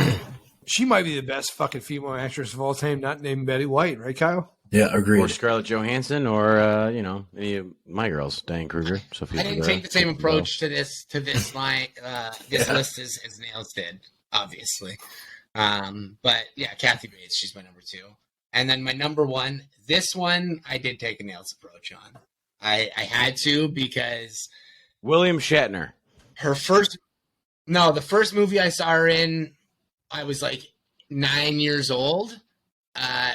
S2: She might be the best fucking female actress of all time, not named Betty White, right, Kyle?
S4: Yeah, agreed.
S3: Or Scarlett Johansson, or any of my girls, Diane Kruger, Sophia
S5: I didn't
S3: Vergara,
S5: take the same
S3: Sophia
S5: approach to this line, this list as Nails did, obviously. But yeah, Kathy Bates, she's my number 2, and then my number 1. This one I did take a Nails approach on. I had to because
S3: William Shatner.
S5: the first movie I saw her in, I was like 9 years old.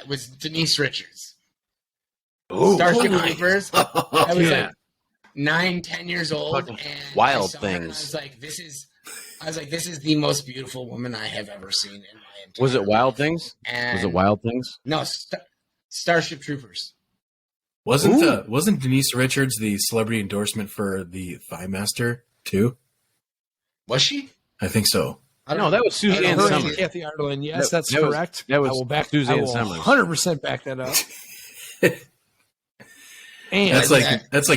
S5: Was Denise Richards.
S3: Ooh,
S5: Starship
S3: nice.
S5: Troopers. I was
S3: Yeah.
S5: like 9, 10 years old,
S3: Fucking
S5: and
S3: Wild
S5: I saw her and
S3: Things.
S5: I was like, this is the most beautiful woman I have ever seen in my entire
S3: Was it Wild
S5: life.
S3: Things?
S5: And
S3: Was it Wild Things?
S5: No, Starship Troopers.
S4: Wasn't Denise Richards the celebrity endorsement for the Thigh Master too?
S5: Was she?
S4: I think so.
S5: I don't
S3: No,
S5: know.
S3: that was Suzanne
S5: I don't
S2: Her
S5: know.
S2: and
S3: Summers.
S2: Kathy Ireland. Yes,
S3: That-
S2: that's
S3: that was-
S2: correct.
S3: that was
S2: I will back.
S3: Suzanne
S2: I will
S3: Summers.
S2: 100% back that up. And
S4: That's like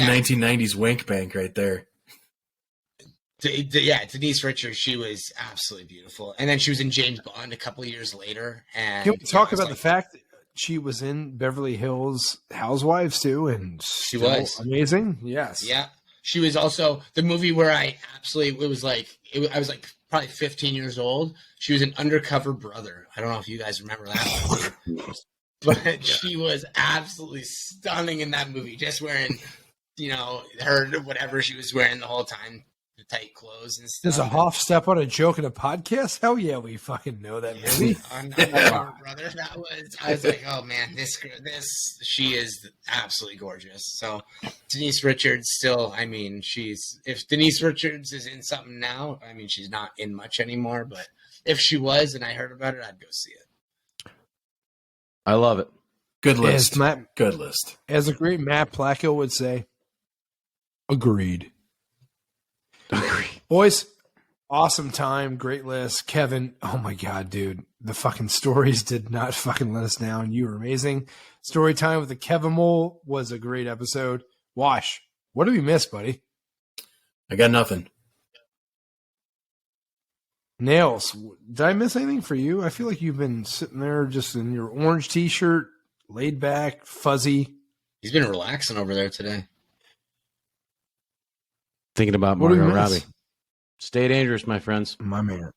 S5: Yeah.
S4: 1990s Wank Bank right there.
S5: Yeah, Denise Richards. She was absolutely beautiful, and then she was in James Bond a couple of years later. And
S2: can we talk
S5: it was
S2: about
S5: like-
S2: the fact that she was in Beverly Hills Housewives too, and
S5: She
S2: still
S5: was.
S2: amazing. Yes.
S5: Yeah, she was also the movie where I absolutely I was like probably 15 years old. She was an undercover brother. I don't know if you guys remember that one. But she was absolutely stunning in that movie, just wearing, her whatever she was wearing the whole time, the tight clothes and stuff.
S2: Does a Hoff step on a joke in a podcast? Hell yeah, we fucking know that movie.
S5: Undercover brother. I was like, oh man, she is absolutely gorgeous. So Denise Richards still, if Denise Richards is in something now, she's not in much anymore, but if she was and I heard about it, I'd go see it.
S3: I love it.
S4: Good list.
S2: Good list. As the great Matt Placco would say, agreed. Boys, awesome time. Great list. Kevin, oh my God, dude. The fucking stories did not fucking let us down. You were amazing. Story time with the Kevin Mole was a great episode. Wash, what did we miss, buddy?
S4: I got nothing.
S2: Nails, did I miss anything for you? I feel like you've been sitting there just in your orange t-shirt, laid back, fuzzy.
S5: He's been relaxing over there today.
S3: Thinking about
S2: What do we
S3: Margot
S2: miss?
S3: Robbie. Stay dangerous, my friends.
S2: My man.